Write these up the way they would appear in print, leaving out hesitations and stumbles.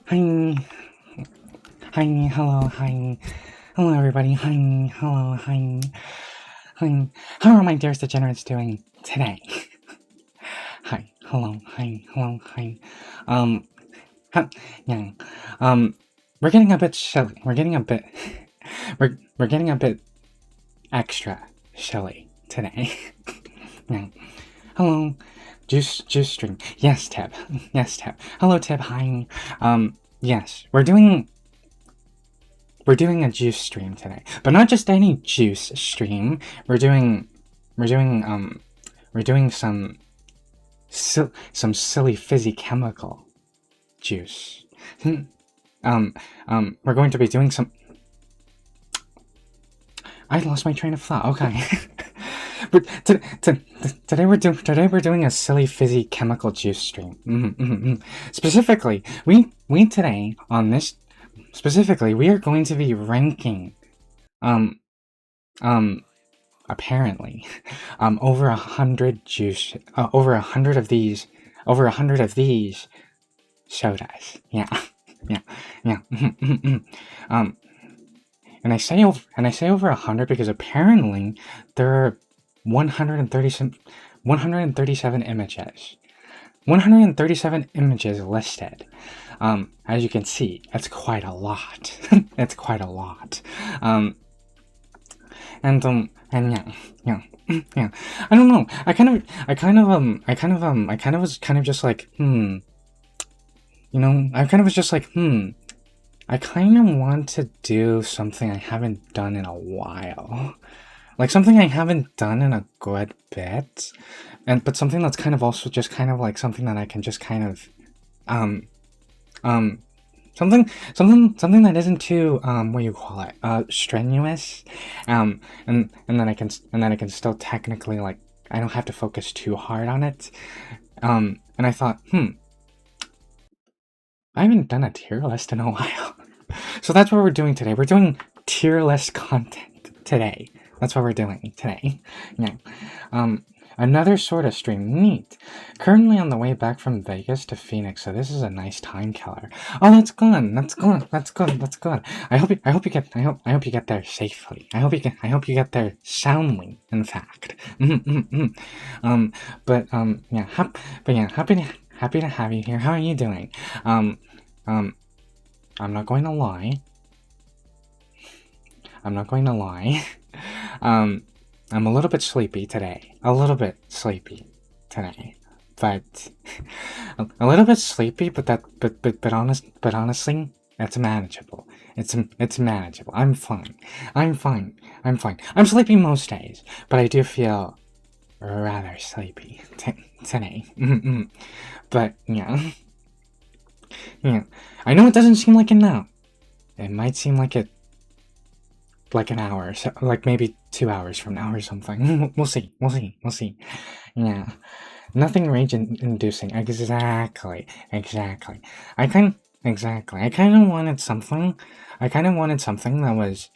Hi. Hi. Hello. Hi. Hello, everybody. Hi. Hello. Hi. Hi. How are my dearest degenerates doing today? Hi. Hello. Hi. Hello. Hi. Um. Yeah. We're getting a bit chilly. We're getting a bit. We're getting a bit extra chilly today. Yeah. Hello. Juice stream. Yes, Tib. Yes, Tib. Hello, Tib. Hi. Yes, we're doing a juice stream today, but not just any juice stream. We're doing some silly fizzy chemical juice. We're going to be doing some. I lost my train of thought. Okay. But today we're doing a silly fizzy chemical juice stream. Specifically, we today on this specifically we are going to be ranking apparently over 100 juice over 100 of these sodas. Yeah. And I say over 100 because apparently there are 137 images. 137 images listed. As you can see, that's quite a lot. That's quite a lot. And yeah. I don't know. I kind of was just like, I kind of was just like, I kind of want to do something I haven't done in a while. Like something I haven't done in a good bit. But something that's kind of also just kind of like something that I can just kind of, something that isn't too, what do you call it, strenuous, and then I can still technically, like, I don't have to focus too hard on it, and I thought, I haven't done a tier list in a while. So that's what we're doing today. We're doing tier list content today. That's what we're doing today. Yeah. Another sort of stream. Neat. Currently on the way back from Vegas to Phoenix, so this is a nice time killer. Oh, that's good. That's good. That's good. That's good. I hope you get there safely. I hope you get there soundly, in fact. Yeah, happy to have you here. How are you doing? I'm not going to lie. I'm a little bit sleepy today. But a little bit sleepy, but honestly, that's manageable. It's manageable. I'm fine. I'm sleepy most days, but I do feel rather sleepy today. But yeah. I know it doesn't seem like it now. It might seem like it like an hour, so like maybe 2 hours from now or something. We'll see. Yeah. Nothing rage-inducing. Exactly. I kind of wanted something. That was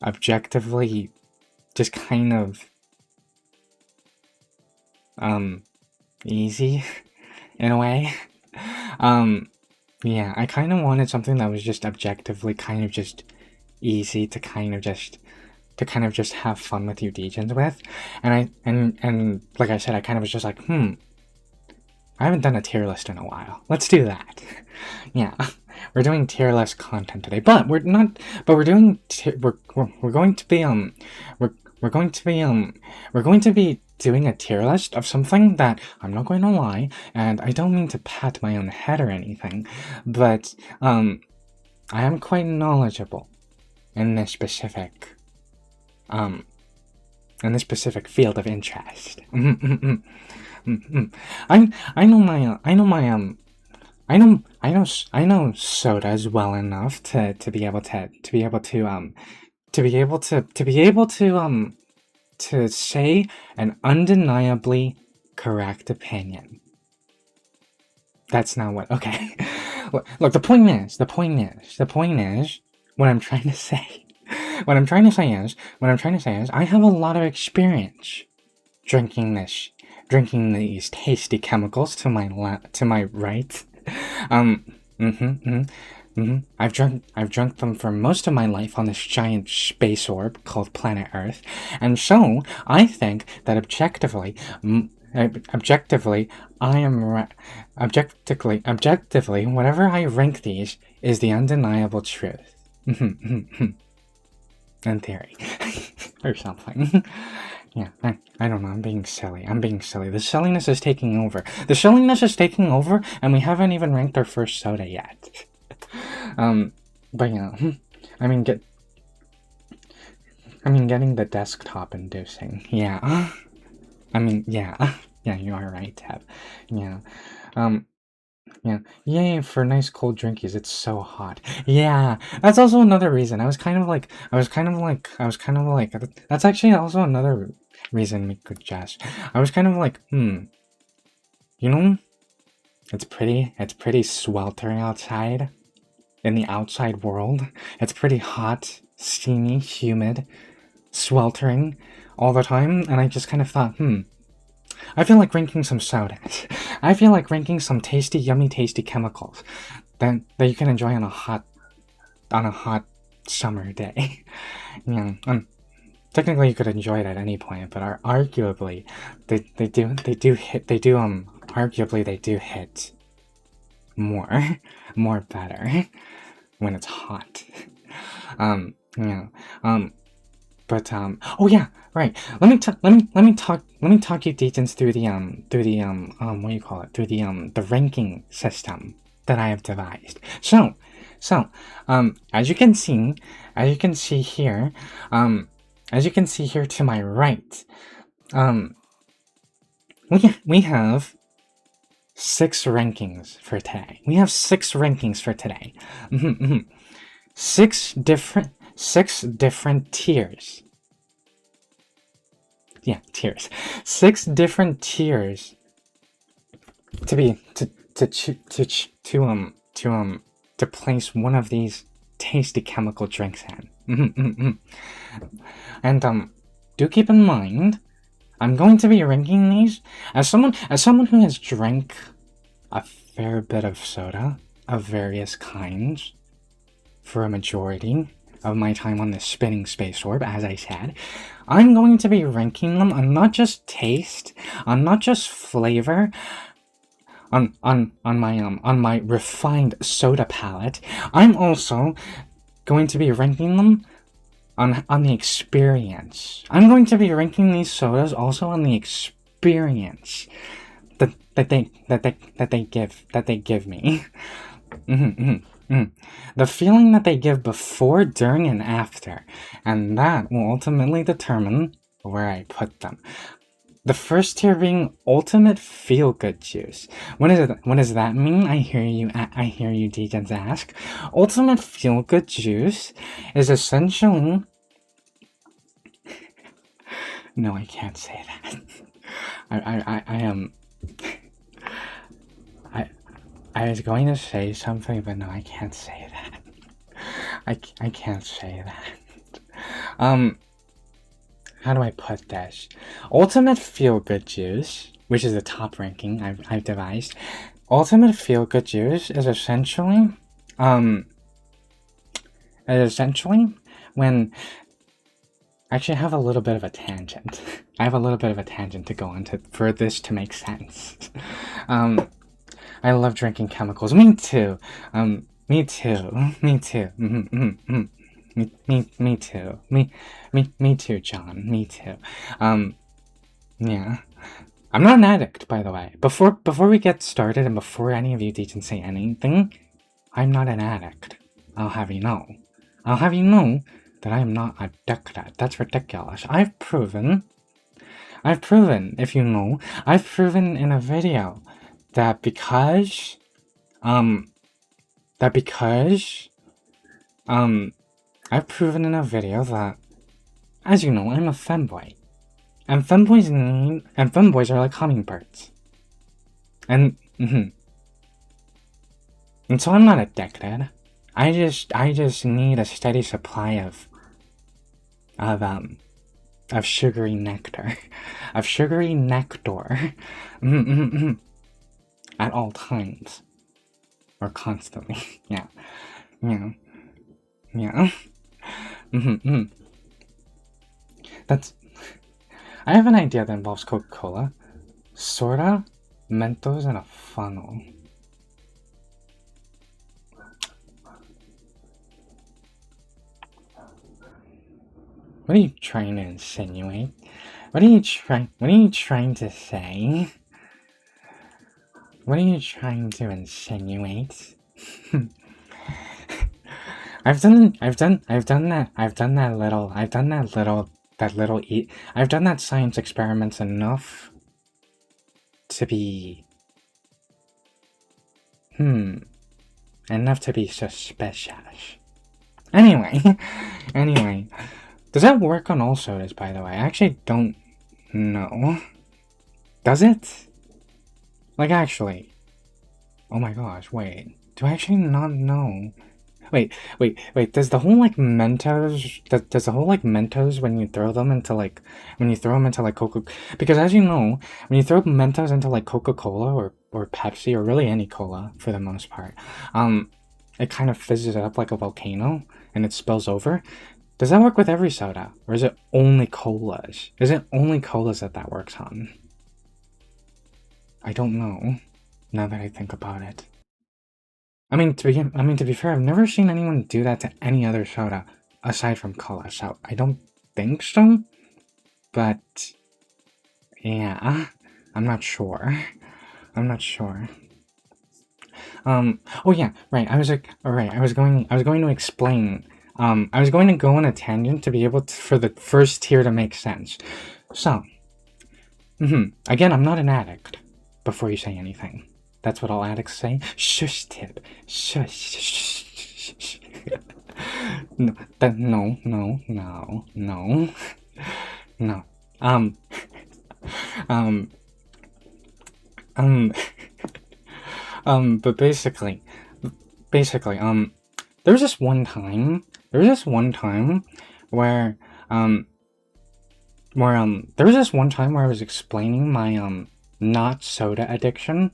objectively just kind of easy in a way. Yeah, I kind of wanted something that was just objectively kind of just easy to kind of just have fun with you degens with, and like I said, I kind of was just like, I haven't done a tier list in a while. Let's do that. Yeah, we're doing tier list content today, but we're not. But we're doing. We're going to be doing a tier list of something that I'm not going to lie, and I don't mean to pat my own head or anything, but I am quite knowledgeable in this specific field of interest. I know sodas well enough to be able to say an undeniably correct opinion. That's not what. Okay. Look. The point is. What I'm trying to say. What I'm trying to say is, I have a lot of experience drinking these tasty chemicals to my right. I've drunk them for most of my life on this giant space orb called planet Earth, and so I think that objectively, I am objectively, whatever I rank these is the undeniable truth. In theory, or something. Yeah, I don't know. I'm being silly. The silliness is taking over. And we haven't even ranked our first soda yet. But yeah, getting the desktop inducing. Yeah. Yeah. Yeah, you are right, Tab. Yeah. Yeah. Yay for nice cold drinkies. It's so hot. Yeah. That's also another reason. That's actually also another reason we could just. I was kind of like, you know, it's pretty sweltering outside. In the outside world. It's pretty hot, steamy, humid, sweltering all the time, and I just kind of thought, I feel like drinking some sodas. I feel like drinking some tasty, yummy, tasty chemicals that you can enjoy on a hot summer day. Yeah, technically you could enjoy it at any point, but arguably they do hit more better when it's hot. Yeah. Oh yeah, right. Let me talk you deacons through the what do you call it? Through the ranking system that I have devised. So, as you can see here, to my right, we have 6 rankings for today. Six different tiers. Yeah, tiers. 6 different tiers to place one of these tasty chemical drinks in. And do keep in mind, I'm going to be ranking these as someone who has drank a fair bit of soda of various kinds for a majority of my time on this spinning space orb. As I said, I'm going to be ranking them on not just taste, on not just flavor, on my refined soda palate. I'm also going to be ranking them on the experience. I'm going to be ranking these sodas also on the experience that they give me. The feeling that they give before, during, and after, and that will ultimately determine where I put them. The first tier being ultimate feel-good juice. What does that mean? I hear you deacons ask. Ultimate feel-good juice is essentially... No, I can't say that. I was going to say something, but no, I can't say that. I can't say that. How do I put this? Ultimate feel-good juice, which is the top ranking I've devised. Ultimate feel-good juice is essentially when... Actually, I have a little bit of a tangent. To go into for this to make sense. I love drinking chemicals. Me too. Me too. Me too, John. Me too. Yeah. I'm not an addict, by the way. Before we get started and before any of you deacons say anything, I'm not an addict. I'll have you know that I am not addicted. That's ridiculous. I've proven, if you know, I've proven in a video that because I've proven in a video that, as you know, I'm a femboy. And femboys are like hummingbirds. And so I'm not addicted. I just need a steady supply of sugary nectar. At all times. Or constantly. Yeah. Yeah. Yeah. That's... I have an idea that involves Coca-Cola, soda, Mentos, and a funnel. What are you trying to insinuate? What are you trying to say? What are you trying to insinuate? I've done that science experiments enough to be, enough to be suspicious. Anyway, does that work on all sodas, by the way? I actually don't know. Does it? Like, actually. Oh my gosh, wait. Do I actually not know? Wait, does the whole, like, Mentos... Does the whole, like, Mentos, when you throw them into, like... When you throw them into, like, Coca... Because, as you know, when you throw Mentos into, like, Coca-Cola or Pepsi, or really any cola, for the most part, it kind of fizzes up like a volcano, and it spills over. Does that work with every soda? Or is it only colas? Is it only colas that works on? I don't know, now that I think about it. I mean, to be fair, I've never seen anyone do that to any other soda aside from cola, so I don't think so. But yeah, I'm not sure. Oh yeah, right. I was going to explain. I was going to go on a tangent to be able to, for the first tier to make sense. So, again, I'm not an addict. Before you say anything, that's what all addicts say. Shush, Tip. Shush. No. But basically, there was this one time where I was explaining my not soda addiction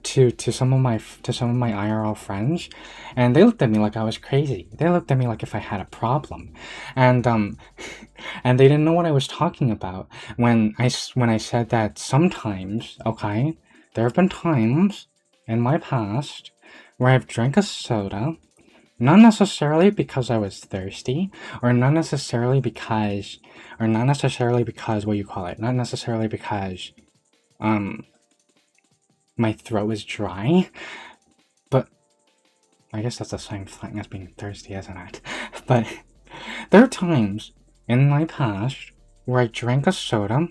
to some of my IRL friends, and they looked at me like I was crazy. They looked at me like if I had a problem, and they didn't know what I was talking about when I said that sometimes, okay, there have been times in my past where I've drank a soda, not necessarily because I was thirsty, or not necessarily because what you call it, not necessarily because my throat is dry, but I guess that's the same thing as being thirsty, isn't it? But there are times in my past where I drank a soda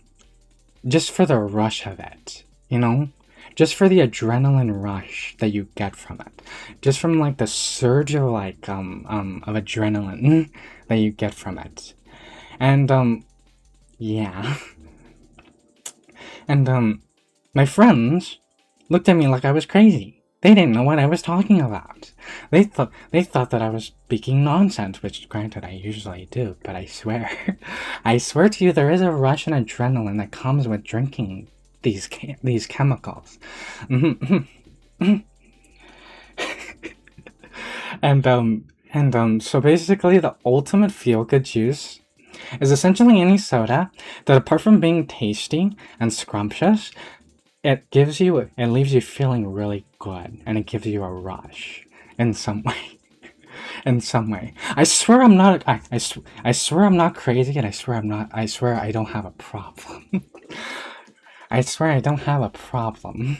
just for the rush of it, you know? Just for the adrenaline rush that you get from it. Just from, like, the surge of, like, of adrenaline that you get from it. And, yeah. And, my friends looked at me like I was crazy. They didn't know what I was talking about. They thought that I was speaking nonsense, which, granted, I usually do, but I swear. I swear to you, there is a rush and adrenaline that comes with drinking these chemicals. And so basically the ultimate feel-good juice is essentially any soda that, apart from being tasty and scrumptious, it leaves you feeling really good, and it gives you a rush in some way. I swear I'm not I swear I'm not crazy, and I swear I don't have a problem. I swear I don't have a problem,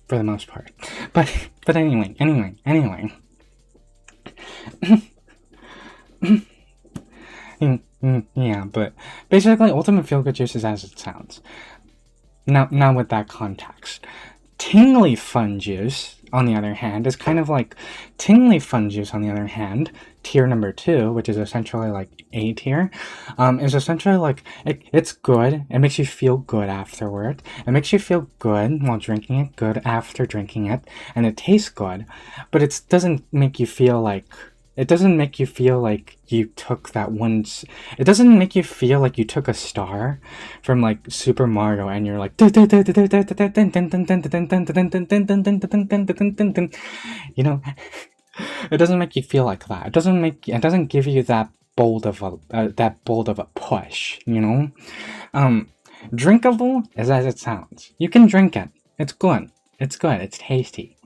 for the most part. But anyway. Yeah, but basically, ultimate feel-good juice is as it sounds. Now with that context. Tingly fun juice, on the other hand, is kind of like tingly fun juice, on the other hand, tier number 2, which is essentially like A tier, is essentially like, it's good, it makes you feel good afterward, it makes you feel good while drinking it, good after drinking it, and it tastes good, but it doesn't make you feel like it doesn't make you feel like you took that one. It doesn't make you feel like you took a star from like Super Mario and you're like, you know, it doesn't make you feel like that. It doesn't give you that bold of a push, you know. Drinkable is as it sounds. You can drink it. It's good. It's good. It's tasty.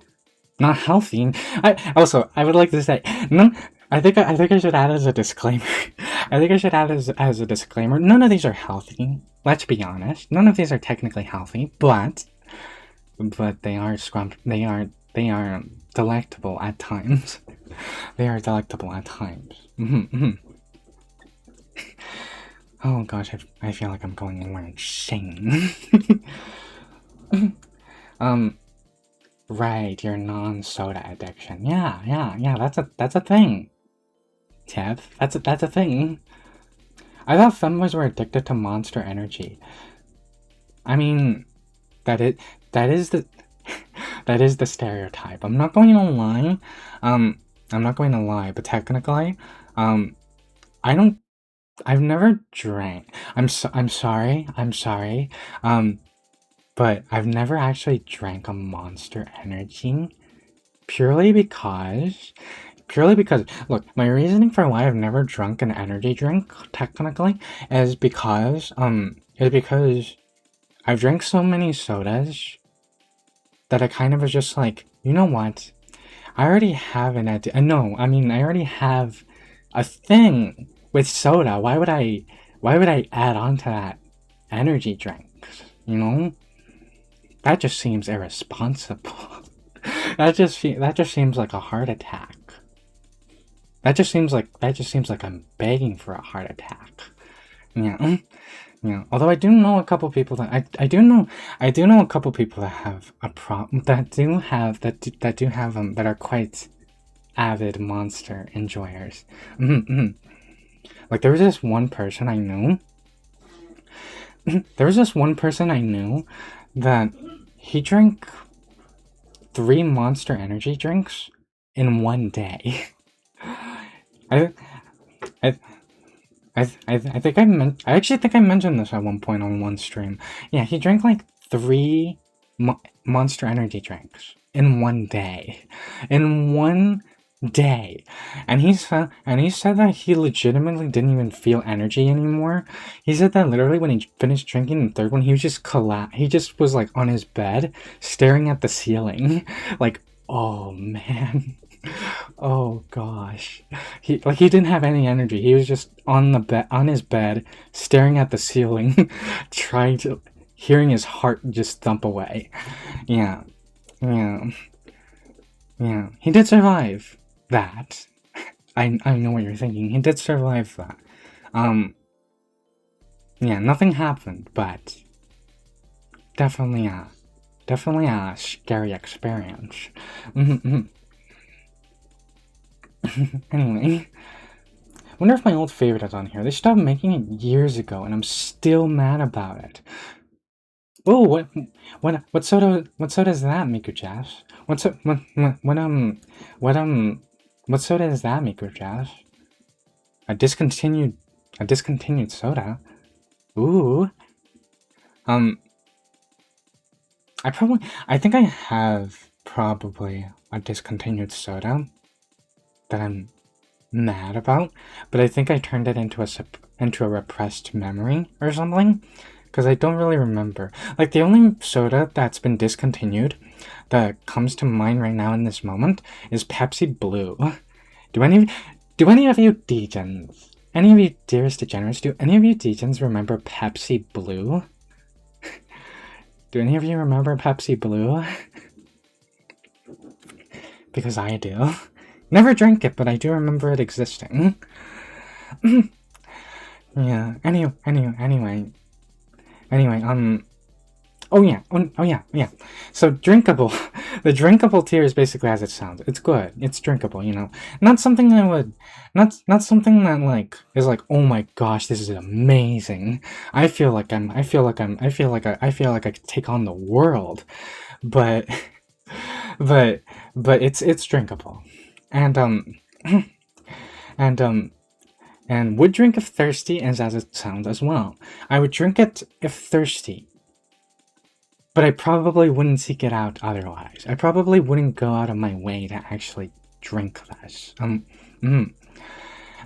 Not healthy. I would like to say, I think I should add as a disclaimer. I think I should add as a disclaimer. None of these are healthy. Let's be honest. None of these are technically healthy, but they are they are delectable at times. They are delectable at times. Oh gosh, I feel like I'm going more insane. Right, your non-soda addiction. Yeah, that's a thing. Tiff, that's a thing. I thought femboys were addicted to Monster Energy. I mean, that is the that is the stereotype. I'm not going to lie. I'm not going to lie, but technically, I've never drank. I'm sorry. But I've never actually drank a Monster Energy purely because look, my reasoning for why I've never drunk an energy drink technically is because I've drank so many sodas that I kind of was just like, you know what? I already have I already have a thing with soda. Why would I add on to that energy drinks? You know? That just seems irresponsible. that just seems like a heart attack. That just seems like I'm begging for a heart attack. Yeah. Yeah. Although I do know a couple people that I do know a couple people that have a problem that are quite avid Monster enjoyers. Like there was this one person I knew. That he drank 3 Monster Energy drinks in one day. I actually think I mentioned this at one point on one stream. Yeah, he drank like 3 Monster Energy drinks in one day. In one day. And he said that he legitimately didn't even feel energy anymore. He said that literally when he finished drinking the third one, he was just he just was like on his bed staring at the ceiling. Like, oh man. Oh gosh. He didn't have any energy. He was just on his bed staring at the ceiling hearing his heart just thump away. Yeah. He did survive that. I know what you're thinking. He did survive that. Yeah, nothing happened, but definitely a scary experience. Anyway, wonder if my old favorite is on here. They stopped making it years ago, and I'm still mad about it. Oh, what soda is that, Miku Jazz? What soda is that, Miku Jazz? A discontinued soda. Ooh. I think I have probably a discontinued soda that I'm mad about, but I think I turned it into a repressed memory or something, because I don't really remember. Like, the only soda that's been discontinued that comes to mind right now in this moment is Pepsi Blue. Do any of you degens, any of you dearest degenerates, do any of you degens remember Pepsi Blue? Do any of you remember Pepsi Blue? Because I do. Never drank it, but I do remember it existing. Yeah, anyway, oh yeah. So drinkable, the drinkable tier is basically as it sounds. It's good. It's drinkable, you know. Not something not something that like is like, oh my gosh, this is amazing. I feel like I could take on the world, but it's drinkable, and And would drink if thirsty is as it sounds as well. I would drink it if thirsty, but I probably wouldn't seek it out otherwise. I probably wouldn't go out of my way to actually drink this.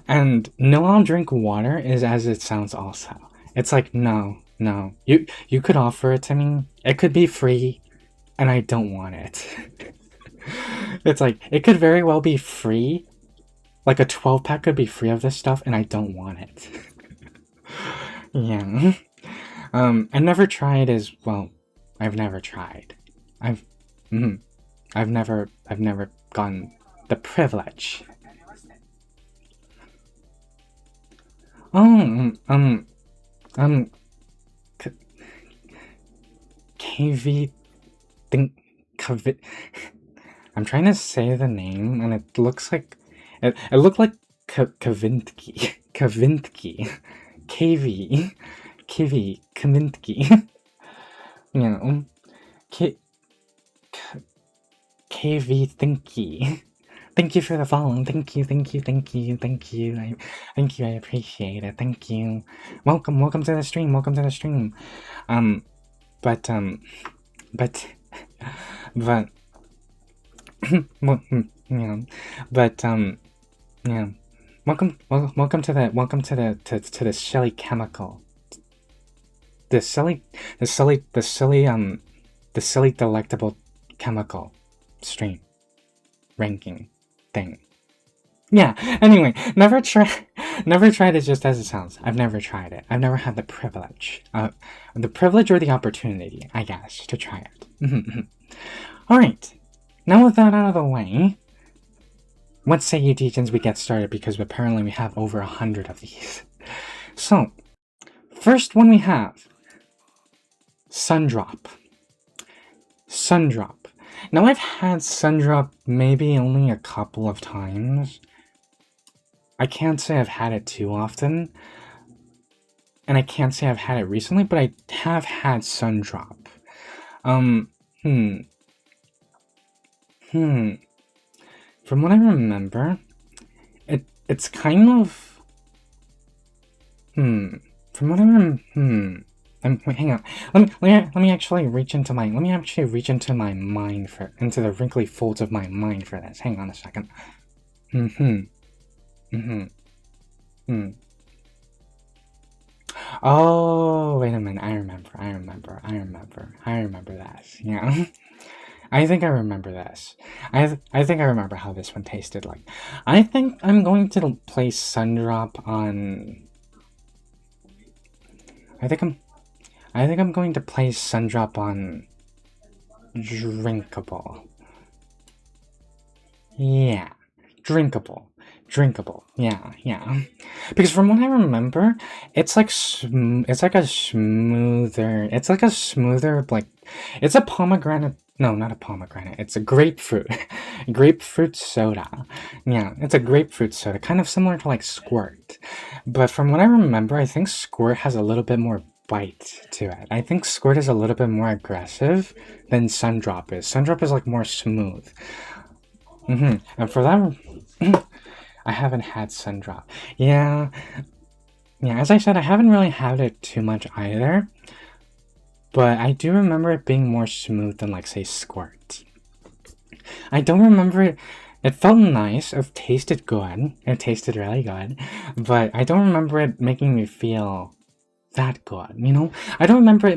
And no, I'll drink water is as it sounds also. It's like, no. You could offer it to me. It could be free, and I don't want it. It's like, it could very well be free. Like a 12-pack could be free of this stuff, and I don't want it. Yeah. And never tried is, well, I've never tried. I've never gotten the privilege. KV think I'm trying to say the name, and it looks like it looked like Kavintki. KV Kavintki. You know, KV Thinky. Thank you for the follow. Thank you. I appreciate it. Thank you. Welcome to the stream. But yeah. Welcome to the Shelly chemical. The silly delectable chemical stream ranking thing. Yeah, anyway, never tried it just as it sounds. I've never tried it. I've never had the privilege or the opportunity, I guess, to try it. Alright, now with that out of the way, let's say you degens we get started, because apparently we have over 100 of these. So, first one we have Sundrop. Now I've had Sundrop maybe only a couple of times. I can't say I've had it too often, and I can't say I've had it recently, but I have had Sundrop. From what I remember, it's kind of from what I remember. Wait, hang on. Let me actually reach into my mind into the wrinkly folds of my mind for this. Hang on a second. Oh, wait a minute. I remember this. Yeah. I think I remember this. I think I remember how this one tasted like. I think I'm going to place Sundrop on. I think I'm going to place Sundrop on drinkable. Yeah, drinkable. Yeah. Because from what I remember, it's like a smoother. It's a pomegranate. No, not a pomegranate. It's a grapefruit. Grapefruit soda. Yeah, it's a grapefruit soda, kind of similar to like Squirt. But from what I remember, I think Squirt has a little bit more bite to it. I think Squirt is a little bit more aggressive than Sundrop is. Sundrop is like more smooth. And for that, I haven't had Sundrop. Yeah, as I said, I haven't really had it too much either. But I do remember it being more smooth than, like, say, Squirt. I don't remember it. It felt nice. It tasted good. It tasted really good. But I don't remember it making me feel that good, you know? I don't remember it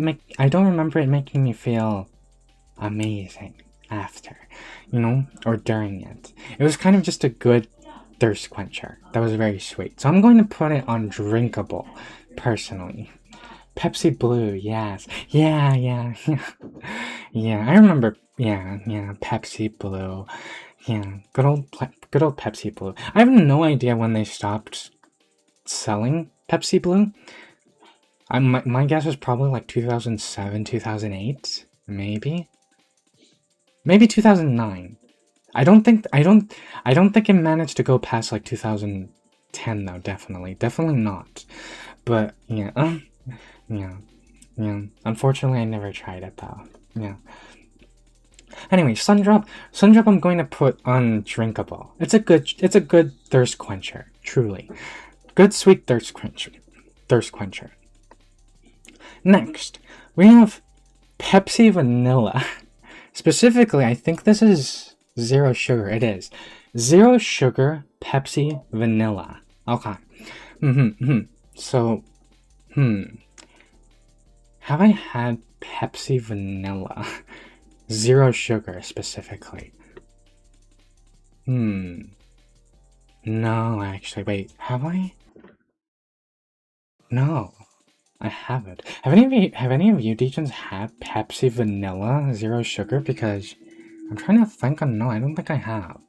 making me feel amazing after, you know? Or during it. It was kind of just a good thirst quencher. That was very sweet. So I'm going to put it on drinkable, personally. Pepsi Blue, yes. Yeah, I remember, yeah, Pepsi Blue. Yeah, good old Pepsi Blue. I have no idea when they stopped selling Pepsi Blue. My guess is probably like 2007, 2008, maybe 2009. I don't think it managed to go past like 2010 though. Definitely not. But yeah. Yeah. Unfortunately, I never tried it though. Yeah. Anyway, Sundrop I'm going to put on drinkable. It's a good thirst quencher. Truly. Good sweet thirst quencher. Next, we have Pepsi Vanilla. Specifically, I think this is zero sugar. It is. Zero sugar Pepsi Vanilla. Okay. So, have I had Pepsi Vanilla? Zero sugar, specifically. No, actually, wait, have I? No, I haven't. Have any of you Degens had Pepsi Vanilla Zero Sugar? Because I'm trying to think. No, I don't think I have.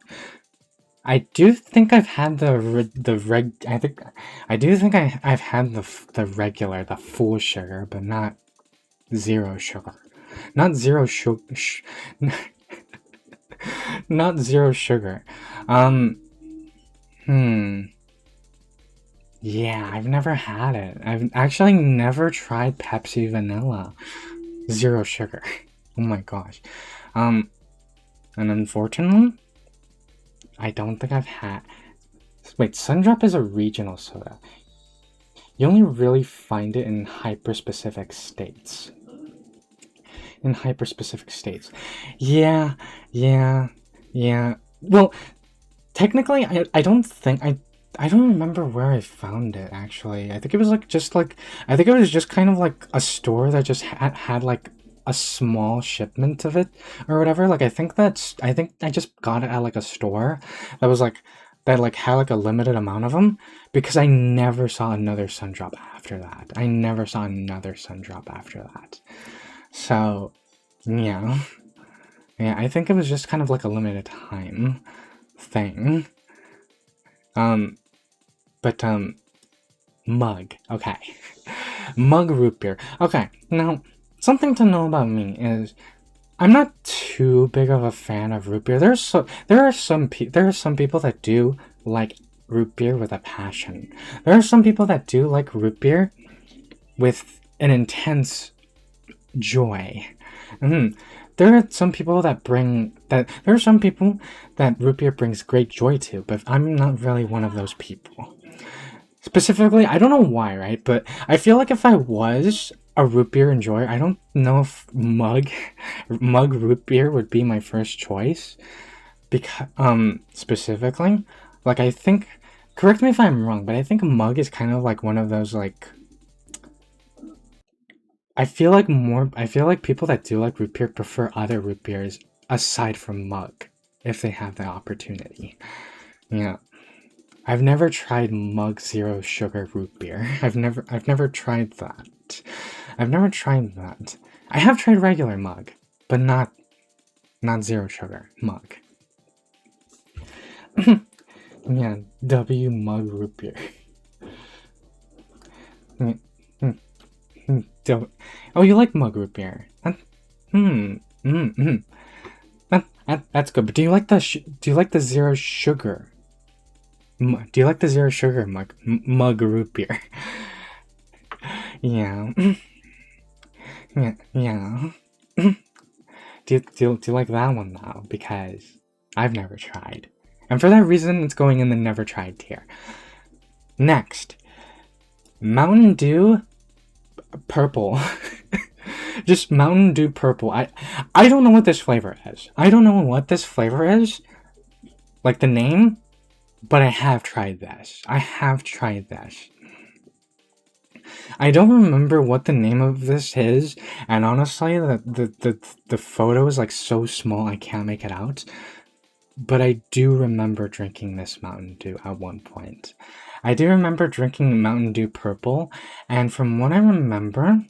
I do think I've had I've had the regular, the full sugar, but not zero sugar. Not zero sugar. Not zero sugar. Yeah, I've never had it. I've actually never tried Pepsi Vanilla Zero Sugar. Oh my gosh. And unfortunately, I don't think I've had... Wait, Sundrop is a regional soda. You only really find it in hyper-specific states. Yeah. Well, technically, I don't think... I don't remember where I found it, actually. I think it was I think it was just kind of like a store that just had like a small shipment of it or whatever. Like, I think I just got it at like a store that was like, that like had like a limited amount of them, because I never saw another Sundrop after that. So, yeah. Yeah, I think it was just kind of like a limited time thing. But, mug. Okay. Mug root beer. Okay, now, something to know about me is I'm not too big of a fan of root beer. There are some people that do like root beer with a passion. There are some people that do like root beer with an intense joy. There are some people that root beer brings great joy to, but I'm not really one of those people. Specifically, I don't know why, right? But I feel like if I was a root beer enjoyer, I don't know if mug root beer would be my first choice. Because, specifically, like, I think, correct me if I'm wrong, but I think mug is kind of like one of those, like, I feel like people that do like root beer prefer other root beers aside from mug, if they have the opportunity. Yeah. I've never tried mug zero sugar root beer. I've never tried that. I have tried regular mug, but not zero sugar mug. Yeah, W mug root beer. Oh, you like mug root beer? That's good. But do you like the zero sugar? Do you like the zero sugar mug root beer? Yeah. Yeah. Do you like that one though? Because I've never tried, and for that reason, it's going in the never tried tier. Next, Mountain Dew Purple. Just Mountain Dew Purple. I don't know what this flavor is. Like the name, but I have tried this. I don't remember what the name of this is, and honestly, the photo is like so small I can't make it out. But I do remember drinking this Mountain Dew at one point. I do remember drinking Mountain Dew Purple, and from what I remember,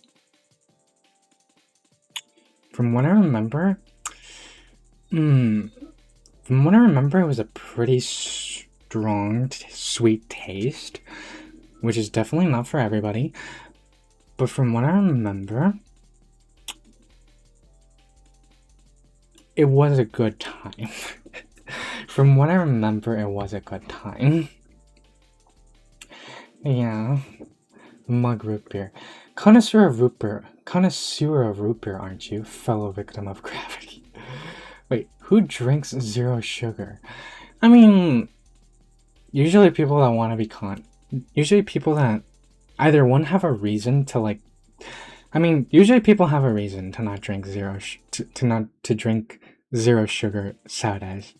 it was a pretty strong, sweet taste, which is definitely not for everybody. But from what I remember, it was a good time. From what I remember, it was a good time. Yeah. Mug root beer. Connoisseur of root beer, aren't you, fellow victim of gravity? Wait, who drinks zero sugar? I mean, usually people that want to be usually people that either one have a reason to like, I mean, usually people have a reason to not drink to drink zero sugar sodas.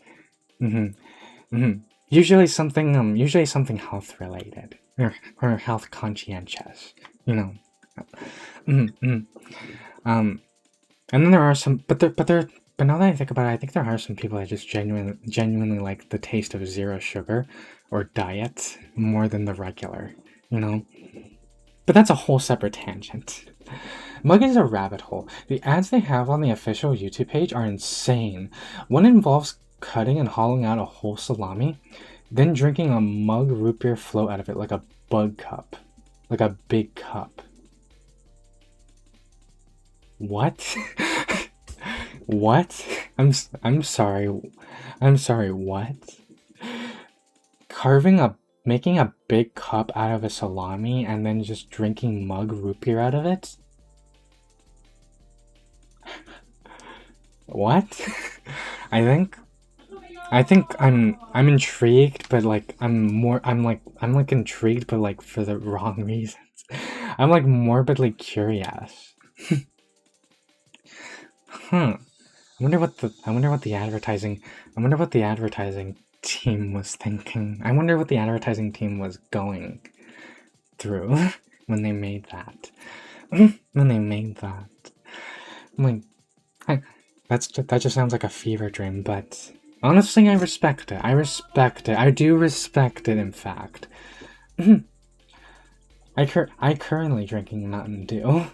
Usually something health related or health conscientious, you know. And then there are some, but now that I think about it, I think there are some people that just genuinely like the taste of zero sugar or diet more than the regular, you know. But that's a whole separate tangent. Mug is a rabbit hole. The ads they have on the official YouTube page are insane. One involves cutting and hollowing out a whole salami, then drinking a mug root beer float out of it like a bug cup. Like a big cup. What? What? I'm sorry, what? Making a big cup out of a salami and then just drinking mug root beer out of it? What? I think I'm intrigued, but like I'm like intrigued, but like for the wrong reasons. I'm like morbidly curious. Huh. I wonder what the advertising team was thinking. I wonder what the advertising team was going through when they made that. I'm like, that just sounds like a fever dream, but honestly, I respect it. I do respect it, in fact. I currently drinking Mountain Dew.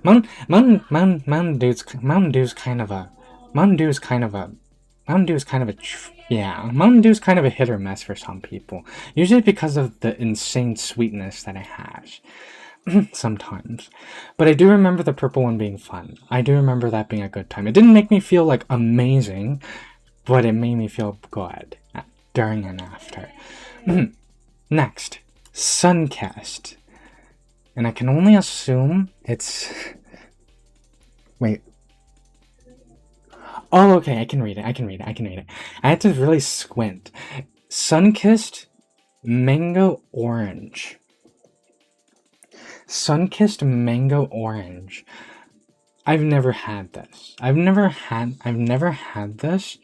Mountain Dew's kind of a hit or miss for some people. Usually because of the insane sweetness that it has. Sometimes. But I do remember the purple one being fun. I do remember that being a good time. It didn't make me feel like amazing, but it made me feel good during and after. Next, Sunkist. And I can only assume it's... Wait. Oh, okay, I can read it. I had to really squint. Sunkist Mango Orange. Sunkist Mango Orange. I've never had this. I've never had this.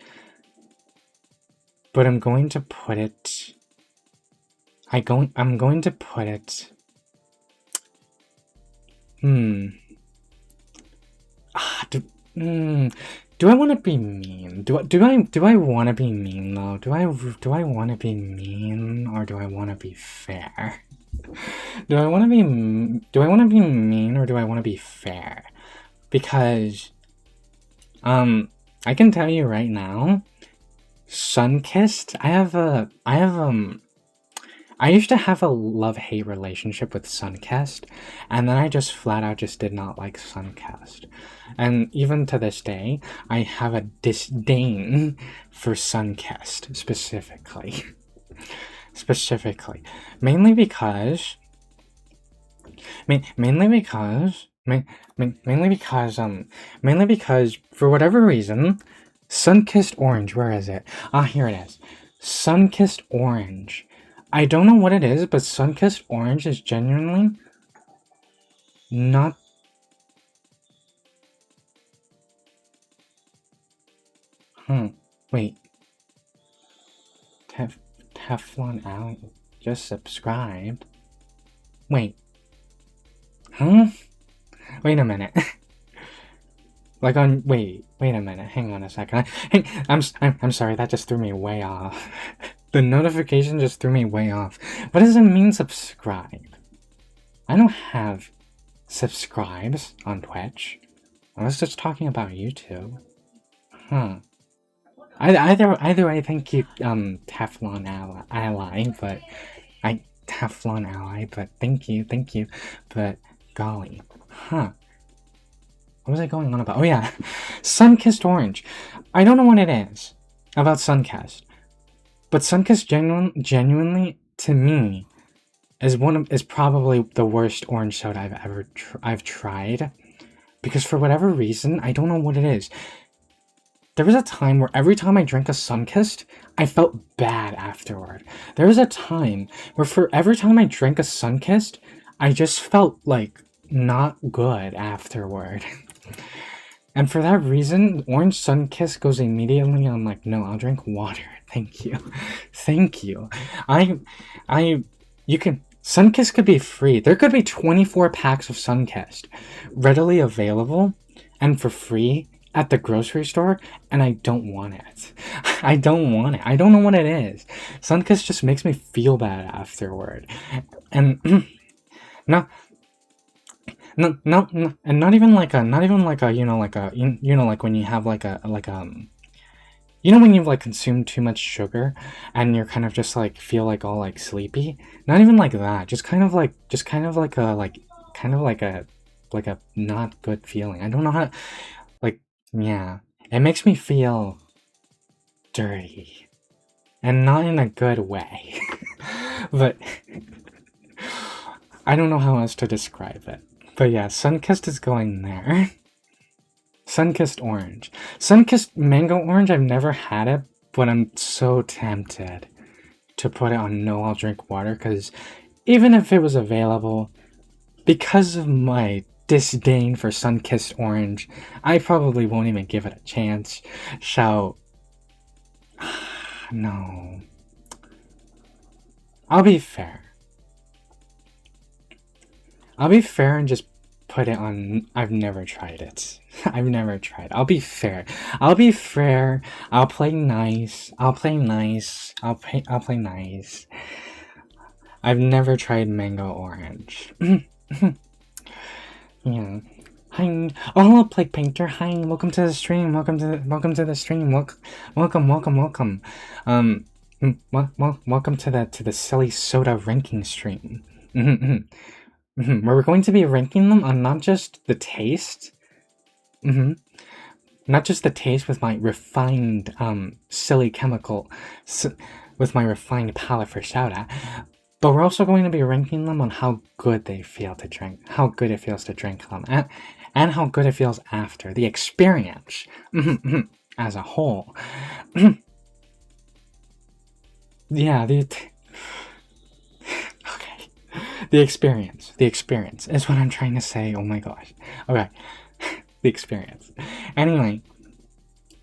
But I'm going to put it... I'm going to put it... Do I want to be mean? Do I want to be mean though? Do I want to be mean, or do I want to be fair? Do I want to be mean, or do I want to be fair? Because I can tell you right now, Sunkist, I used to have a love-hate relationship with Sunkist, and then I just flat out did not like Sunkist. And even to this day, I have a disdain for Sunkist specifically. Mainly because for whatever reason, Sunkist Orange, where is it? Ah, here it is. Sunkist Orange. I don't know what it is, but Sunkist Orange is genuinely not... Wait. Teflon Alley just subscribed. Wait. Huh? Wait a minute. Like on... Wait a minute. Hang on a second. I'm sorry, that just threw me way off. The notification just threw me way off. What does it mean, subscribe? I don't have subscribes on Twitch. I was just talking about YouTube. Huh. Either I think you, Teflon Ally, but... Teflon Ally, but thank you, but golly. Huh. What was I going on about? Oh yeah, Sunkist Orange. I don't know what it is about Sunkist. But Sunkist genuinely, to me, is probably the worst orange soda I've tried, because for whatever reason, I don't know what it is. there was a time where every time I drank a Sunkist, I felt bad afterward. There was a time where for every time I drank a Sunkist, I just felt like not good afterward. And for that reason, orange Sunkist goes immediately on like, no, I'll drink water. Thank you. Thank you. You can, Sunkist could be free. There could be 24 packs of Sunkist readily available and for free at the grocery store, and I don't want it. I don't want it. I don't know what it is. Sunkist just makes me feel bad afterward. And no, and not even like a, you know, like when you have like you know when you've like consumed too much sugar and you're kind of just like feel like all like sleepy? Not even like that. Just kind of like a not good feeling. I don't know how to, like, yeah. It makes me feel dirty. And not in a good way. But I don't know how else to describe it. But yeah, Sunkist is going there. Sunkist orange. Sunkist mango orange, I've never had it, but I'm so tempted to put it on no I'll drink water, because even if it was available, because of my disdain for Sunkist orange, I probably won't even give it a chance. So, no. I'll be fair. I'll be fair and just put it on. I've never tried it. I've never tried. I'll be fair. I'll be fair. I'll play nice. I'll play nice. I'll play nice. I've never tried mango orange. Yeah. Hi. Oh, hello, Plague Painter. Hi. Welcome to the stream. Welcome to the stream. Welcome. Welcome to the silly soda ranking stream. Where we're going to be ranking them on not just the taste, not just the taste with my refined, silly chemical, with my refined palate for soda, but we're also going to be ranking them on how good they feel to drink, how good it feels to drink them, and how good it feels after, the experience, as a whole. Yeah, the experience is what I'm trying to say. Oh my gosh. Okay. The experience. Anyway,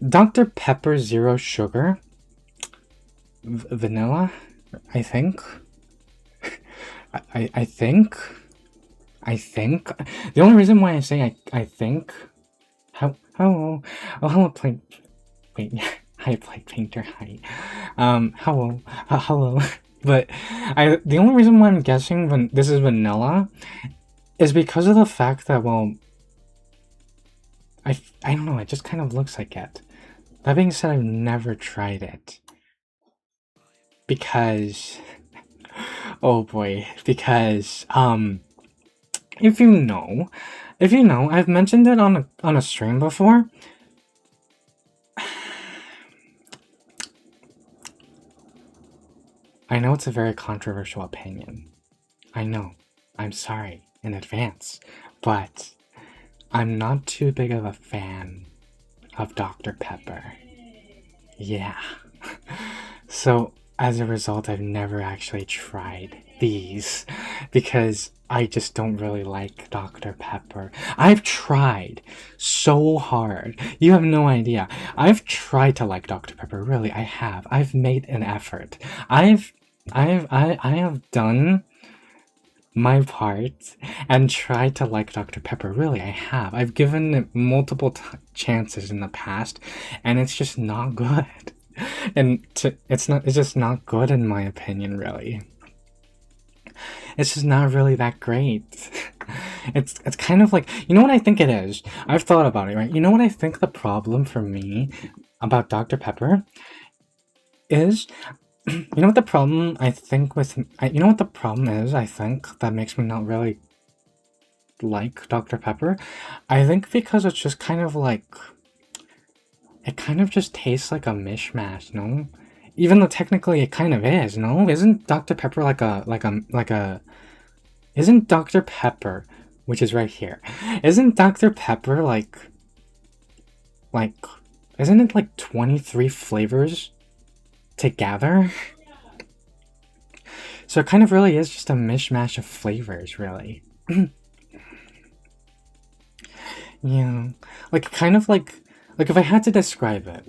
Dr. Pepper Zero Sugar, vanilla, I think. I think. The only reason why I say I think. Hello. Oh, hello, Plague. Wait. Hi, Plague Painter. Hi. Hello. Hello. But the only reason why I'm guessing when this is vanilla is because of the fact that, well, I don't know, it just kind of looks like it. That being said, I've never tried it. Because, oh boy, because, if you know, I've mentioned it on a stream before. I know it's a very controversial opinion. I know. I'm sorry in advance. But I'm not too big of a fan of Dr. Pepper. Yeah. So, as a result, I've never actually tried these because I just don't really like Dr. Pepper. I've tried so hard. You have no idea. I've tried to like Dr. Pepper. Really, I have. I've made an effort. I have done my part and tried to like Dr. Pepper. Really, I have. I've given it multiple chances in the past, and it's just not good. And it's just not good in my opinion, really. It's just not really that great. It's kind of like, you know what I think it is? I've thought about it, right? You know what I think the problem for me about Dr. Pepper is? You know what the problem I think with, you know what the problem is, I think, that makes me not really like Dr. Pepper? I think because it's just kind of like, it kind of just tastes like a mishmash, no? Even though technically it kind of is, no? Isn't Dr. Pepper isn't Dr. Pepper, which is right here, isn't Dr. Pepper like Isn't it like 23 flavors together? So it kind of really is just a mishmash of flavors, really. Yeah, like kind of like if I had to describe it,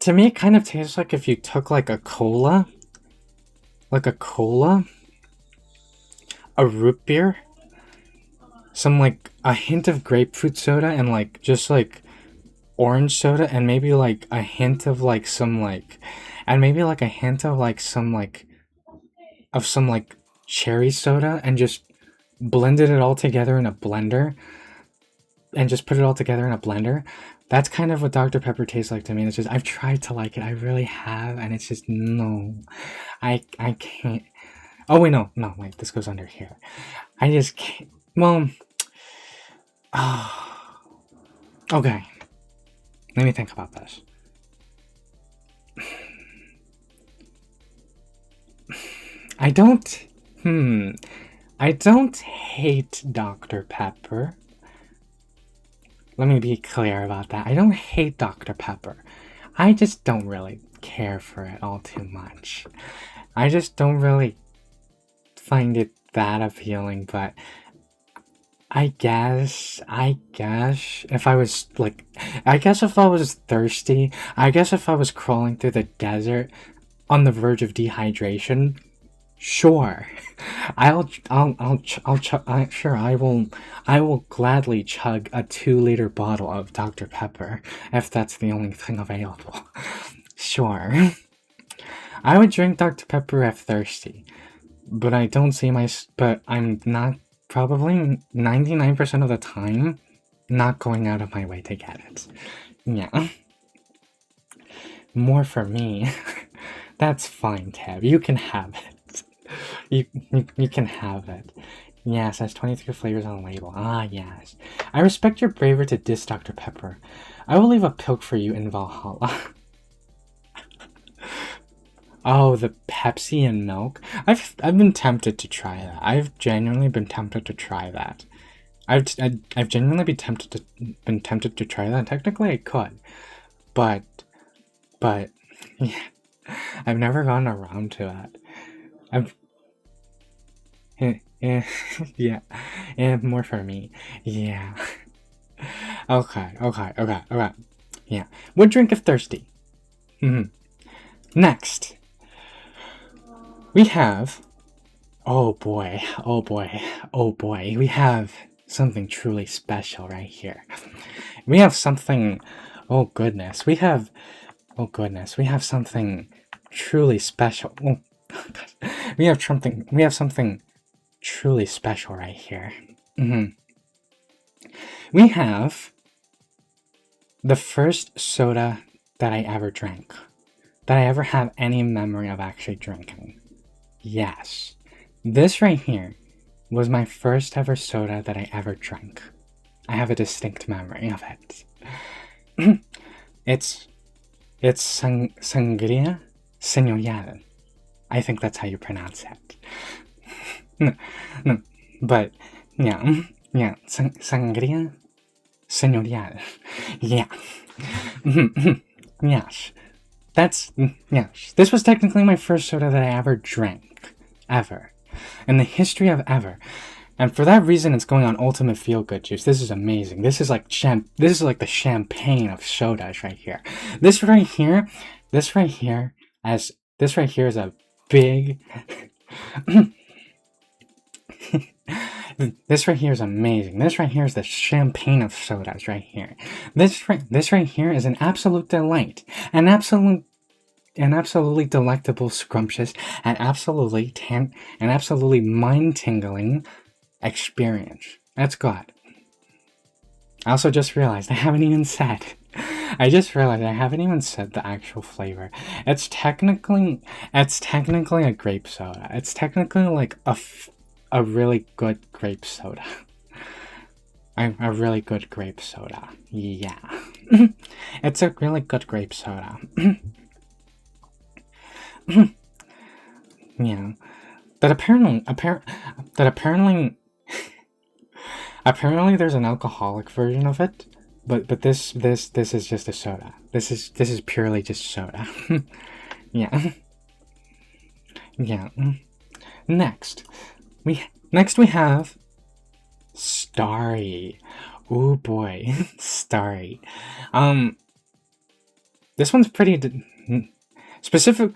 to me it kind of tastes like if you took like a cola, a root beer, some like a hint of grapefruit soda, and like just like orange soda, and maybe like a hint of like some like, and maybe like a hint of like some like of some like cherry soda, and just blended it all together in a blender, and just put it all together in a blender. That's kind of what Dr. Pepper tastes like to me. It's just, I've tried to like it, I really have, and it's just, no, I can't. Oh wait, no, wait, this goes under here. I just can't. Well, okay, let me think about this. I don't hate Dr. Pepper. Let me be clear about that. I don't hate Dr. Pepper. I just don't really care for it all too much. I just don't really find it that appealing, but I guess if I was like, I guess if I was thirsty, I guess if I was crawling through the desert on the verge of dehydration, sure, I will gladly chug a 2-liter bottle of Dr. Pepper if that's the only thing available. Sure, I would drink Dr. Pepper if thirsty, but I'm not, probably 99% of the time, not going out of my way to get it. Yeah. More for me. That's fine, Tab. You can have it. You can have it. Yes, has 23 flavors on the label. Ah, yes. I respect your bravery to diss Dr. Pepper. I will leave a pilk for you in Valhalla. Oh, the Pepsi and milk? I've been tempted to try that. I've genuinely been tempted to try that. I've genuinely been tempted to try that. Technically, I could, but yeah, I've never gotten around to it. Yeah, more for me. Yeah. Okay. Yeah, would drink if thirsty. Next, we have. Oh boy. We have something truly special right here. We have something. Oh goodness. We have something truly special. Oh, we have something truly special right here. We have the first soda that I ever drank, that I ever have any memory of actually drinking. Yes, this right here was my first ever soda that I ever drank. I have a distinct memory of it. It's Sangria Señorial. I think that's how you pronounce it. No, but yeah, Sangria Señorial. Yeah. Yes. Yes. This was technically my first soda that I ever drank. Ever. In the history of ever. And for that reason, it's going on Ultimate Feel Good Juice. This is amazing. This is like the champagne of sodas right here. This right here is a big. This right here is amazing. This right here is the champagne of sodas right here. This right here is an absolute delight. An absolutely delectable, scrumptious, and absolutely mind-tingling experience. That's good. I also just realized I haven't even said the actual flavor. It's technically a grape soda. It's technically like a really good grape soda. A really good grape soda. Yeah. It's a really good grape soda. Yeah. That apparently there's an alcoholic version of it but this is just a soda. This is purely just soda. Yeah. Yeah. Next we have Starry. Oh boy, Starry. This one's pretty specific.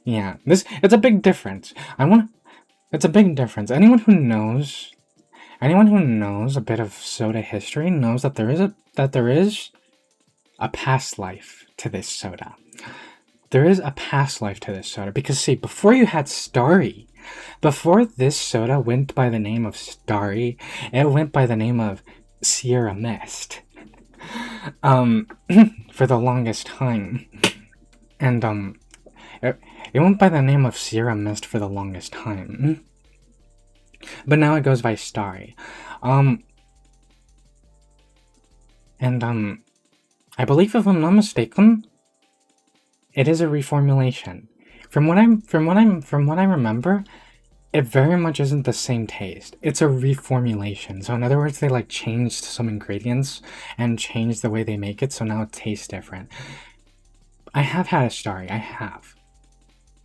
Yeah, it's a big difference. It's a big difference. Anyone who knows a bit of soda history knows that there is a past life to this soda. There is a past life to this soda because see, before you had Starry, before this soda went by the name of Starry, it went by the name of Sierra Mist. For the longest time. And it went by the name of Sierra Mist for the longest time. But now it goes by Starry. And I believe, if I'm not mistaken, it is a reformulation. From what I remember, it very much isn't the same taste. It's a reformulation. So in other words, they like changed some ingredients and changed the way they make it, so now it tastes different. I have had a Starry, I have.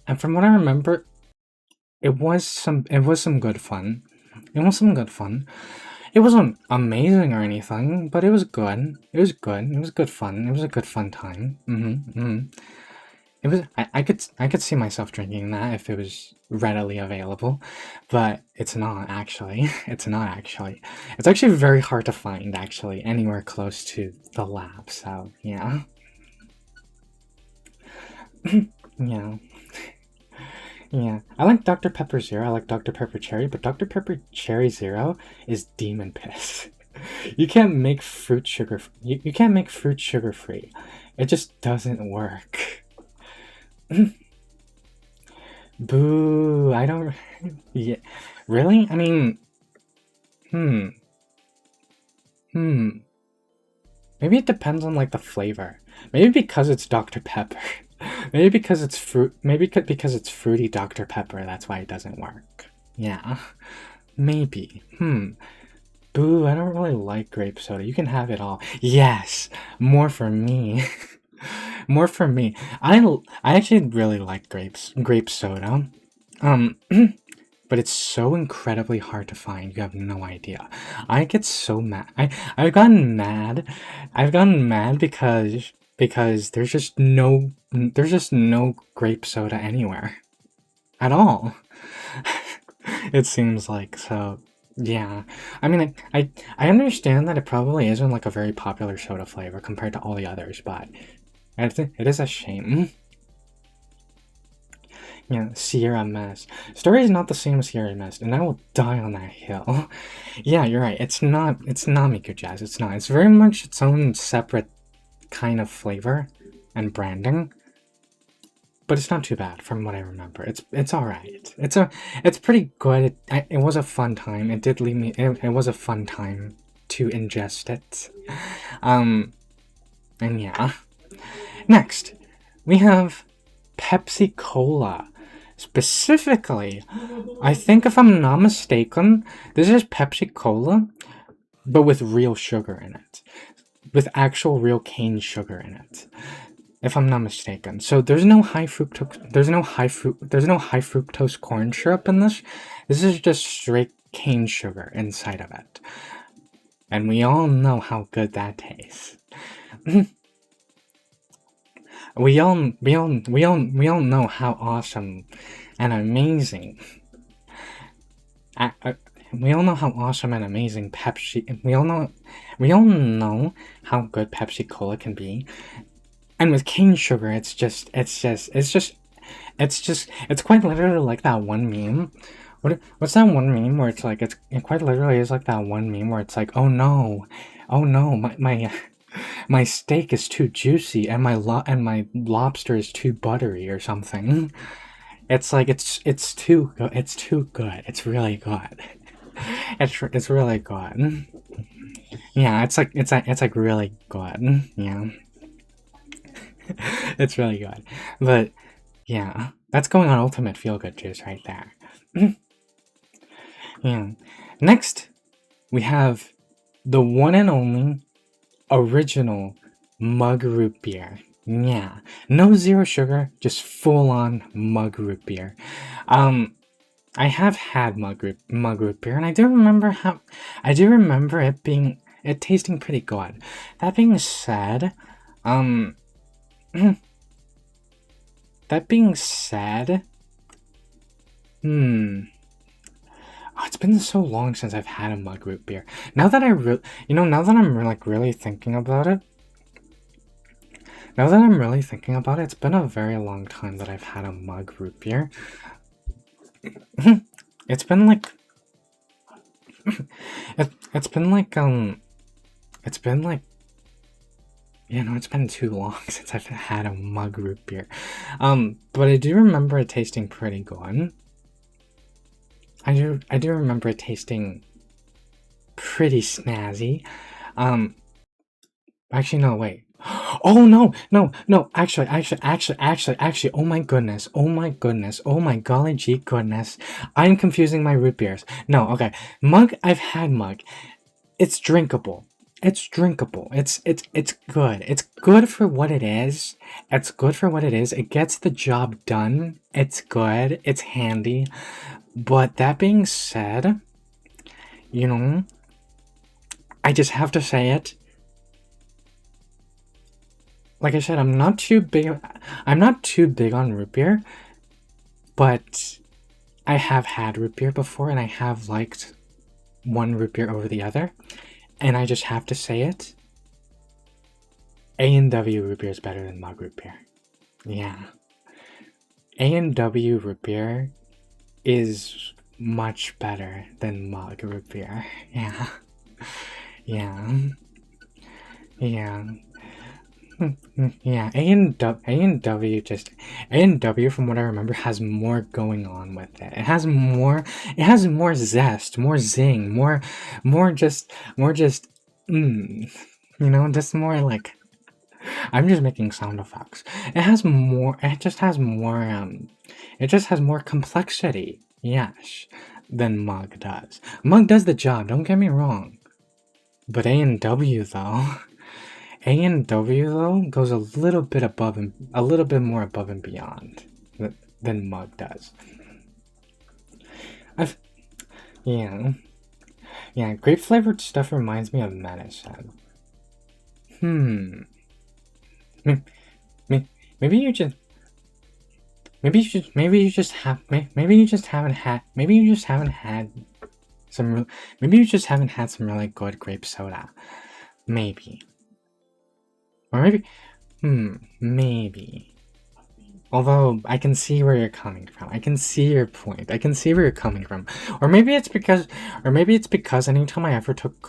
And from what I remember, it was some good fun. It was some good fun. It wasn't amazing or anything, but it was good. It was good. It was good fun. It was a good fun time. It was. I could see myself drinking that if it was readily available, but it's not actually. It's not actually. It's actually very hard to find actually anywhere close to the lab. So yeah. Yeah. Yeah, I like Dr. Pepper Zero, I like Dr. Pepper Cherry, but Dr. Pepper Cherry Zero is demon piss. You can't make fruit sugar, you can't make fruit sugar free. It just doesn't work. Boo, I don't, yeah, really? I mean, maybe it depends on like the flavor. Maybe because it's Dr. Pepper. Maybe because it's fruit. Maybe because it's fruity Dr. Pepper. That's why it doesn't work. Yeah, maybe. Boo! I don't really like grape soda. You can have it all. Yes, more for me. More for me. I actually really like grape soda. But it's so incredibly hard to find. You have no idea. I get so mad. I've gotten mad. I've gotten mad because there's just no grape soda anywhere at all. It seems like. So yeah, I mean, I understand that it probably isn't like a very popular soda flavor compared to all the others, but it is a shame. Yeah, Sierra Mist. Story is not the same as Sierra Mist, and I will die on that hill. Yeah, you're right. It's not Miku Jazz. It's not. It's very much its own separate kind of flavor and branding, but it's not too bad from what I remember. It's all right. It's pretty good. It was a fun time. It did leave me. It was a fun time to ingest it. And yeah. Next, we have Pepsi Cola. Specifically, I think if I'm not mistaken, this is Pepsi Cola, but with real sugar in it. With actual real cane sugar in it. If I'm not mistaken. So there's no high fructose corn syrup in this. This is just straight cane sugar inside of it. And we all know how good that tastes. We all know how awesome and amazing. We all know how awesome and amazing Pepsi. We all know how good Pepsi Cola can be. And with cane sugar, it's quite literally like that one meme. What's that one meme where it's like it quite literally is like that one meme where it's like, oh no, my steak is too juicy and my lobster is too buttery or something. It's like it's too good. It's too good. It's really good. It's really good. Yeah, it's like really good. Yeah. It's really good. But yeah, that's going on Ultimate Feel Good Juice right there. Yeah. Next, we have the one and only original mug root beer. Yeah, no zero sugar, just full-on mug root beer. I have had mug root beer, and I do remember it tasting pretty good. That being said, um, that being said, oh, it's been so long since I've had a mug root beer. Now that I'm like really thinking about it. Now that I'm really thinking about it, it's been a very long time that I've had a mug root beer. It's been like it's been like it's been too long since I've had a mug root beer. But I do remember it tasting pretty good. I do remember it tasting pretty snazzy. Actually, no, wait. Oh, no, actually, oh my goodness, oh my golly gee goodness. I'm confusing my root beers. No, okay. Mug, I've had mug. It's drinkable. It's drinkable. It's good. It's good for what it is. It's good for what it is. It gets the job done. It's good. It's handy. But that being said, I just have to say it. Like I said, I'm not too big on root beer, but I have had root beer before, and I have liked one root beer over the other, and I just have to say it. A&W root beer is better than mug root beer. Yeah. A&W root beer is much better than mug root beer. Yeah. Yeah. Yeah. Yeah, A&W from what I remember has more going on with it. It has more zest, more zing, more just just more like, I'm just making sound effects. It just has more complexity, yes, than mug does. Mug does the job, don't get me wrong. But A&W though, goes a little bit more above and beyond than mug does. Grape flavored stuff reminds me of medicine. Maybe you just haven't had some really good grape soda. Maybe. Or maybe. Although, I can see where you're coming from. I can see your point. I can see where you're coming from. Or maybe it's because anytime I ever took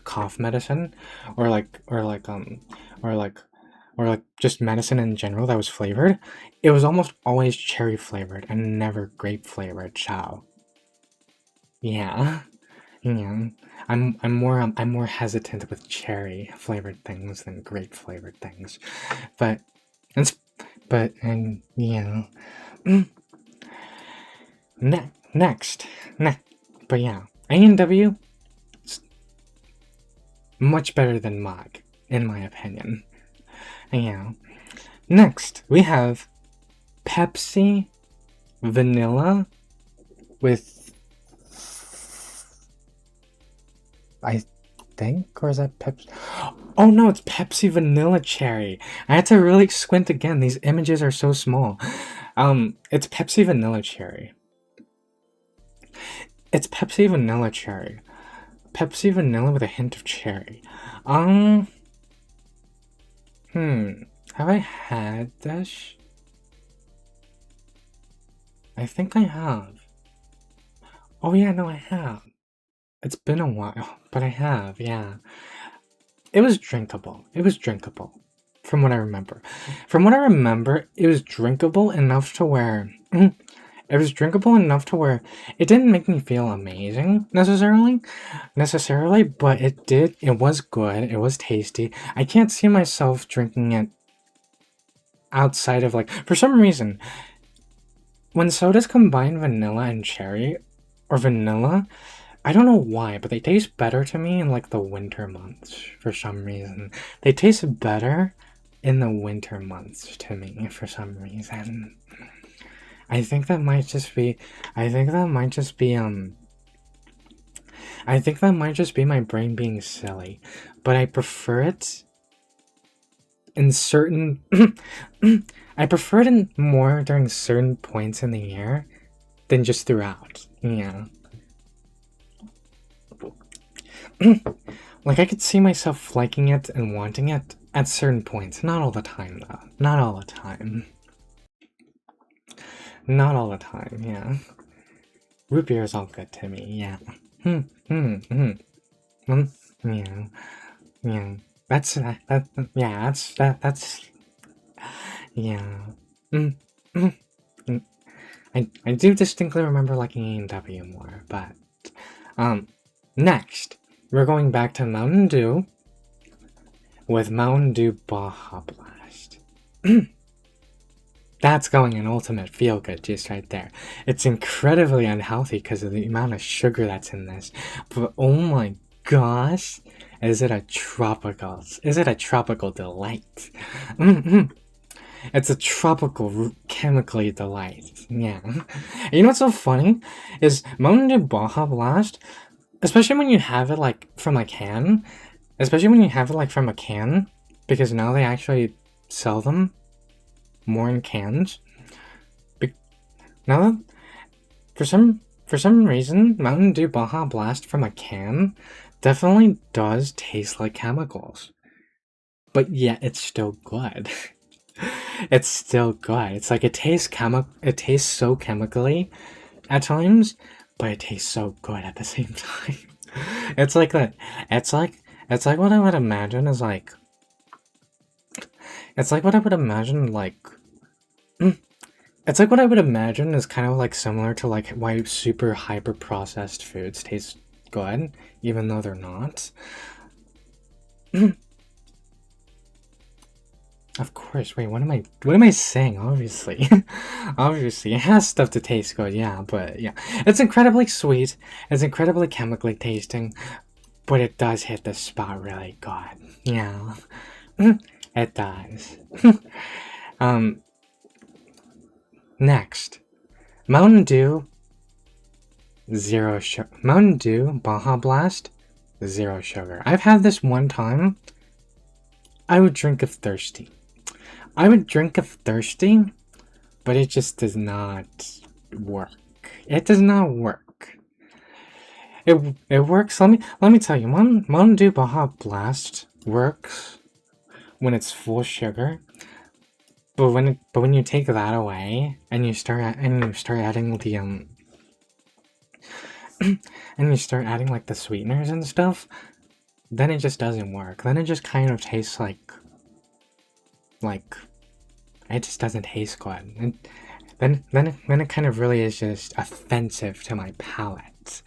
cough medicine, or just medicine in general that was flavored, it was almost always cherry flavored and never grape flavored. So, yeah. I'm more hesitant with cherry flavored things than grape flavored things, but next, but yeah, A&W much better than mug, in my opinion. Yeah. Next, we have Pepsi Vanilla with, I think, or is that Pepsi? Oh no, it's Pepsi Vanilla Cherry. I had to really squint again. These images are so small. It's Pepsi Vanilla Cherry. It's Pepsi Vanilla Cherry. Pepsi Vanilla with a hint of cherry. Have I had this? I think I have. Oh yeah, no, I have. It's been a while, but I have, yeah. It was drinkable. From what I remember. It was drinkable enough to where it didn't make me feel amazing necessarily, but it was good, it was tasty. I can't see myself drinking it outside of, like, for some reason, when sodas combine vanilla and cherry, or vanilla, I don't know why, but they taste better to me in like the winter months for some reason. They taste better in the winter months to me for some reason. I think that might just be I think that might just be I think that might just be my brain being silly, but I prefer it in certain I prefer it in more during certain points in the year than just throughout. Yeah. Like I could see myself liking it and wanting it at certain points. Not all the time though. Not all the time. Not all the time, yeah. Root beer is all good to me, yeah. Yeah. Yeah. That's yeah. I do distinctly remember liking A&W more, but next we're going back to Mountain Dew with Mountain Dew Baja Blast. That's going an ultimate feel-good juice right there. It's incredibly unhealthy because of the amount of sugar that's in this, but oh my gosh, is it a tropical delight? It's a tropical chemically delight. Yeah. And you know what's so funny is Mountain Dew Baja Blast, especially when you have it like from a can, because now they actually sell them more in cans. Now that for some reason, Mountain Dew Baja Blast from a can definitely does taste like chemicals, but yet it's still good. It's still good. It's like it tastes so chemically at times, but it tastes so good at the same time. It's like that. It's like what I would imagine is like. It's like what I would imagine like. It's like what I would imagine is kind of like similar to like why super hyper processed foods taste good, even though they're not. Of course. Wait, what am I saying? Obviously. Obviously, it has stuff to taste good, yeah, but yeah. It's incredibly sweet, it's incredibly chemically tasting, but it does hit the spot really good. Yeah. It does. Next. Mountain Dew Mountain Dew Baja Blast, 0 sugar. I've had this one time. I would drink if thirsty. But it just does not work. It does not work. It works. Let me tell you, Mountain Dew Baja Blast works when it's full sugar. But when you take that away and you start adding the and you start adding like the sweeteners and stuff, then it just doesn't work. Then it just kind of tastes like it just doesn't taste good. And then it kind of really is just offensive to my palate.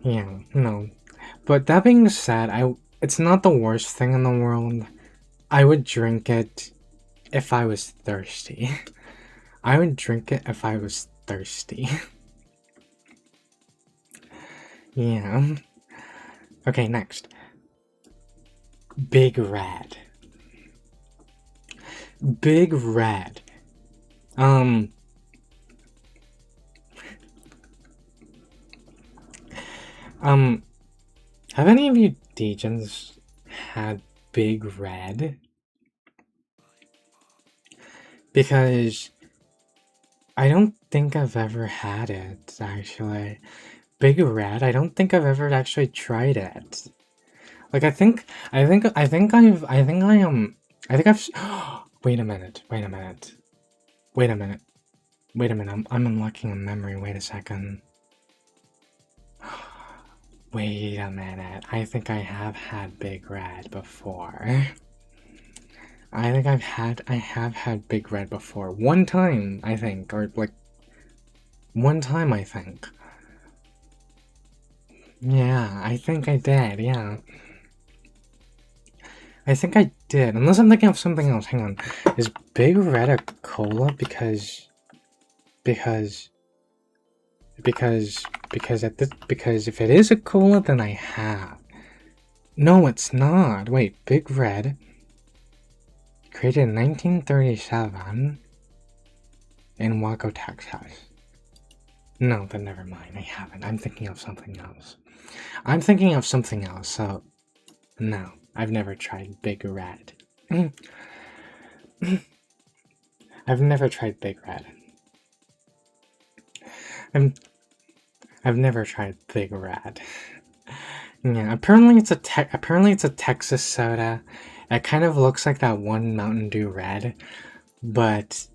Yeah, no. But that being said, it's not the worst thing in the world. I would drink it if I was thirsty. I would drink it if I was thirsty. Yeah. Okay, next. Big Red. Big Red. Have any of you Degens had Big Red? Because I don't think I've ever had it, actually. Big Red, I don't think I've ever actually tried it. Like, I think I've, wait a minute, I'm unlocking a memory, wait a second. Wait a minute, I think I have had Big Red before. I have had Big Red before. One time, I think, or like, one time, I think. Yeah, I think I did, yeah. I think I did, unless I'm thinking of something else. Hang on. Is Big Red a cola? Because because if it is a cola, then I have. No, it's not. Wait, Big Red, created in 1937 in Waco, Texas. No, then never mind. I haven't. I'm thinking of something else. So no, I've never tried Big Red. I've never tried Big Red. I've never tried Big Red. Yeah, apparently it's a Texas soda. It kind of looks like that one Mountain Dew Red, but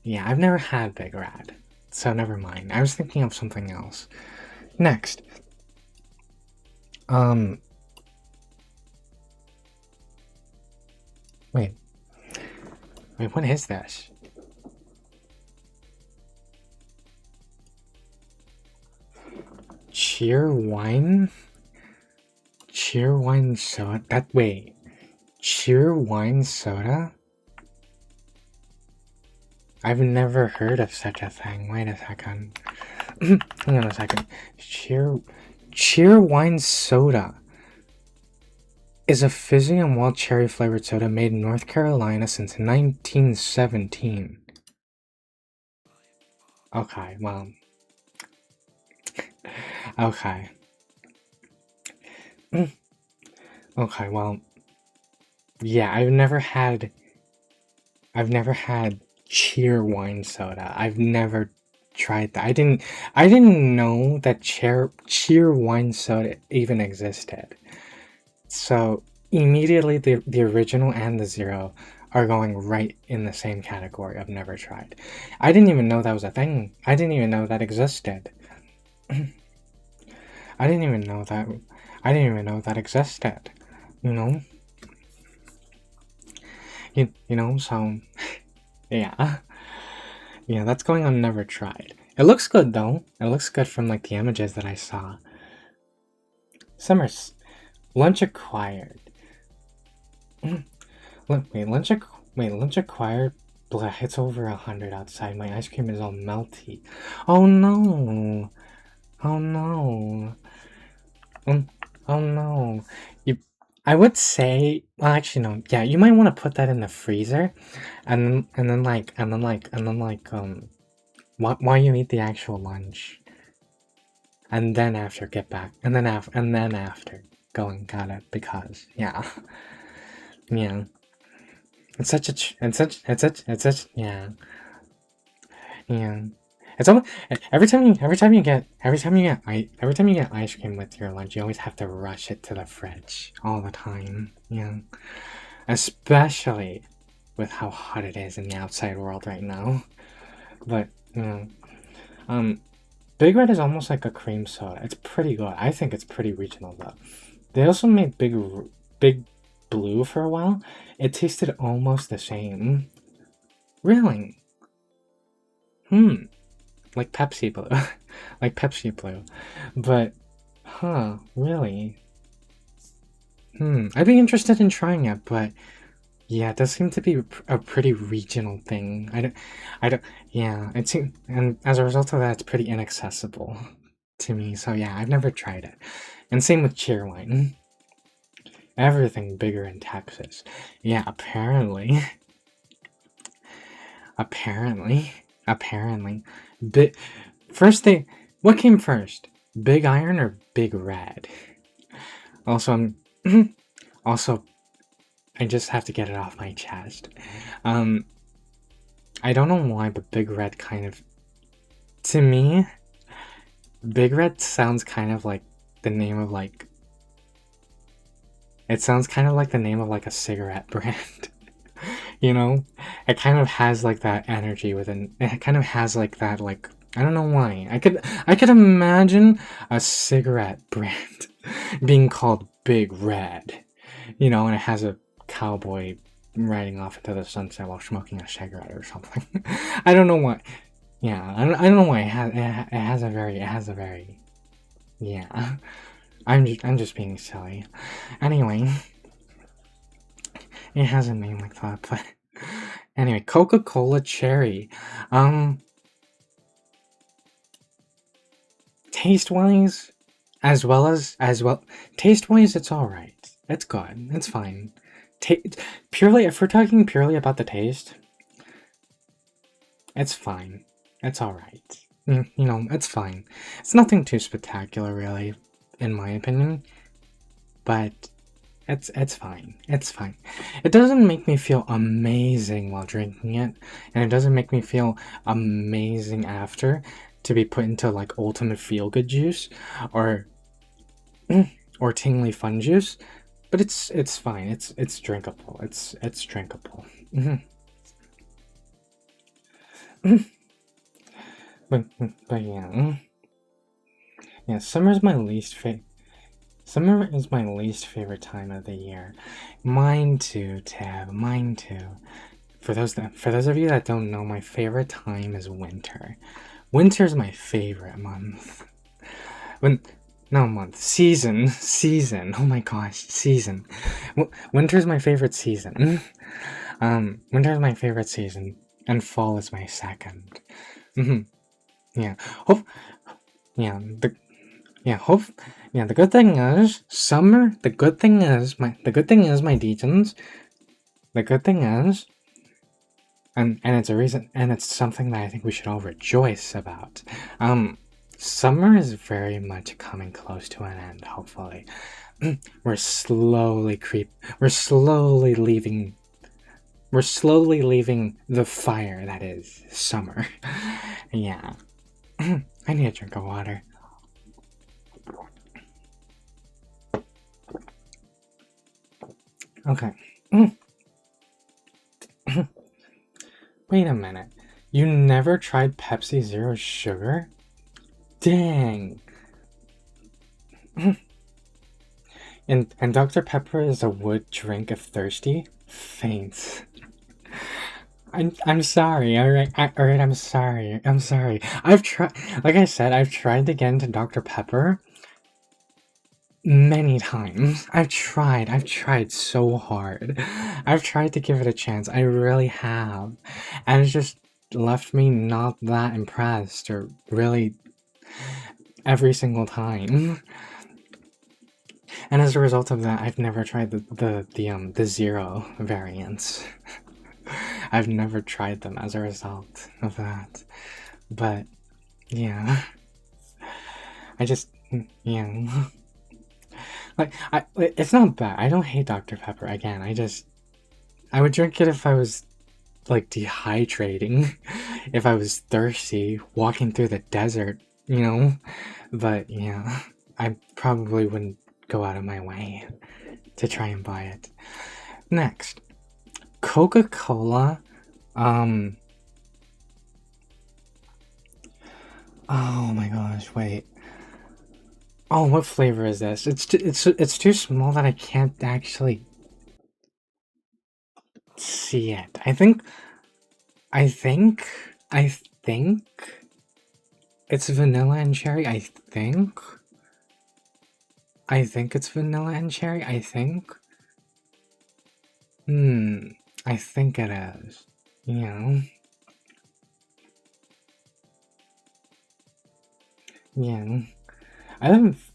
yeah, I've never had Big Red, so never mind. I was thinking of something else. Next, wait, what is this? Cheer wine soda? Cheer wine soda? I've never heard of such a thing. Wait a second. Hang on a second. Cheer wine soda is a fizzy and wild cherry flavored soda made in North Carolina since 1917. Okay, well. Okay. Okay, well. Yeah, I've never had cheer wine soda. I've never tried that. I didn't know that cheer wine soda even existed. So immediately the original and the zero are going right in the same category of never tried. I didn't even know that was a thing. I didn't even know that existed. I didn't even know that existed. You know? You know, so yeah. Yeah, that's going on never tried. It looks good though. It looks good from like the images that I saw. Summers. Lunch acquired. Lunch acquired. Blah, it's over 100 outside. My ice cream is all melty. Oh no. Oh no. Oh no. I would say, well, actually no. Yeah, you might want to put that in the freezer, and then while you eat the actual lunch, and then after get back, and then after go and got it, because yeah. Yeah. It's such yeah. Yeah. It's almost every time you get ice cream with your lunch, you always have to rush it to the fridge all the time. Yeah. Especially with how hot it is in the outside world right now. But Big Red is almost like a cream soda. It's pretty good. I think it's pretty regional though. They also made Big Blue for a while. It tasted almost the same. Really? Like Pepsi Blue. Like Pepsi Blue. But, really? I'd be interested in trying it, but yeah, it does seem to be a pretty regional thing. Yeah, it seems, and as a result of that, it's pretty inaccessible to me, so yeah, I've never tried it. And same with Cheerwine. Everything bigger in Texas. Yeah, apparently. Apparently. What came first? Big Iron or Big Red? Also, I just have to get it off my chest. I don't know why, but Big Red kind of, to me, Big Red sounds kind of like the name of like, it sounds kind of like the name of like a cigarette brand. You know? It kind of has like that energy within, it kind of has like that, like, I don't know why. I could imagine a cigarette brand being called Big Red, you know, and it has a cowboy riding off into the sunset while smoking a cigarette or something. I don't know why. Yeah, I don't know why it has a very yeah. I'm just being silly. Anyway, it has a name like that, but anyway, Coca-Cola Cherry. taste-wise, taste-wise, it's alright. It's good. It's fine. Purely, if we're talking purely about the taste, it's fine. It's alright. You know, it's fine. It's nothing too spectacular, really, in my opinion. But it's fine. It's fine. It doesn't make me feel amazing while drinking it, and it doesn't make me feel amazing after to be put into like ultimate feel-good juice or tingly fun juice. But it's fine. It's drinkable. It's drinkable. But yeah. Yeah, summer is my least favorite time of the year. Mine too, Tab. Mine too. For those of you that don't know, my favorite time is winter. Winter's my favorite month. Season. Oh my gosh, season. Winter's my favorite season. Winter's my favorite season, and fall is my second. Yeah. The good thing is summer. The good thing is my degens. The good thing is, and it's a reason, and it's something that I think we should all rejoice about. Summer is very much coming close to an end. Hopefully, we're slowly leaving the fire that is summer. Yeah. I need a drink of water. Okay. Wait a minute. You never tried Pepsi Zero Sugar? Dang. And Dr. Pepper is a wood drink if thirsty? Thanks. I'm sorry. Alright, I'm sorry. I've tried, like I said, I've tried to get into Dr. Pepper many times. I've tried so hard. I've tried to give it a chance. I really have. And it's just left me not that impressed, or really every single time. And as a result of that, I've never tried the zero variants. I've never tried them as a result of that. But yeah. Yeah. Like, it's not bad. I don't hate Dr. Pepper. Again, I would drink it if I was, like, dehydrating. If I was thirsty, walking through the desert, you know? But, yeah, I probably wouldn't go out of my way to try and buy it. Next, Coca-Cola. Oh my gosh, wait. Oh, what flavor is this? It's too small that I can't actually see it. I think it's vanilla and cherry. I think it's vanilla and cherry. I think it is. Yeah. Yeah. I live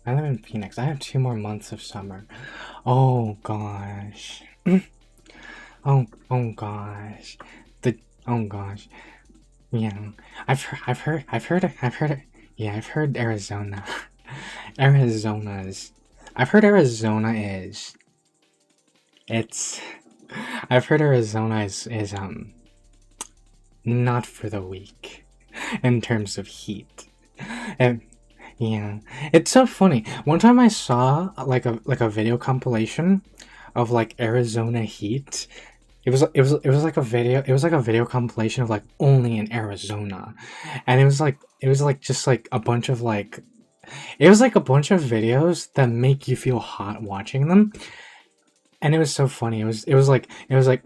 in Phoenix. I have 2 more months of summer. Oh gosh. Oh gosh. Oh gosh. Yeah. I've heard it. Yeah, I've heard Arizona. I've heard Arizona is not for the weak in terms of heat. And yeah, it's so funny. One time I saw like a video compilation of like Arizona heat. It was like a video compilation of like only in Arizona, and it was like just like a bunch of like, it was like a bunch of videos that make you feel hot watching them. And it was so funny. It was like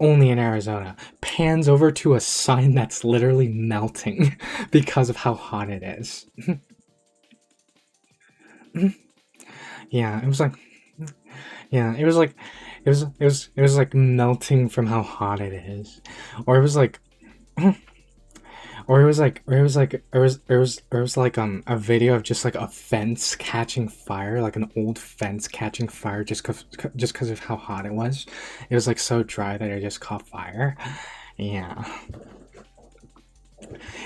only in Arizona. Pans over to a sign that's literally melting because of how hot it is. Yeah, it was like it was like melting from how hot it is. Or it was like or it was like, a video of just like a fence catching fire, like an old fence catching fire, just cause of how hot it was. It was like so dry that it just caught fire. Yeah,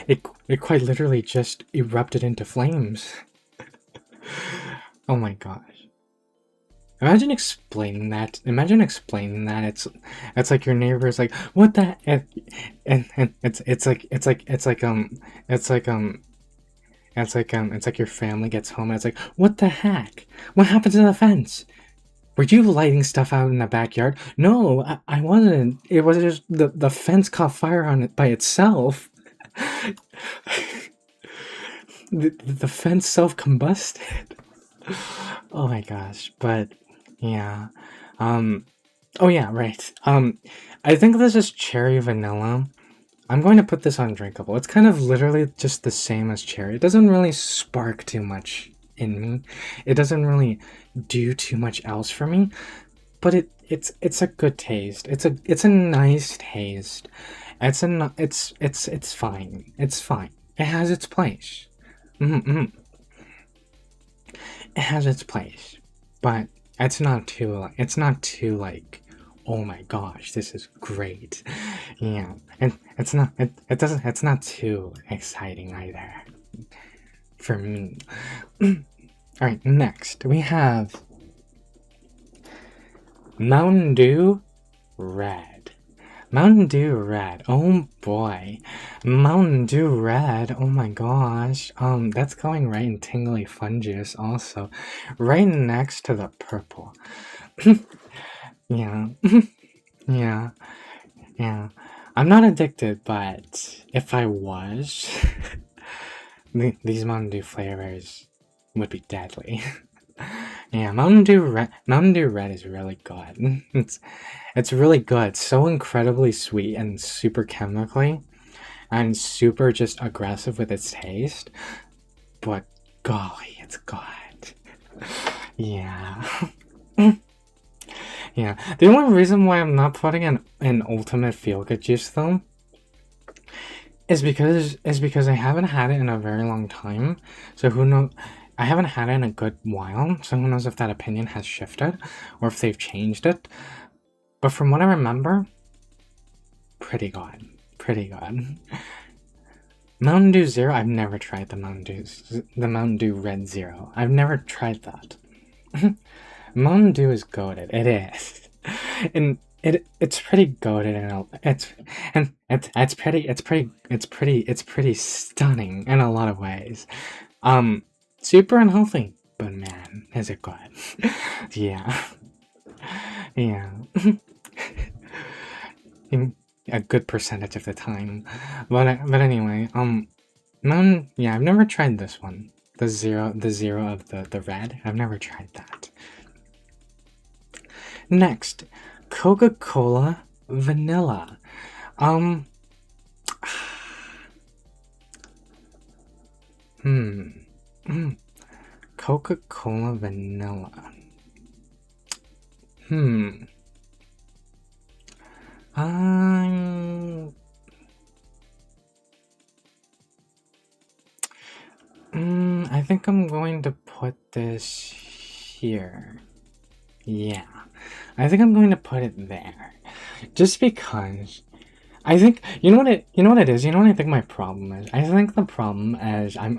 it quite literally just erupted into flames. Oh my gosh. Imagine explaining that. Imagine explaining that. It's like your neighbor is like, what the, and it's like your family gets home and it's like, what the heck? What happened to the fence? Were you lighting stuff out in the backyard? No, I wasn't. It was just the fence caught fire on it by itself. The fence self-combusted. Oh my gosh, but yeah. Oh yeah, right. I think this is cherry vanilla. I'm going to put this on drinkable. It's kind of literally just the same as cherry. It doesn't really spark too much in me. It doesn't really do too much else for me, but it's a good taste. It's a nice taste. It's fine. It's fine. It has its place. Mm-hmm. It has its place, but it's not too like, oh my gosh, this is great. Yeah, and it's not too exciting either for me. All right, next we have Mountain Dew Red. Mountain Dew Red. Oh boy. Mountain Dew Red. Oh my gosh. That's going right in Tingly Fun Juice also. Right next to the purple. Yeah. Yeah. Yeah. I'm not addicted, but if I was, these Mountain Dew flavors would be deadly. Yeah, Mountain Dew Red is really good. It's really good. So incredibly sweet and super chemically and super just aggressive with its taste. But golly, it's good. Yeah. Yeah. The only reason why I'm not putting an ultimate feel-good juice though is because I haven't had it in a very long time. So who knows? I haven't had it in a good while, so who knows if that opinion has shifted or if they've changed it. But from what I remember, pretty good. Pretty good. Mountain Dew Zero, I've never tried the Mountain Dew Red Zero. I've never tried that. Mountain Dew is goated. It is. And it's pretty goated and it's pretty stunning in a lot of ways. Super unhealthy, but man, is it good. Yeah. Yeah. A good percentage of the time. But anyway, yeah, I've never tried this one. The zero of the red. I've never tried that. Next, Coca-Cola Vanilla. Coca-Cola Vanilla. I think I'm going to put this here. Yeah, I think I'm going to put it there, just because I think you know what it is. You know what I think my problem is. I think the problem is I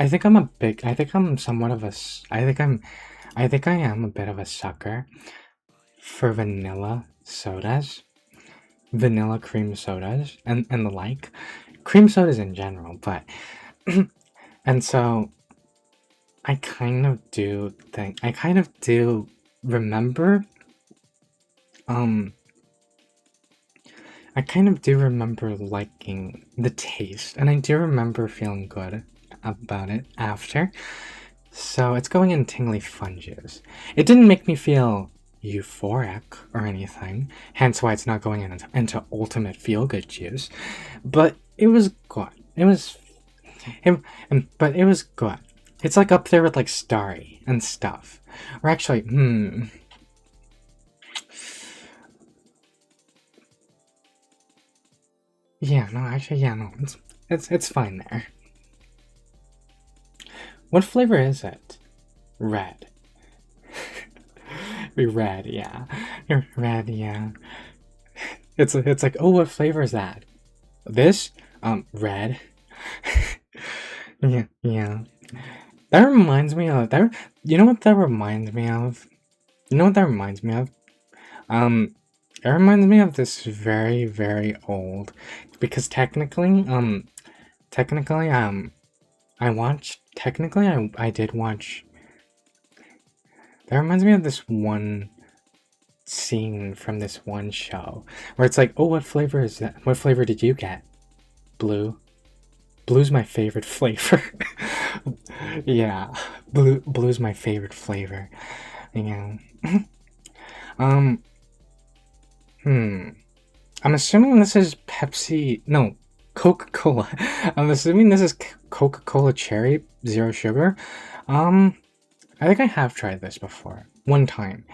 think I'm somewhat of a. I think I am a bit of a sucker for vanilla sodas, vanilla cream sodas, and the like, cream sodas in general. But and so I kind of do remember. I kind of do remember liking the taste, and I do remember feeling good about it after. So it's going in Tingly Fun Juice. It didn't make me feel euphoric or anything, hence why it's not going into Ultimate Feel Good Juice. But it was good. But it was good. It's like up there with like Starry and stuff. Or actually, yeah, no, actually, yeah, no. it's fine there. What flavor is it? Red. Red, yeah. Red, yeah. It's like, oh, what flavor is that? This? Red. Yeah. That reminds me of that. You know what that reminds me of? You know what that reminds me of? It reminds me of this very, very old, because technically, I did watch. That reminds me of this one scene from this one show where it's like, oh, what flavor is that? What flavor did you get? Blue. Blue's my favorite flavor. Yeah, blue's my favorite flavor. Yeah. um. I'm assuming this is Pepsi. No, Coca-Cola. I'm assuming this is Coca-Cola Cherry Zero Sugar. I think I have tried this before. One time.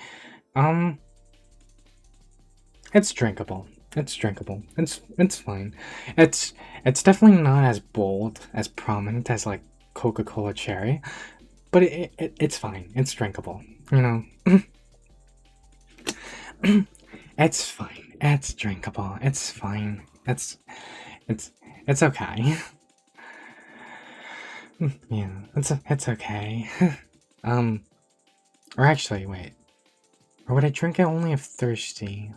It's drinkable. It's drinkable. It's fine. It's definitely not as bold, as prominent as like Coca-Cola Cherry, but it's fine. It's drinkable. You know. It's fine. It's drinkable. It's fine. It's okay. Yeah, it's okay. Or actually, wait. Or would I drink it only if thirsty?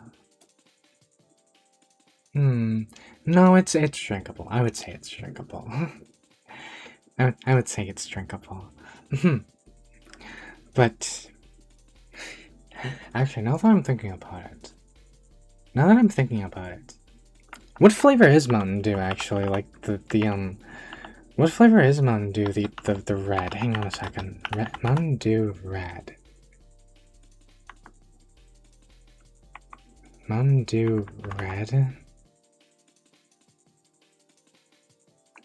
No, it's drinkable. I would say it's drinkable. I would say it's drinkable. But actually, now that I'm thinking about it, what flavor is Mountain Dew actually? Like what flavor is Mountain Dew? The red. Hang on a second. Mountain Dew red. Mountain Dew red.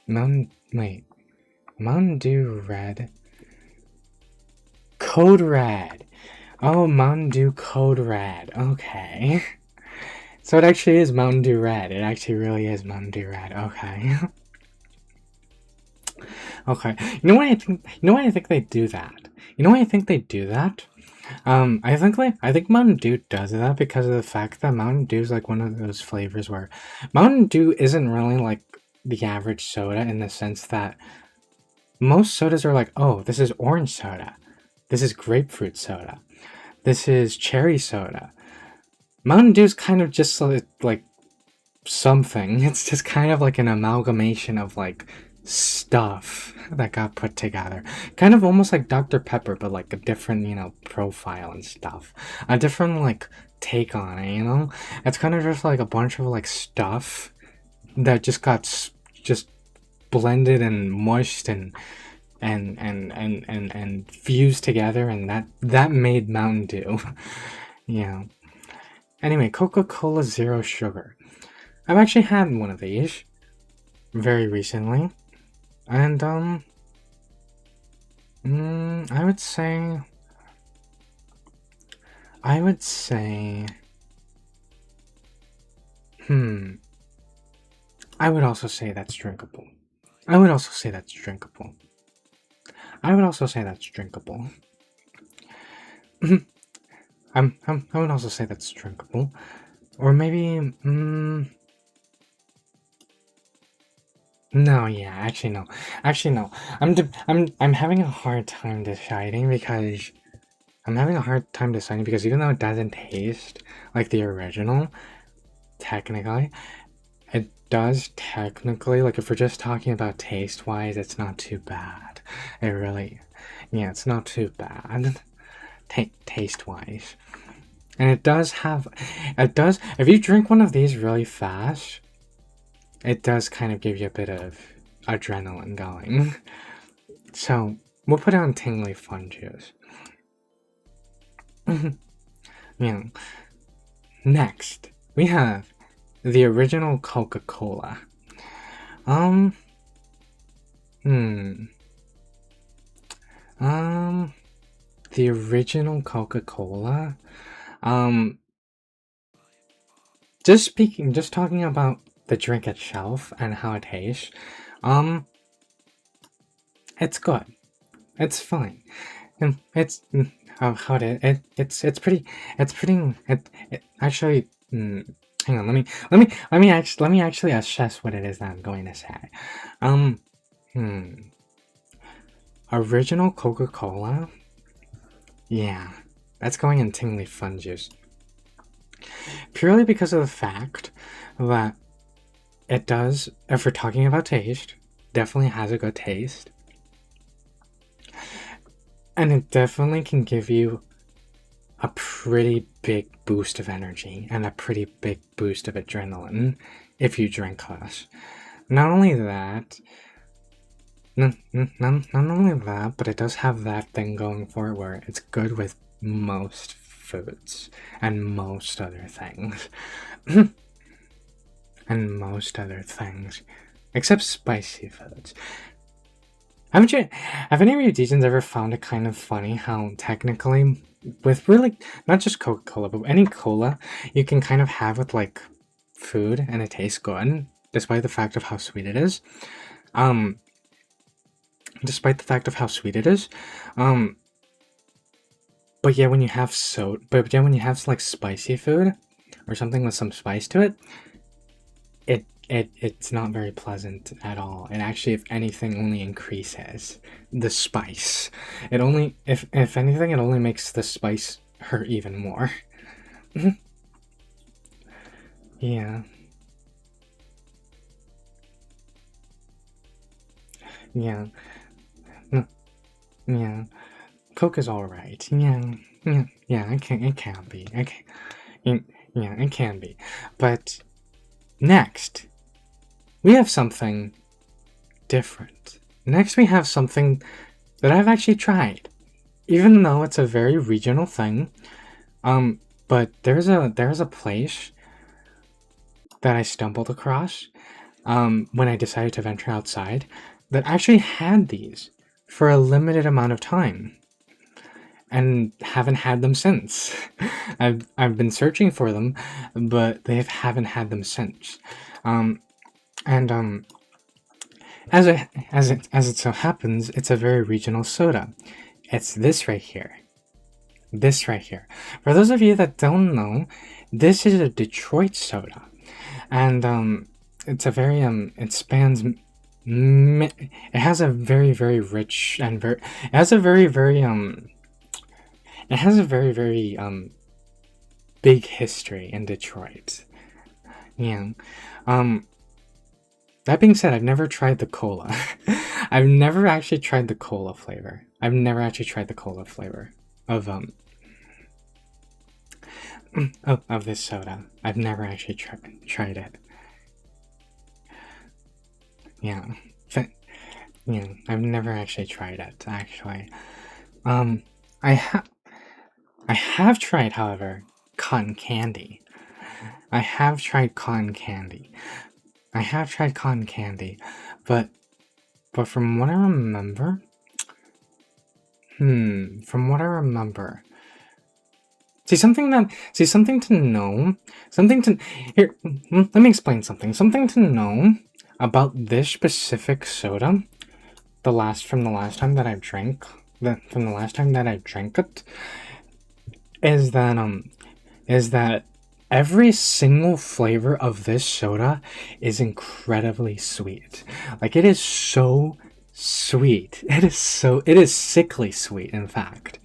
Mountain Dew red. Code red. Oh, Mountain Dew Code Red. Okay. So it actually is Mountain Dew Red. It actually really is Mountain Dew Red. Okay. Okay. You know why I think they do that? You know why I think they do that? I think Mountain Dew does that because of the fact that Mountain Dew is like one of those flavors where Mountain Dew isn't really like the average soda in the sense that most sodas are like, oh, this is orange soda. This is grapefruit soda. This is cherry soda. Mountain Dew is kind of just like something. It's just kind of like an amalgamation of like stuff that got put together. Kind of almost like Dr. Pepper, but like a different, profile and stuff. A different like take on it, you know? It's kind of just like a bunch of like stuff that just got just blended and mushed and fused together, and that made Mountain Dew. Yeah. Anyway, Coca-Cola Zero Sugar. I've actually had one of these very recently, and I would say I would also say that's drinkable. I would also say that's drinkable. I would also say that's drinkable. I would also say that's drinkable. Or maybe, no, yeah, actually no. Actually no. I'm having a hard time deciding because even though it doesn't taste like the original, technically, it does technically, like if we're just talking about taste-wise, it's not too bad. It really, yeah, it's not too bad. Taste-wise. And it does, if you drink one of these really fast, it does kind of give you a bit of adrenaline going. So, we'll put it on Tingly Fun Juice. Yeah. Next, we have the original Coca-Cola. The original Coca-Cola. Just talking about the drink itself and how it tastes. It's good. It's fine. It's how it's pretty. Actually. Hang on. Let me actually assess what it is that I'm going to say. Hmm. Original Coca-Cola. Yeah, that's going in tingly fun juice. Purely because of the fact that it does, if we're talking about taste, definitely has a good taste. And it definitely can give you a pretty big boost of energy and a pretty big boost of adrenaline if you drink this. Not only that, not only that, but it does have that thing going for it where it's good with most foods and most other things. And most other things. Except spicy foods. Have any of you teachers ever found it kind of funny how technically, with really, not just Coca-Cola, but any cola, you can kind of have with like food and it tastes good, despite the fact of how sweet it is. Despite the fact of how sweet it is. But yeah, when you have when you have like spicy food or something with some spice to it, it's not very pleasant at all. It actually, if anything, only increases the spice. It only, if anything, it only makes the spice hurt even more. Yeah. Yeah. Yeah. Coke is alright. Yeah. It can be. Yeah, it can be. But next, we have something different. Next, we have something that I've actually tried, even though it's a very regional thing. But there's a place that I stumbled across when I decided to venture outside that actually had these for a limited amount of time, and haven't had them since. I've been searching for them, but they haven't had them since. As it so happens, it's a very regional soda. It's this right here. This right here. For those of you that don't know, this is a Detroit soda, and it's a very it spans. It has a very rich and it has a very it has a very big history in Detroit. Yeah. That being said, I've never tried the cola. I've never actually tried the cola flavor. I've never actually tried the cola flavor of of this soda. I've never actually tried it. Yeah. Yeah, I've never actually tried it, actually. I have tried, however, cotton candy. I have tried cotton candy. But from what I remember, something to know, here, let me explain something. Something to know about this specific soda, from the last time that I drank it, is that every single flavor of this soda is incredibly sweet. Like, it is so sweet. It is sickly sweet, in fact.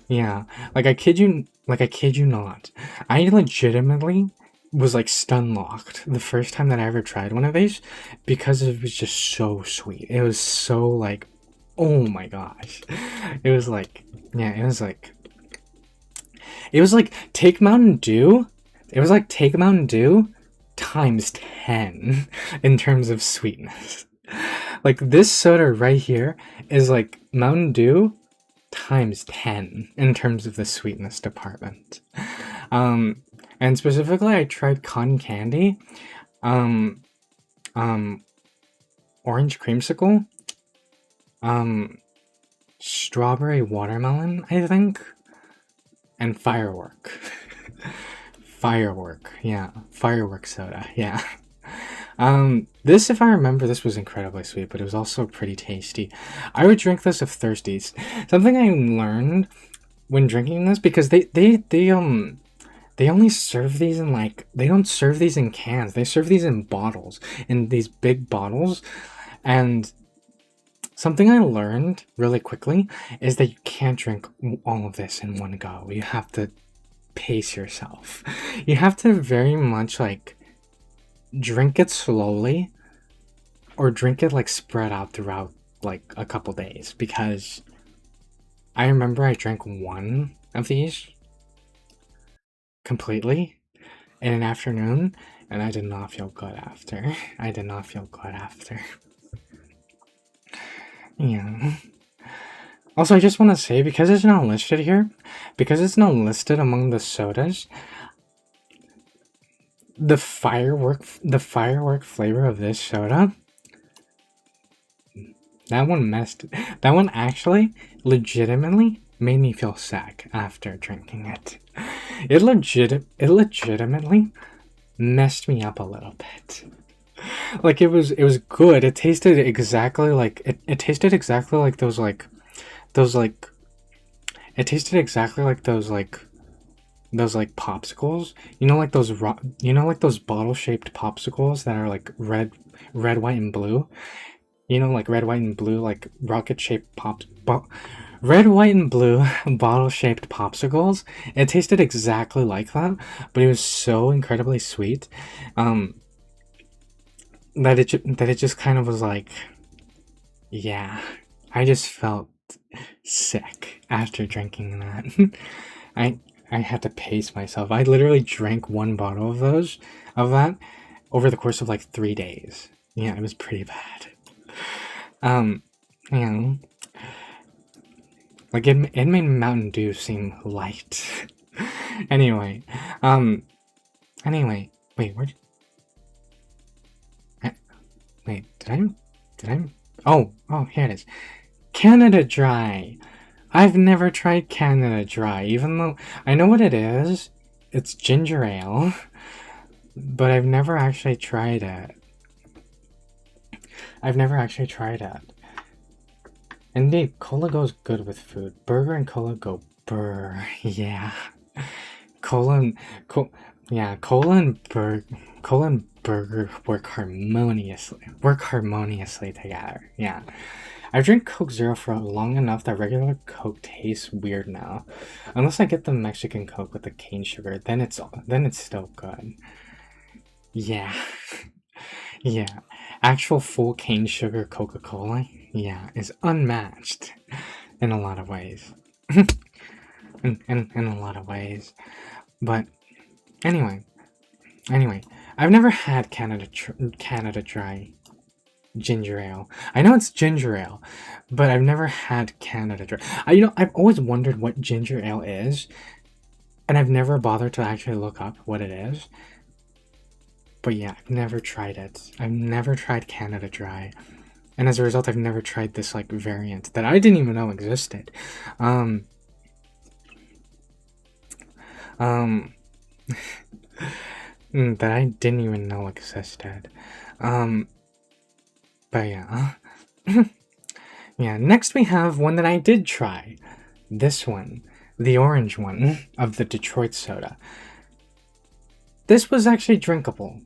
Yeah, like I kid you not. I legitimately was like stun locked the first time that I ever tried one of these, because it was just so sweet. It was so like, oh my gosh. It was like, yeah, it was like take Mountain Dew. It was like take Mountain Dew times 10 in terms of sweetness. Like, this soda right here is like Mountain Dew times 10 in terms of the sweetness department. And specifically, I tried cotton candy, orange creamsicle, strawberry watermelon, I think, and firework. Firework soda, yeah. This, if I remember, this was incredibly sweet, but it was also pretty tasty. I would drink this if thirsty. Something I learned when drinking this, because they only serve these in, like, they don't serve these in cans. They serve these in bottles, in these big bottles. And something I learned really quickly is that you can't drink all of this in one go. You have to pace yourself. You have to very much, like, drink it slowly, or drink it, like, spread out throughout, like, a couple days. Because I remember I drank one of these completely in an afternoon, and I did not feel good after. I did not feel good after. Yeah. Also, I just want to say, because it's not listed here, because it's not listed among the sodas, the firework flavor of this soda, that one actually legitimately made me feel sick after drinking it. It legitimately messed me up a little bit. Like, it was good. It tasted exactly like it tasted exactly like those it tasted exactly like those popsicles. You know, like those bottle shaped popsicles that are like red, white, and blue. You know, like red, white, and blue, like rocket shaped red, white, and blue bottle shaped popsicles. It tasted exactly like that, but it was so incredibly sweet. That it just kind of was like, yeah, I just felt sick after drinking that. I had to pace myself. I literally drank one bottle of that over the course of like 3 days. Yeah, it was pretty bad. You know, like, it made Mountain Dew seem light. Anyway, wait, wait, did I? Oh, here it is. Canada Dry. I've never tried Canada Dry, even though I know what it is. It's ginger ale, but I've never actually tried it. Indeed, cola goes good with food. Burger and cola go burr. Yeah. Cola and burger work harmoniously together. Yeah. I've drank Coke Zero for long enough that regular Coke tastes weird now. Unless I get the Mexican Coke with the cane sugar, then it's still good. Yeah. Yeah. Actual full cane sugar Coca-Cola, yeah, is unmatched in a lot of ways. in a lot of ways. But anyway, I've never had Canada Dry ginger ale. I know it's ginger ale, but I've never had Canada Dry. I've always wondered what ginger ale is, and I've never bothered to actually look up what it is. But yeah, I've never tried it. I've never tried Canada Dry. And as a result, I've never tried this, like, variant that I didn't even know existed. That I didn't even know existed. But yeah. Yeah, next we have one that I did try. This one. The orange one of the Detroit soda. This was actually drinkable.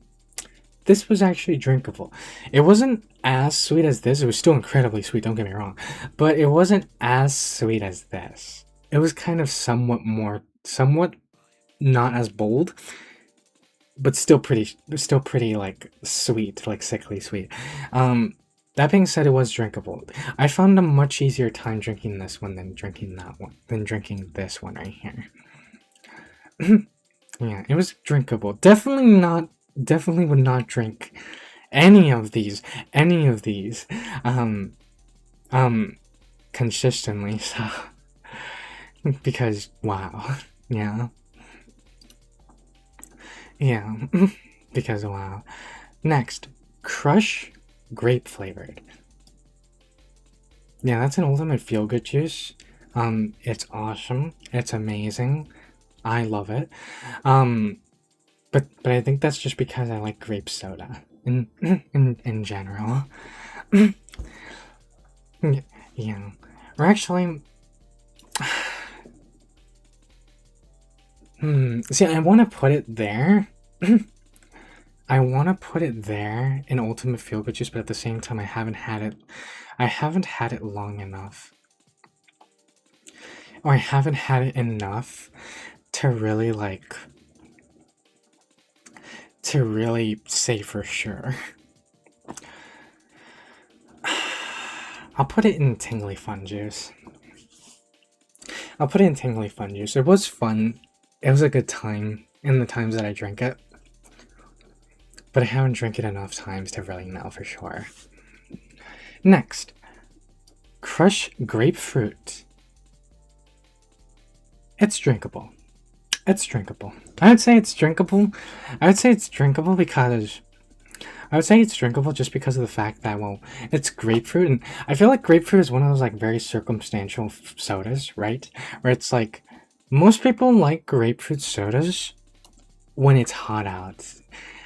It wasn't as sweet as this. It was still incredibly sweet, don't get me wrong. But it wasn't as sweet as this. It was kind of somewhat not as bold, but still pretty like sweet, like sickly sweet. That being said, it was drinkable. I found a much easier time drinking this one than drinking this one right here. Yeah, it was drinkable. Definitely would not drink any of these consistently, so because wow. Yeah, because wow. Next, Crush grape flavored. Yeah, that's an ultimate feel good juice. It's awesome, it's amazing, I love it. But I think that's just because I like grape soda. in general. Yeah. Or actually, see, I want to put it there. I want to put it there in Ultimate Feel Good Juice, but at the same time, I haven't had it long enough. Or I haven't had it enough to really, like, to really say for sure. I'll put it in Tingly Fun Juice. I'll put it in Tingly Fun Juice. It was fun. It was a good time in the times that I drank it. But I haven't drank it enough times to really know for sure. Next, Crush Grapefruit. It's drinkable. It's drinkable. I would say it's drinkable. I would say it's drinkable because... I would say it's drinkable just because of the fact that, well, it's grapefruit, and I feel like grapefruit is one of those, like, very circumstantial sodas, right? Where it's like, most people like grapefruit sodas when it's hot out.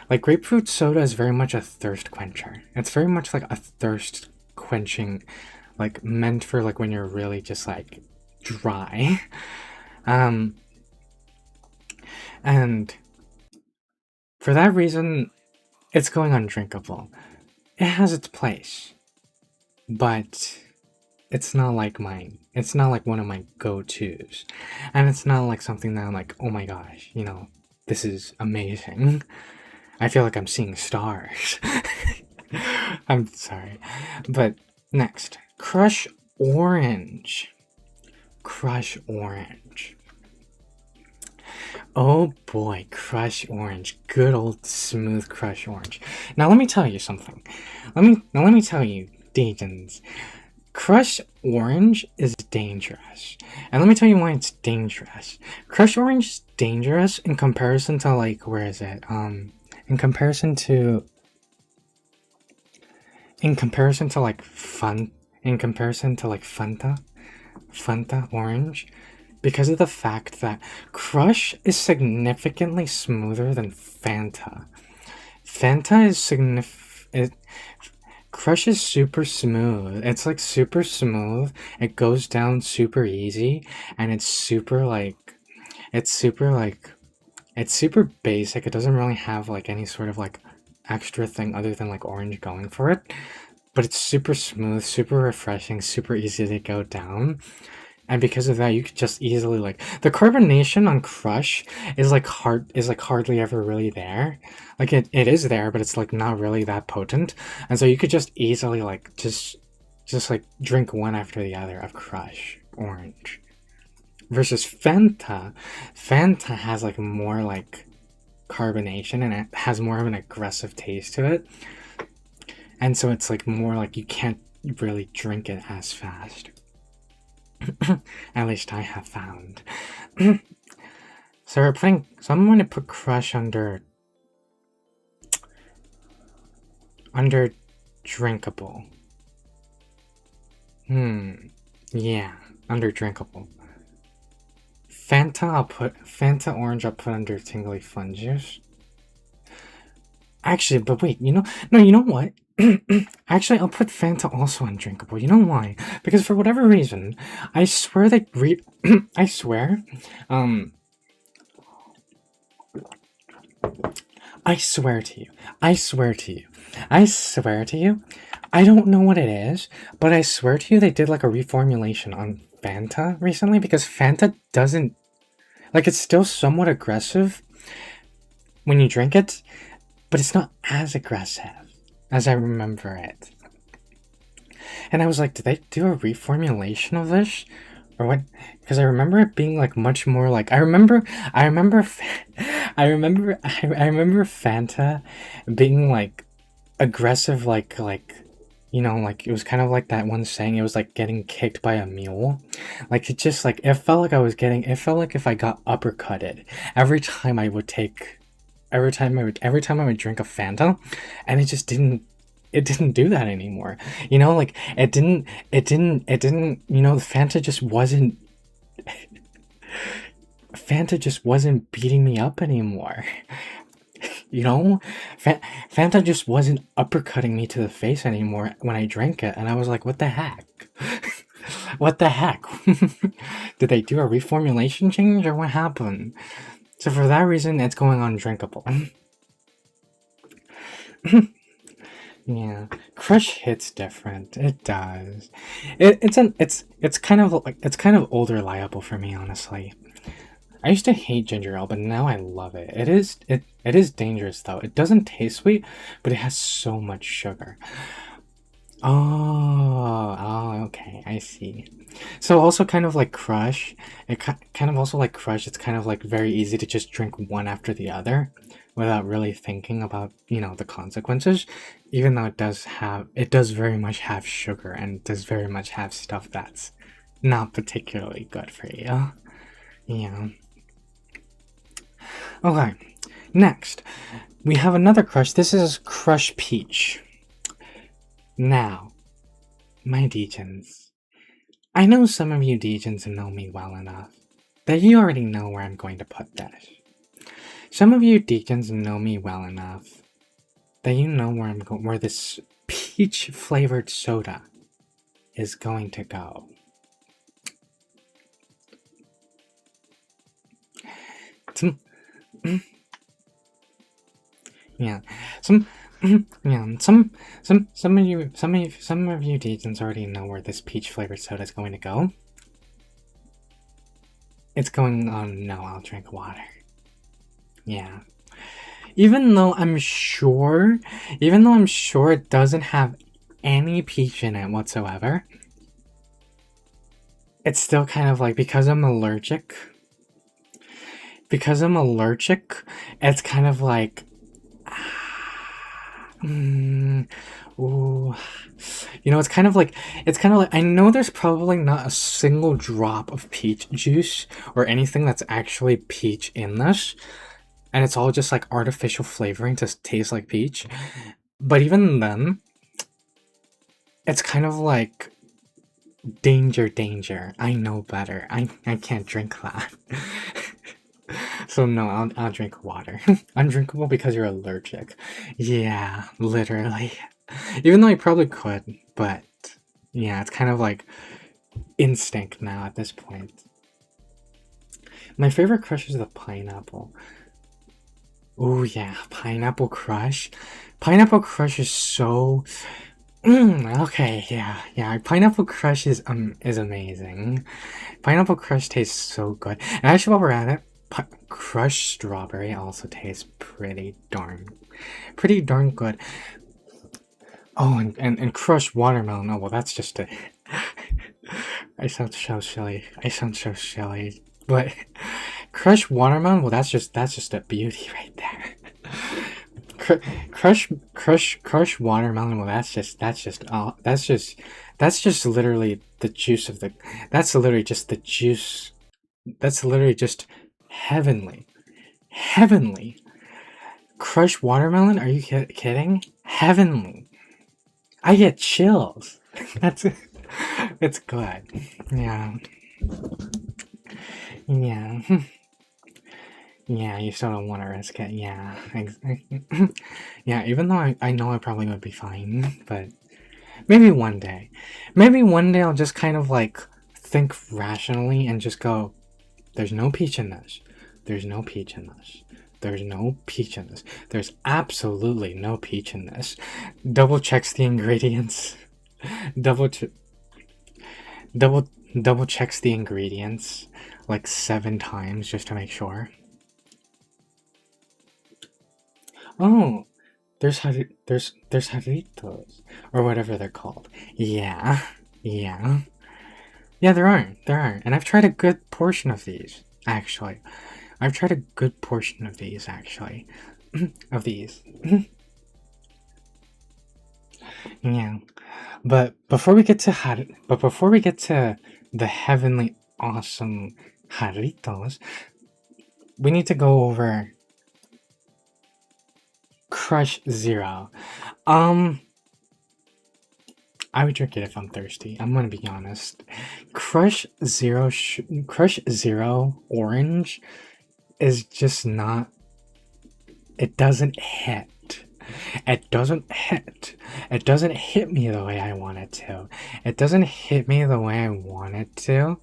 Like, grapefruit soda is very much a thirst quencher. It's very much like a thirst quenching, like, meant for, like, when you're really just, like, dry. And for that reason, it's going undrinkable. It has its place, but it's not like mine. It's not like one of my go-tos. And it's not like something that I'm like, oh my gosh, you know, this is amazing. I feel like I'm seeing stars. I'm sorry. But next, Crush Orange. Crush Orange. Oh boy, Crush Orange. Good old smooth Crush Orange. Now let me tell you something. Let me tell you, Degens. Crush Orange is dangerous. And let me tell you why it's dangerous. Crush Orange is dangerous in comparison to, like, where is it? In comparison to like Fanta Orange, because of the fact that Crush is significantly smoother than Fanta. Crush is super smooth. It's like super smooth. It goes down super easy, and it's super basic. It doesn't really have like any sort of like extra thing other than like orange going for it. But it's super smooth, super refreshing, super easy to go down. And because of that, you could just easily, like, the carbonation on Crush is like hardly ever really there. Like it is there, but it's like not really that potent. And so you could just easily like just like drink one after the other of Crush Orange. Versus Fanta. Fanta has like more like carbonation, and it has more of an aggressive taste to it. And so it's like more like you can't really drink it as fast. At least I have found. So I'm going to put Crush under drinkable. Yeah, under drinkable. Fanta Orange I'll put under Tingly Fun Juice. Actually, but wait, you know what? Actually, I'll put Fanta also undrinkable. You know why? Because for whatever reason, I swear that I swear to you, I don't know what it is, but I swear to you they did like a reformulation on Fanta recently, because Fanta doesn't, like, it's still somewhat aggressive when you drink it, but it's not as aggressive as I remember it. And I was like, did they do a reformulation of this? Or what? Because I remember it being like much more like, I remember Fanta being like aggressive, like, you know, like it was kind of like that one saying, it was like getting kicked by a mule. Like it just like, it felt like if I got uppercutted every time I would drink a Fanta, and it just didn't do that anymore. You know, like it didn't, you know, Fanta just wasn't beating me up anymore. You know, Fanta just wasn't uppercutting me to the face anymore when I drank it, and I was like, what the heck? What the heck? Did they do a reformulation change, or what happened? So for that reason, it's going undrinkable. Yeah, Crush hits different. It does. It's kind of like it's kind of old reliable for me, honestly. I used to hate ginger ale, but now I love it. It is dangerous though. It doesn't taste sweet, but it has so much sugar. Oh, okay, I see. So also kind of like Crush, kind of also like Crush, it's kind of like very easy to just drink one after the other without really thinking about, the consequences, even though it does very much have sugar and does very much have stuff that's not particularly good for you. Yeah. Okay, next, we have another Crush. This is Crush Peach. Now, my Degens, I know some of you Degens know me well enough that you already know where I'm going to put this. Some of you Degens know me well enough that you know where this peach flavored soda is going to go. Some, yeah, some some of you Degens already know where this peach flavored soda is going to go. It's going on. No, I'll drink water. Yeah. Even though I'm sure it doesn't have any peach in it whatsoever, it's still kind of like, because I'm allergic, it's kind of like, ooh, it's kind of like, I know there's probably not a single drop of peach juice or anything that's actually peach in this, and it's all just like artificial flavoring to taste like peach. But even then, it's kind of like, danger. I know better. I can't drink that. So no, I'll drink water. Undrinkable because you're allergic. Yeah, literally. Even though I probably could, but yeah, it's kind of like instinct now at this point. My favorite Crush is the pineapple. Oh yeah, Pineapple Crush. Pineapple Crush is so... okay, yeah. Pineapple Crush is amazing. Pineapple Crush tastes so good. And actually, while we're at it, Crush Strawberry also tastes pretty darn good. Oh, and Crush Watermelon. Oh, well, that's just a... I sound so silly. But Crush Watermelon, well, that's just a beauty right there. Crush Watermelon, well, that's just literally the juice of the... That's literally just the juice. That's literally just heavenly. Crush Watermelon? Are you kidding? Heavenly. I get chills. That's it. It's good. Yeah. Yeah, you still don't want to risk it. Yeah. Yeah, even though I know I probably would be fine, but maybe one day. Maybe one day I'll just kind of like think rationally and just go, there's no peach in this. There's no peach in this. There's no peach in this. There's absolutely no peach in this. Double checks the ingredients. Double checks the ingredients like 7 times just to make sure. Oh, there's jarritos or whatever they're called. Yeah. Yeah, there are, and I've tried a good portion of these actually. Of these. Yeah, but before we get to the heavenly awesome jarritos, we need to go over Crush Zero. I would drink it if I'm thirsty. I'm gonna be honest. Crush Zero Orange is just not... it doesn't hit. It doesn't hit. It doesn't hit me the way I want it to. It doesn't hit me the way I want it to.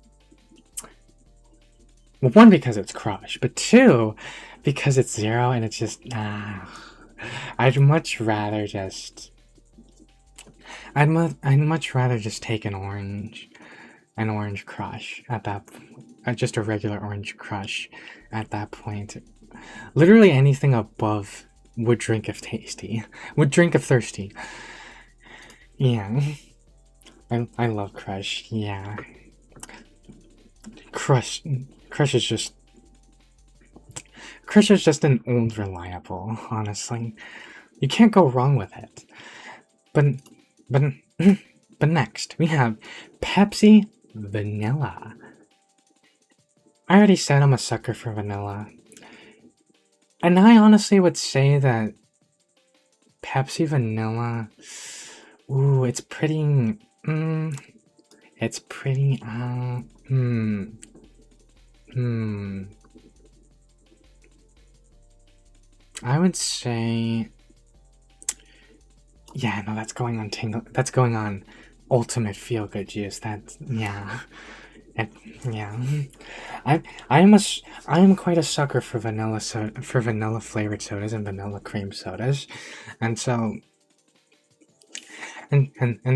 Well, one, because it's Crush, but two, because it's Zero and it's just, I'd much rather just, I'd much rather just take an orange Crush at that, just a regular orange Crush at that point. Literally anything above would drink if tasty, would drink if thirsty. Yeah, I love Crush. Yeah, Crush is just an old reliable. Honestly, you can't go wrong with it. But next we have Pepsi Vanilla. I already said I'm a sucker for vanilla. And I honestly would say that Pepsi Vanilla, ooh, it's pretty, I would say, yeah, no, that's going on Ultimate Feel Good Juice. That's, yeah. Yeah, I am quite a sucker for vanilla flavored sodas and vanilla cream sodas, and so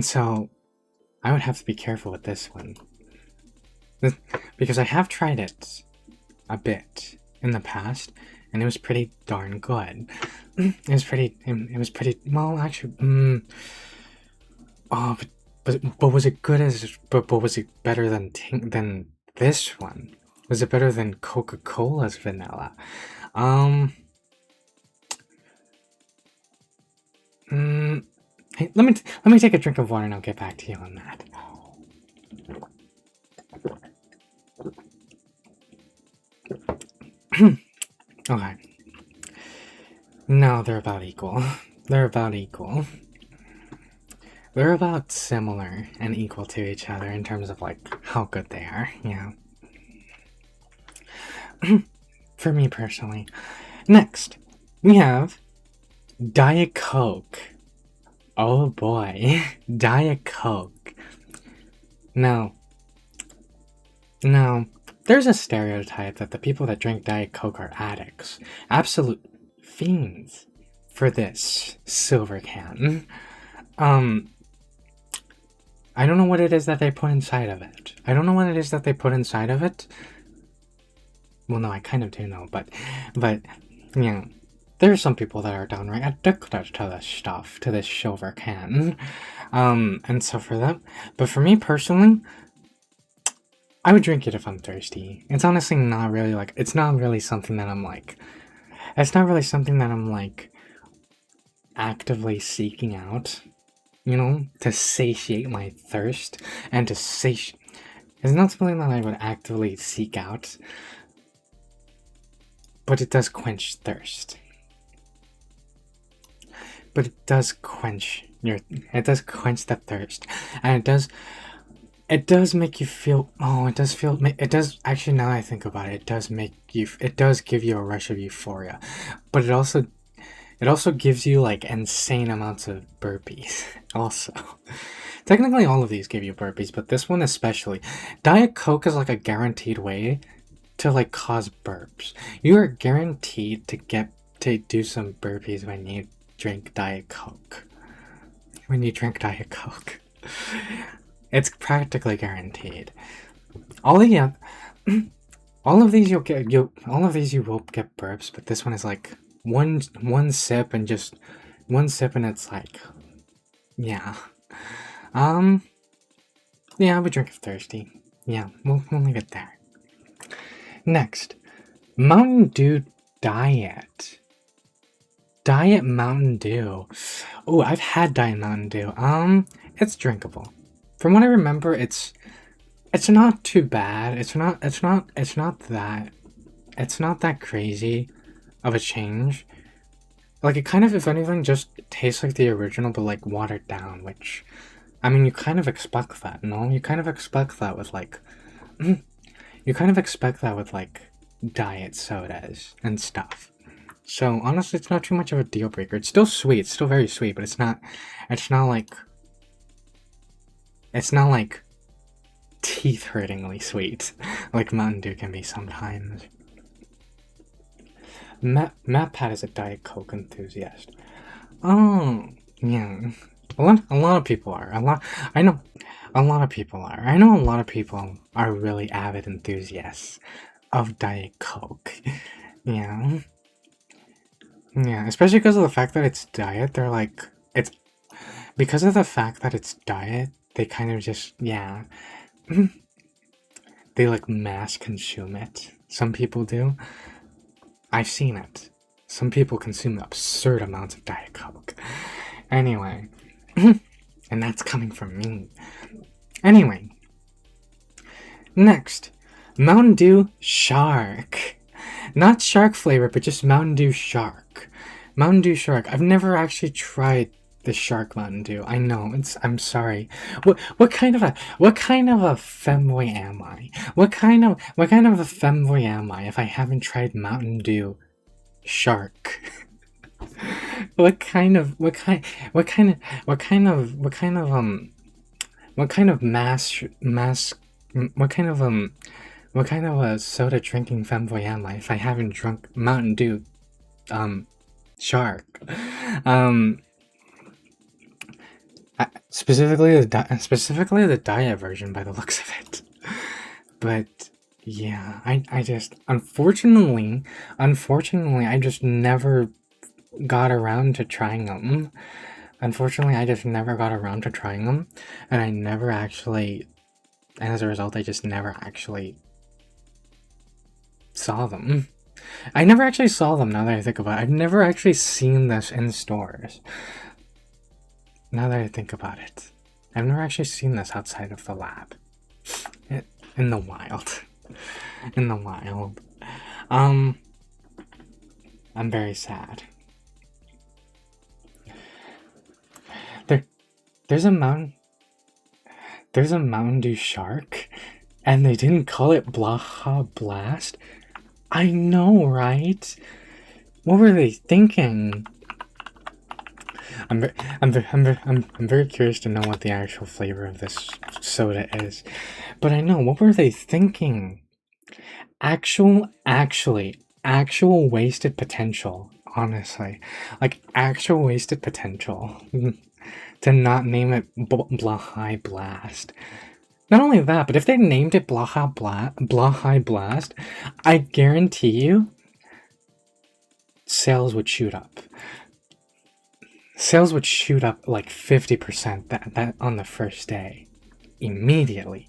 so I would have to be careful with this one, because I have tried it a bit in the past, and it was pretty darn good. It was pretty well, actually. Oh, but was it good as? But was it better than this one? Was it better than Coca-Cola's vanilla? Hey, let me take a drink of water and I'll get back to you on that. Okay. No, they're about equal. They're about equal. They're about similar and equal to each other in terms of, like, how good they are, yeah. For me personally. Next, we have Diet Coke. Oh boy, Diet Coke. Now, there's a stereotype that the people that drink Diet Coke are addicts. Absolute fiends for this silver can. I don't know what it is that they put inside of it. Well, no, I kind of do know, but, you know, there are some people that are downright addicted to this stuff, to this silver can. And so for them, but for me personally, I would drink it if I'm thirsty. It's honestly not really, like, it's not really something that I'm, like, actively seeking out. You know, to satiate my thirst, and to satiate. It's not something that I would actively seek out, but it does quench thirst. But it does quench the thirst, and it does make you feel, it does, actually, now that I think about it, it does give you a rush of euphoria, but it also gives you, like, insane amounts of burpees. Also, technically all of these give you burpees, but this one especially. Diet Coke is like a guaranteed way to, like, cause burps. You are guaranteed to do some burpees when you drink Diet Coke. It's practically guaranteed. All of these you will get burps, but this one is like one sip and it's like, yeah. Yeah, I would drink if thirsty. Yeah, we'll leave it there. Next, Mountain Dew Diet. Diet Mountain Dew. Oh, I've had Diet Mountain Dew. It's drinkable. From what I remember, it's not too bad. It's not that crazy of a change. Like, it kind of, if anything, just tastes like the original, but, like, watered down, which, I mean, you kind of expect that, no? You kind of expect that with, like, diet sodas and stuff. So honestly, it's not too much of a deal breaker. It's still sweet. It's still very sweet, but it's not like teeth-hurtingly sweet, like Mountain Dew can be sometimes. Matt Pat is a Diet Coke enthusiast. Oh, yeah. A lot of people are. I know a lot of people are. I know a lot of people are really avid enthusiasts of Diet Coke. Yeah. Yeah, especially because of the fact that it's diet, they're like, it's, because of the fact that it's diet, they kind of just, yeah. They like mass consume it. Some people do. I've seen it. Some people consume absurd amounts of Diet Coke. Anyway. And that's coming from me. Anyway. Next. Mountain Dew Shark. Not shark flavor, but just Mountain Dew Shark. Mountain Dew Shark. I've never actually tried the Shark Mountain Dew. I know, I'm sorry. What kind of a femboy am I? What kind of a femboy am I if I haven't tried Mountain Dew Shark? what kind of a soda drinking femboy am I if I haven't drunk Mountain Dew Shark? Specifically the diet version by the looks of it. But yeah, I just unfortunately I just never got around to trying them. Unfortunately, I just never got around to trying them, and I never actually, and as a result, I just never actually saw them. I never actually saw them, now that I think about it. I've never actually seen this in stores. Now that I think about it. I've never actually seen this outside of the lab. In the wild. In the wild. I'm very sad. There's a Mountain Dew Shark, and they didn't call it Blaha Blast? I know, right? What were they thinking? I'm very curious to know what the actual flavor of this soda is. But I know, what were they thinking? Actual wasted potential, honestly. Like, actual wasted potential. To not name it Blahai Blast. Not only that, but if they named it Blahai Blast, I guarantee you, sales would shoot up. Sales would shoot up like 50% that on the first day. Immediately.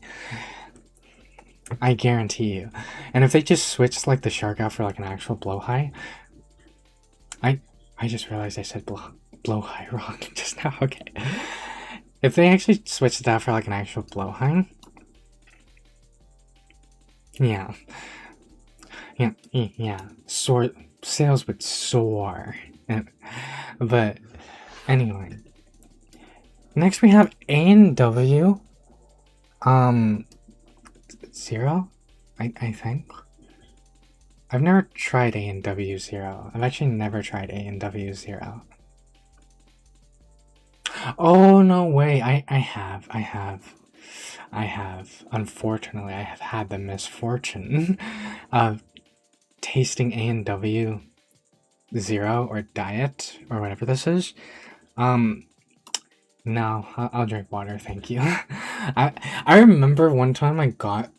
I guarantee you. And if they just switched like the shark out for like an actual blowhigh, I just realized I said blowhigh wrong just now. Okay. If they actually switched it out for like an actual blowhigh, yeah. Sales would soar. But anyway, next we have A&W Zero, I think. I've never tried A&W Zero. I've actually never tried A&W Zero. Oh, no way. I have. Unfortunately, I have had the misfortune of tasting A&W Zero or Diet or whatever this is. No, I'll drink water, thank you. I remember one time I got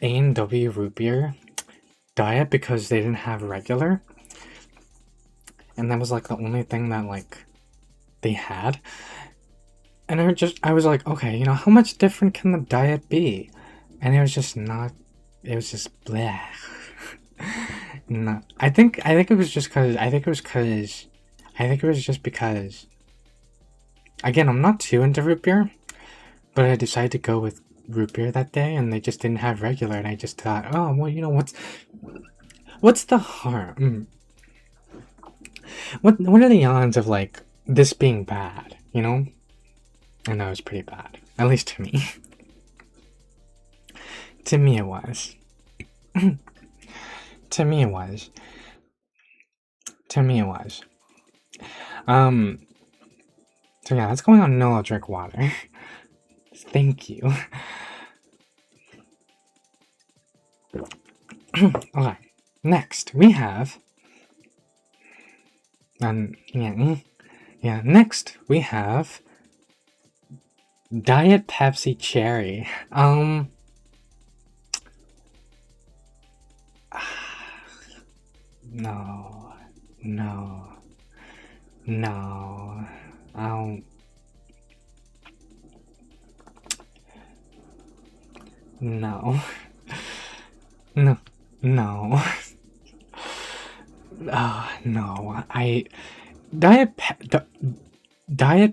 A&W root beer Diet because they didn't have regular. And that was like the only thing that like they had. And I was like, okay, you know, how much different can the diet be? And it was just bleh. No, I think it was just because again, I'm not too into root beer, but I decided to go with root beer that day, and they just didn't have regular, and I just thought, oh, well, you know, what's the harm? What are the odds of like this being bad, you know? I know it's pretty bad, at least to me. To me it was. To me To me, it was. So yeah, that's going on no, I'll drink water. Thank you. Okay, next we have... next we have... Diet Pepsi Cherry. No. No. No. No. No. No. No. Diet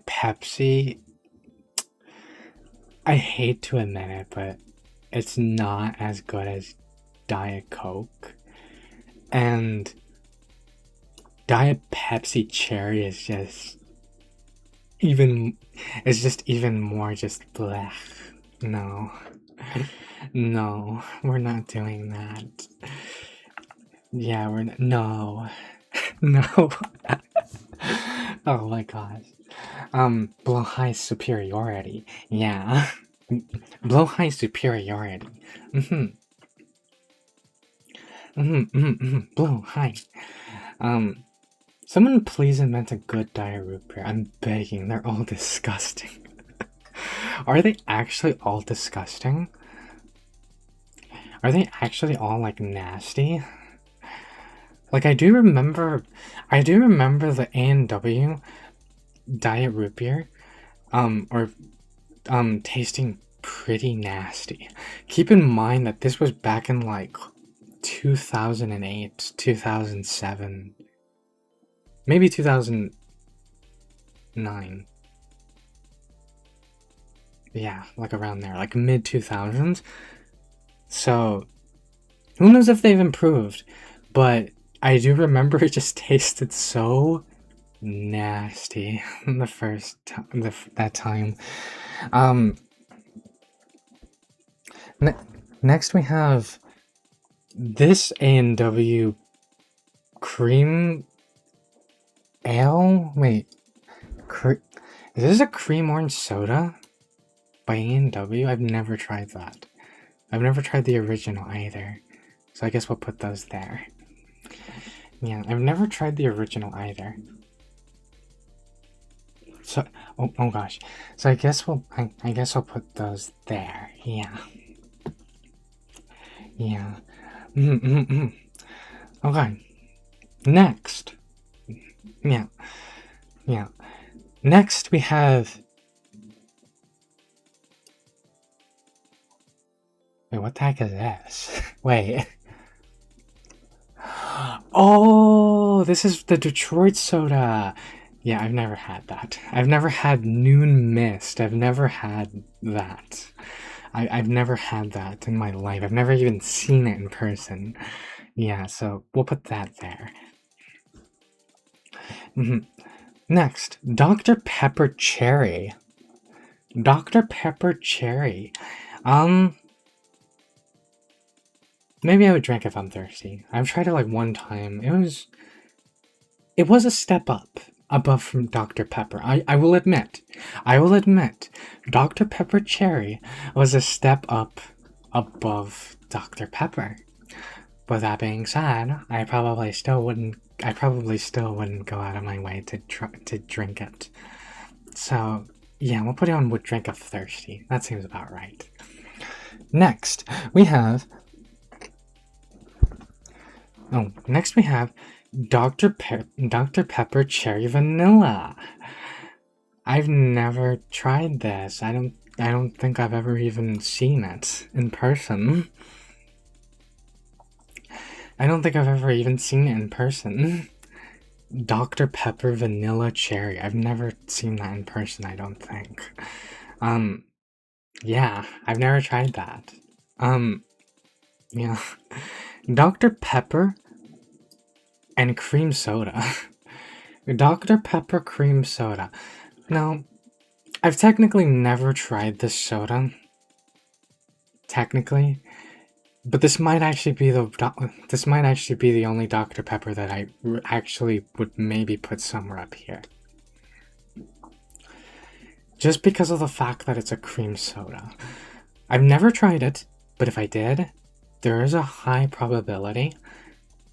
Pepsi, I hate to admit it, but it's not as good as Diet Coke. And Diet Pepsi Cherry is just even more just blech. No. No, we're not doing that. Yeah, no. No. Oh my gosh. Blow high superiority. Yeah. Blow high superiority. Blow high. Someone please invent a good diet root beer. I'm begging. They're all disgusting. Are they actually all disgusting? Are they actually all like nasty? Like I do remember the A&W diet root beer tasting pretty nasty. Keep in mind that this was back in like 2008, 2007, maybe 2009. Yeah, like around there, like mid 2000s. So who knows if they've improved, but I do remember it just tasted so nasty the first that time. Next we have this A&W cream ale. Wait, is this a cream orange soda by A&W? I've never tried that. I've never tried the original either, so I guess we'll put those there. Yeah, I've never tried the original either. So, oh gosh. So I guess we'll put those there. Yeah. Yeah. Okay. Next. Yeah. Next we have... Wait, what the heck is this? Wait. Oh, this is the Detroit soda. Yeah, I've never had that. I've never had Noon Mist. I've never had that. I've never had that in my life. I've never even seen it in person. Yeah, so we'll put that there. Next, Dr. Pepper Cherry. Dr. Pepper Cherry. Maybe I would drink if I'm thirsty. I've tried it like one time. It was a step up above from Dr. Pepper. I will admit. Dr. Pepper Cherry was a step up above Dr. Pepper. But that being said, I probably still wouldn't go out of my way to drink it. So yeah, we'll put it on would drink if thirsty. That seems about right. Next we have Dr. Pepper Cherry Vanilla. I've never tried this. I don't think I've ever even seen it in person. Dr. Pepper Vanilla Cherry. I've never seen that in person, I don't think. Yeah, I've never tried that. Yeah. Dr. Pepper and cream soda. Dr. Pepper cream soda. Now, I've technically never tried this soda. Technically. But this might actually be the only Dr. Pepper that I actually would maybe put somewhere up here. Just because of the fact that it's a cream soda. I've never tried it, but if I did, there is a high probability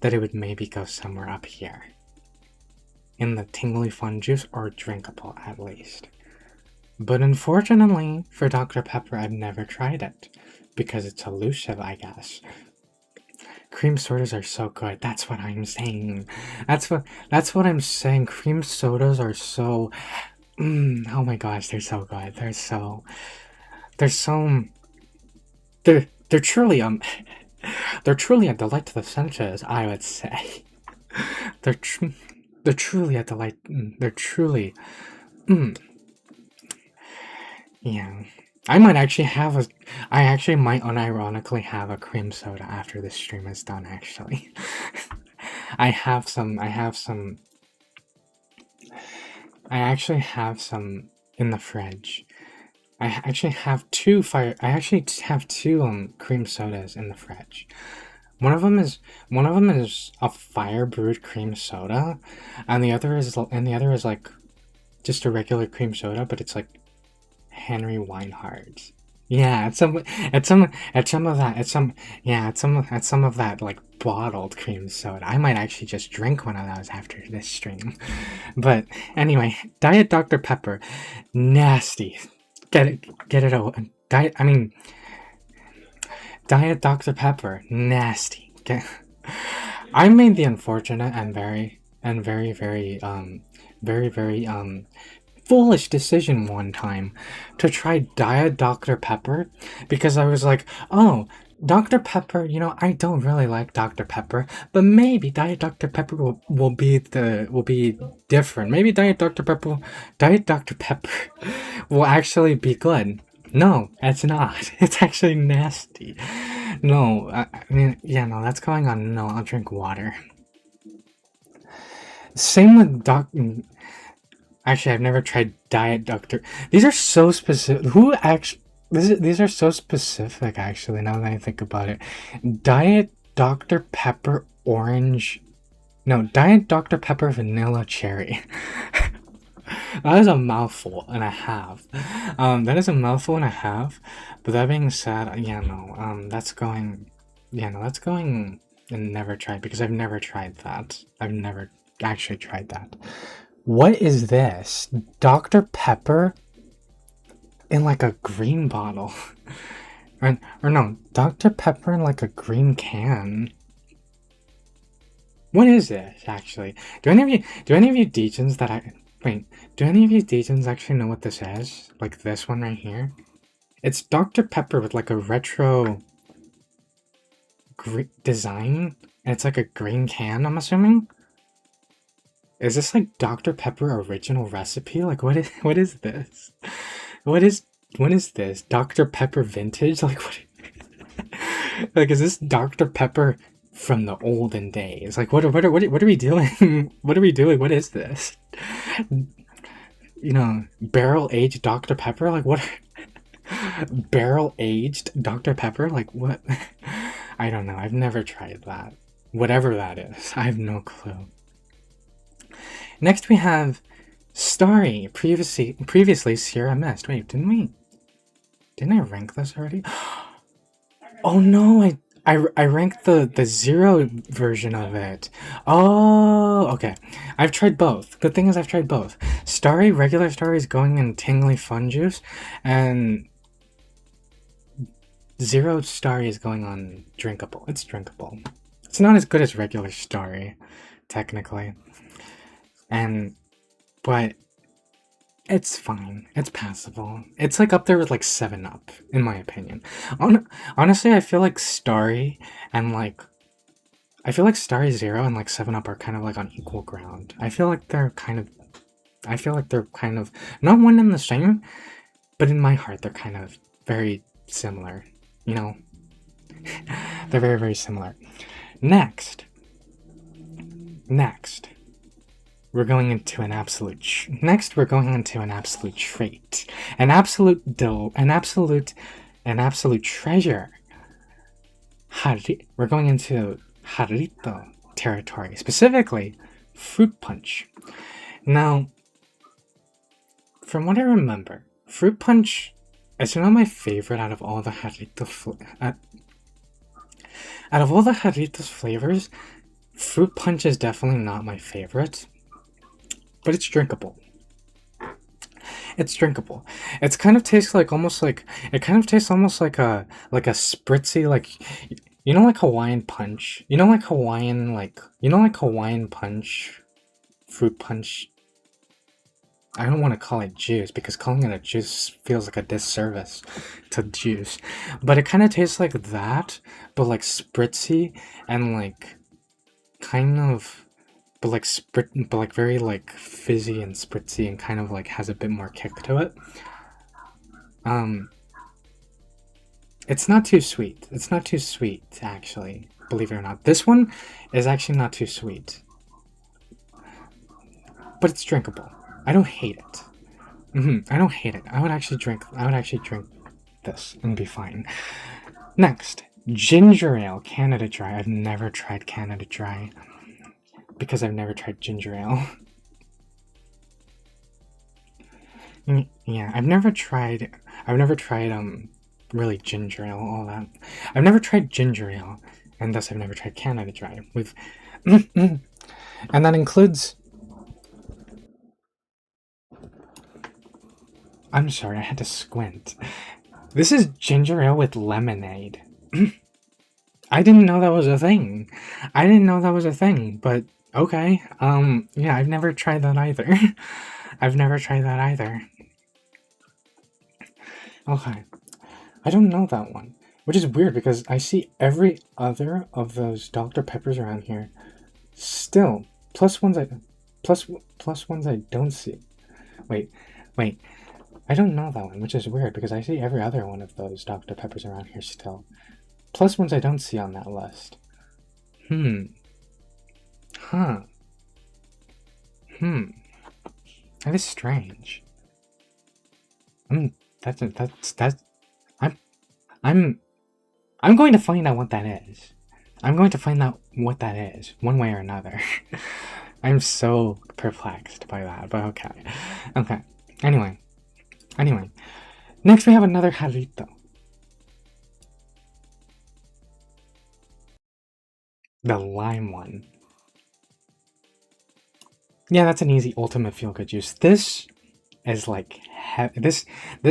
that it would maybe go somewhere up here. In the tingly fun juice, or drinkable at least. But unfortunately for Dr. Pepper, I've never tried it. Because it's elusive, I guess. Cream sodas are so good. That's what I'm saying. That's what I'm saying. Cream sodas are so... oh my gosh, they're so good. They're truly they're truly a delight to the senses, I would say. They're truly a delight. They're truly yeah. I actually might unironically have a cream soda after this stream is done, actually. I actually have some in the fridge. I actually have two cream sodas in the fridge. One of them is a fire brewed cream soda, and the other is like just a regular cream soda, but it's like Henry Weinhard's. Yeah, it's some of that like bottled cream soda. I might actually just drink one of those after this stream. But anyway, Diet Dr. Pepper, nasty. Get it out. Diet Dr. Pepper, nasty. I made the unfortunate and very foolish decision one time to try Diet Dr. Pepper because I was like, oh, Dr. Pepper, you know, I don't really like Dr. Pepper, but maybe Diet Dr. Pepper will be different. Maybe Diet Dr. Pepper will actually be good. No, it's not. It's actually nasty. No, I mean, yeah, no, that's going on. No, I'll drink water. Same with Actually, I've never tried Diet Dr. These are so specific. These are so specific, actually, now that I think about it. Diet Dr. Pepper Orange... No, Diet Dr. Pepper Vanilla Cherry. That is a mouthful and a half. That is a mouthful and a half. But that being said, yeah, no, that's going... Yeah, no, that's going... And never tried, because I've never tried that. I've never actually tried that. What is this? Dr. Pepper in like a green bottle. or no, Dr. Pepper in like a green can. What is this, actually? Do any of you degens do any of you degens actually know what this is? Like this one right here? It's Dr. Pepper with like a retro design, and it's like a green can, I'm assuming? Is this like Dr. Pepper original recipe? Like what is this? What is this? Dr. Pepper vintage? Like what? Like is this Dr. Pepper from the olden days? Like what are we doing? What are we doing? What is this? You know, barrel aged Dr. Pepper? Like what? Barrel aged Dr. Pepper? Like what? I don't know. I've never tried that. Whatever that is, I have no clue. Next we have Starry, previously Sierra Mist. Wait, didn't I rank this already? Oh no, I ranked the zero version of it. Oh, okay. I've tried both. Good thing is I've tried both. Starry, regular Starry is going in tingly fun juice, and Zero Starry is going on drinkable. It's drinkable. It's not as good as regular Starry, technically. But it's fine. It's passable. It's like up there with like 7-Up, in my opinion. Honestly, I feel like Starry Zero and like 7-Up are kind of like on equal ground. I feel like they're kind of not one and the same, but in my heart they're kind of very similar. You know, they're very, very similar. Next, we're going into an absolute treat. An absolute treasure. we're going into jarrito territory, specifically fruit punch. Now, from what I remember, fruit punch is not my favorite out of all the out of all the jarritos flavors. Fruit punch is definitely not my favorite, but it's drinkable. It's drinkable. It's kind of tastes like almost like it kind of tastes almost like a spritzy, like, you know, like Hawaiian punch. You know, like Hawaiian punch, fruit punch. I don't want to call it juice because calling it a juice feels like a disservice to juice. But it kind of tastes like that, but like spritzy and like kind of, but like very like fizzy and spritzy and kind of like has a bit more kick to it. It's not too sweet. It's not too sweet, actually, believe it or not. This one is actually not too sweet, but it's drinkable. I don't hate it. I don't hate it. I would actually drink this and be fine. Next, ginger ale, Canada Dry. I've never tried Canada Dry because I've never tried ginger ale. Yeah, I've never tried really ginger ale, all that. I've never tried ginger ale, and thus I've never tried Canada Dry. And that includes. I'm sorry, I had to squint. This is ginger ale with lemonade. I didn't know that was a thing. But okay. Yeah, I've never tried that either. Okay. I don't know that one. Which is weird because I see every other of those Dr. Peppers around here. Still. Plus ones I don't see. Wait. I don't know that one, which is weird because I see every other one of those Dr. Peppers around here still. Plus ones I don't see on that list. Huh. That is strange. I'm going to find out what that is. One way or another. I'm so perplexed by that, but okay. Okay. Anyway. Next we have another jarrito. The lime one. Yeah, that's an easy ultimate feel-good juice. This is like this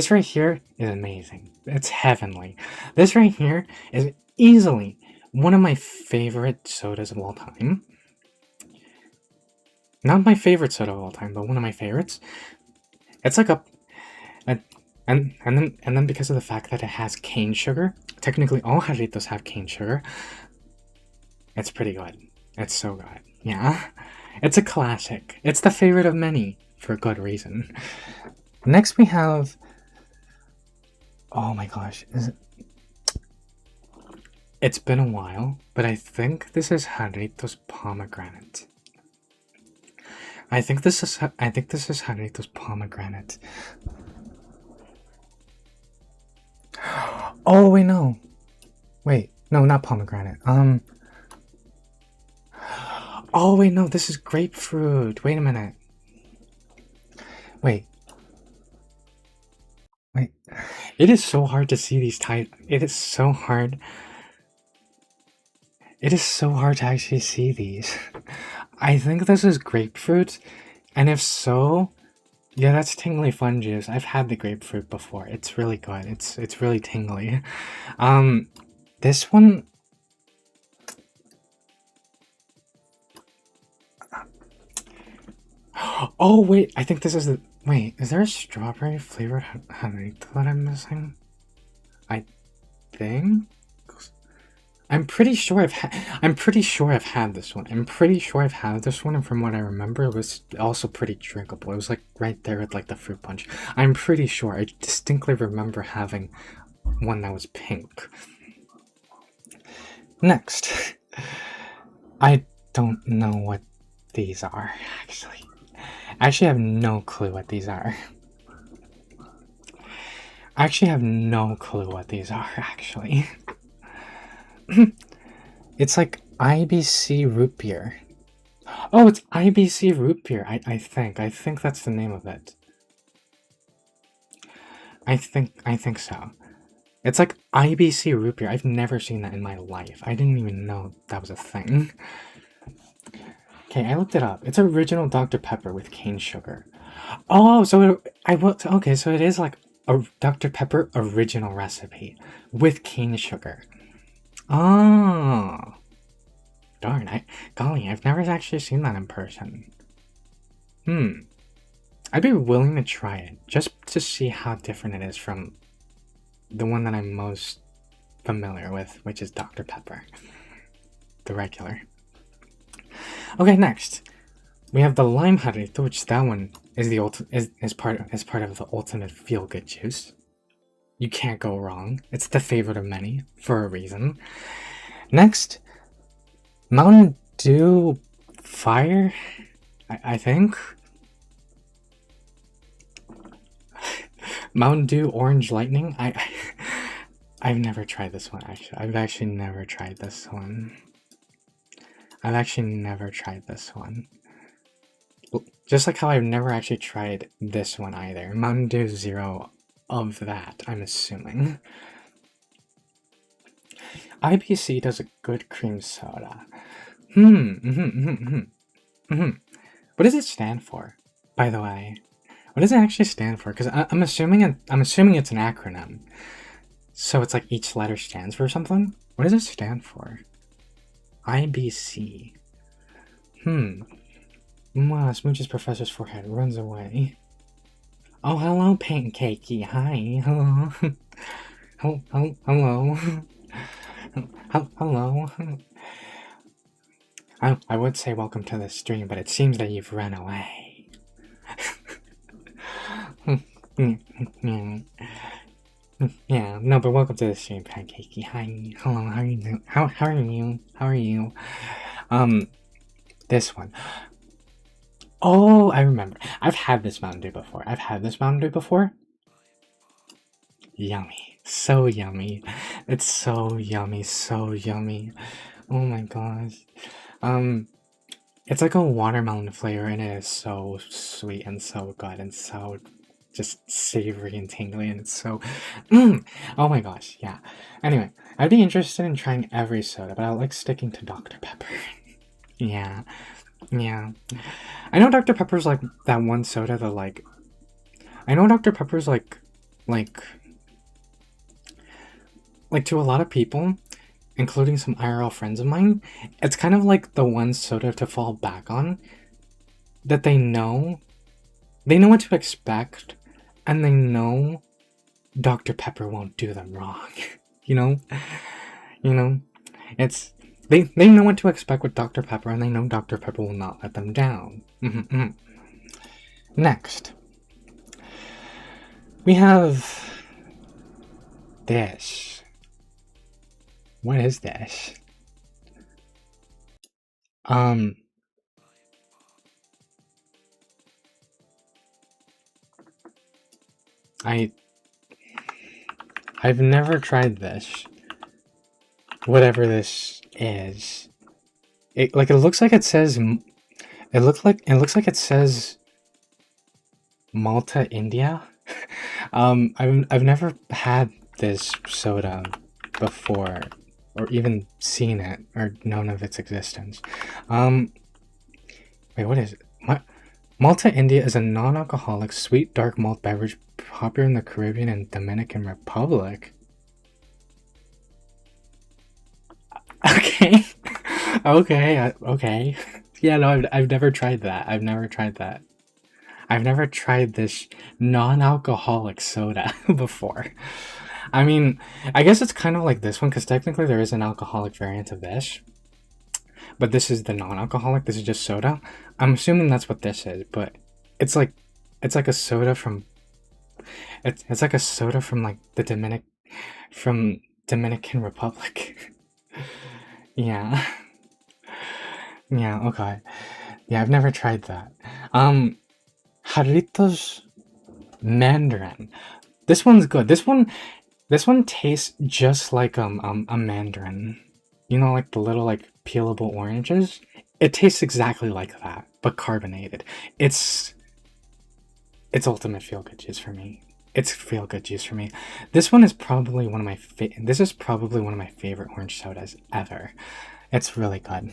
right here is amazing. It's heavenly. This right here is easily one of my favorite sodas of all time. Not my favorite soda of all time, but one of my favorites. It's like and then because of the fact that it has cane sugar, technically all jarritos have cane sugar. It's pretty good. It's so good. Yeah. It's a classic. It's the favorite of many for good reason. Next we have, oh my gosh, it's been a while, but I think this is Jarritos pomegranate. I think this is Jarritos pomegranate. Oh wait, no. Wait, no, not pomegranate. Oh wait, no, this is grapefruit. Wait a minute. Wait. It is so hard to see these It is so hard to actually see these. I think this is grapefruit, and if so, yeah, that's tingly fun juice. I've had the grapefruit before. It's really good. It's really tingly. This one. Oh wait, I think this is the. Wait, is there a strawberry flavored jarrito that I'm missing? I think. I'm pretty sure I've had this one. And from what I remember, it was also pretty drinkable. It was like right there with like the fruit punch. I'm pretty sure. I distinctly remember having one that was pink. Next, I don't know what these are actually. I actually have no clue what these are. Actually. It's like IBC root beer. Oh, it's IBC root beer. I think that's the name of it. I think so. It's like IBC root beer. I've never seen that in my life. I didn't even know that was a thing. Okay, I looked it up. It's original Dr. Pepper with cane sugar. Oh, so okay, so it is like a Dr. Pepper original recipe with cane sugar. Oh, darn! Golly, I've never actually seen that in person. I'd be willing to try it just to see how different it is from the one that I'm most familiar with, which is Dr. Pepper, the regular. Okay, next we have the lime jarrito, which that one is the is part of the ultimate feel-good juice. You can't go wrong. It's the favorite of many for a reason. Next, Mountain Dew Fire, I think. Mountain Dew Orange Lightning. I've never tried this one actually. I've actually never tried this one. Just like how I've never actually tried this one either. Mountain Dew Zero of that, I'm assuming. IBC does a good cream soda. What does it stand for, by the way? What does it actually stand for? Because I'm assuming it's an acronym. So it's like each letter stands for something? What does it stand for? IBC. Smooches Professor's forehead, runs away. Oh, hello, Pancakey. Hi. Hello. Hello. Hello. I would say welcome to the stream, but it seems that you've run away. Yeah, no, but welcome to the stream, Pancakey. Hi. Hello, how are you doing? How are you? This one. Oh, I remember. I've had this Mountain Dew before. Yummy. So yummy. It's so yummy, so yummy. Oh my gosh. It's like a watermelon flavor and it is so sweet and so good and so just savory and tingly and it's so oh my gosh, yeah. Anyway, I'd be interested in trying every soda, but I like sticking to Dr. Pepper. Yeah. I know Dr. Pepper's like that one soda that like I know Dr. Pepper's like to a lot of people, including some IRL friends of mine, it's kind of like the one soda to fall back on that they know what to expect and they know Dr. Pepper won't do them wrong. you know it's they know what to expect with Dr. Pepper and they know Dr. Pepper will not let them down. Next we have this. What is this? I've never tried this. Whatever this is. It looks like it says it says Malta, India. I've never had this soda before or even seen it or known of its existence. Wait, what is it? Malta, India is a non-alcoholic sweet dark malt beverage popular in the Caribbean and Dominican Republic. Okay. Okay. Yeah, no, I've never tried that. I've never tried this non-alcoholic soda before. I mean, I guess it's kind of like this one because technically there is an alcoholic variant of this. But this is the non-alcoholic. This is just soda. I'm assuming that's what this is, but it's like a soda from it's like a soda from like the Dominican Republic. Yeah. Yeah, okay. Yeah, I've never tried that. Jarritos Mandarin. This one's good. This one tastes just like a mandarin. you know, like the little like peelable oranges. It tastes exactly like that, but carbonated. It's ultimate feel good juice for me. It's feel good juice for me. This one is probably one of my this is probably one of my favorite orange sodas ever. It's really good.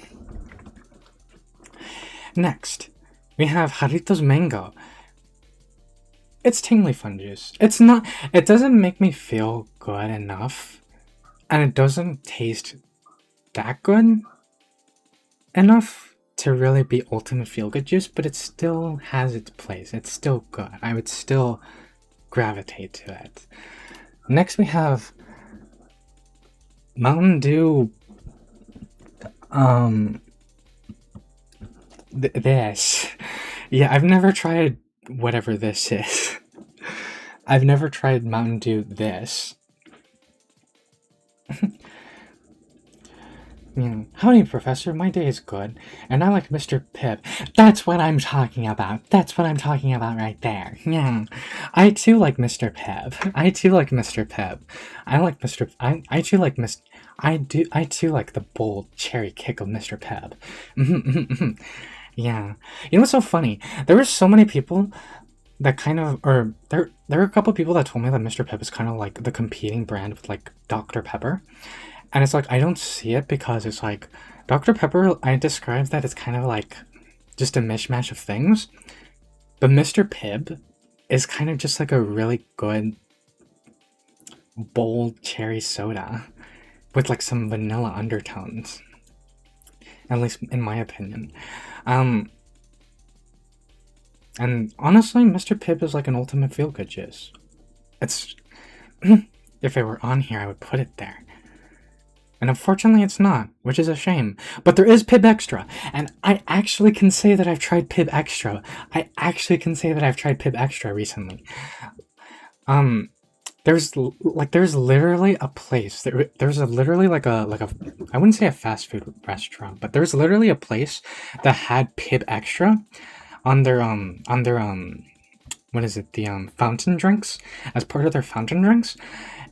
Next, we have Jarritos Mango. It's tingly fun juice. It's not. It doesn't make me feel good enough, and it doesn't taste that good enough to really be ultimate feel good juice. But it still has its place. It's still good. I would still gravitate to it. Next, we have Mountain Dew. This. Yeah, I've never tried whatever this is. I've never tried Mountain Dew this. Yeah. Howdy, Professor. My day is good, and I like Mr. Pibb. That's what I'm talking about. That's what I'm talking about right there. Yeah. I too like Mr. Pibb. I too like Mr. Pibb. I like Mr. I too like Mr. I too like the bold cherry kick of Mr. Pibb. Yeah. You know what's so funny? There were so many people that kind of, or there were a couple people that told me that Mr. Pibb is kind of like the competing brand with like Dr. Pepper. And it's like, I don't see it because it's like, Dr. Pepper, I describe that it's kind of like just a mishmash of things. But Mr. Pibb is kind of just like a really good, bold cherry soda with like some vanilla undertones. At least in my opinion. And honestly, Mr. Pibb is like an ultimate feel-good juice. It's... if it were on here, I would put it there. And unfortunately it's not, which is a shame. But there is Pibb Extra, and I actually can say that I've tried Pibb Extra. I actually can say that I've tried Pibb Extra recently. There's literally a place. There's literally like a I wouldn't say a fast food restaurant, but there's literally a place that had Pibb Extra on their what is it, the fountain drinks, as part of their fountain drinks.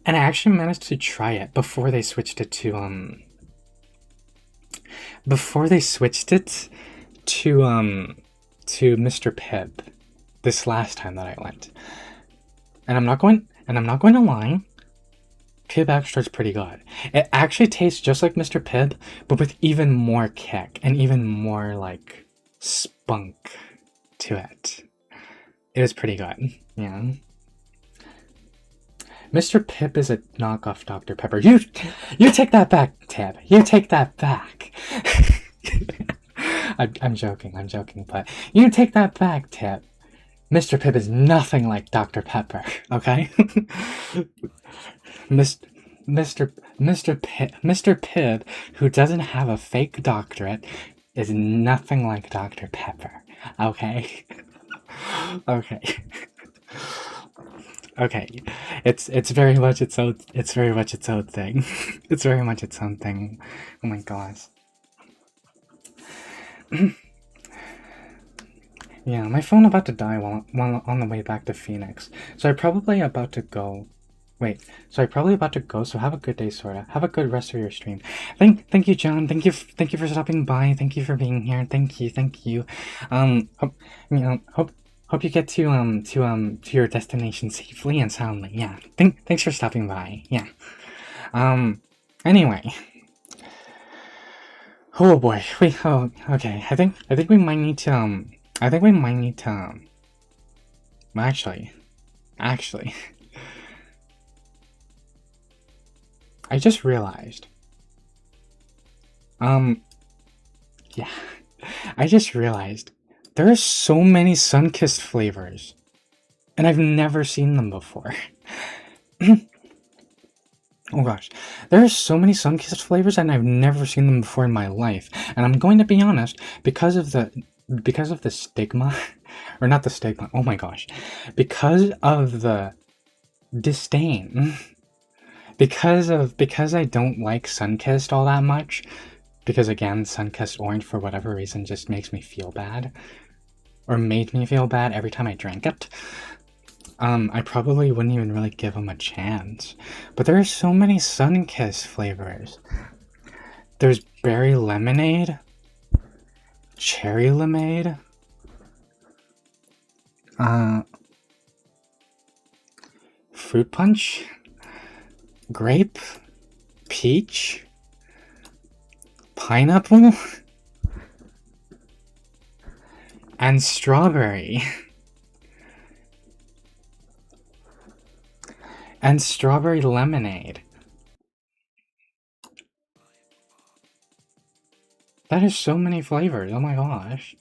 And I actually managed to try it before they switched it to Mr. Pibb this last time that I went. And I'm not going to lie, Pibb Extra is pretty good. It actually tastes just like Mr. Pibb, but with even more kick and even more like spunk to it. It is pretty good. Yeah. Mr. Pibb is a knockoff Dr. Pepper. You take that back, Tab. You take that back. I'm joking, but you take that back, Tab. Mr. Pibb is nothing like Dr. Pepper, okay? Mr. Pibb, who doesn't have a fake doctorate, is nothing like Dr. Pepper, okay? Okay. Okay, it's very much its own thing. It's very much its own thing. Oh my gosh. Yeah, my phone about to die while on the way back to Phoenix. So I'm probably about to go. So have a good day, sorta. Have a good rest of your stream. Thank you, John. Thank you for stopping by. Thank you for being here. Thank you. Hope you get to your destination safely and soundly. Yeah. Thanks for stopping by. Yeah. Anyway. Oh boy. Okay. I think we might need to actually. I just realized. Yeah. I just realized there are so many Sunkissed flavors, and I've never seen them before. Oh gosh, there are so many Sunkissed flavors, and I've never seen them before in my life. And I'm going to be honest, because of the stigma, or not the stigma. Oh my gosh, because of the disdain, because I don't like Sunkissed all that much. Because again, Sunkissed Orange for whatever reason just makes me feel bad. Or made me feel bad every time I drank it. I probably wouldn't even really give them a chance. But there are so many Sunkissed flavors There's berry lemonade, cherry lemonade, fruit punch, grape, peach, pineapple, and strawberry. And strawberry lemonade. That is so many flavors, oh my gosh.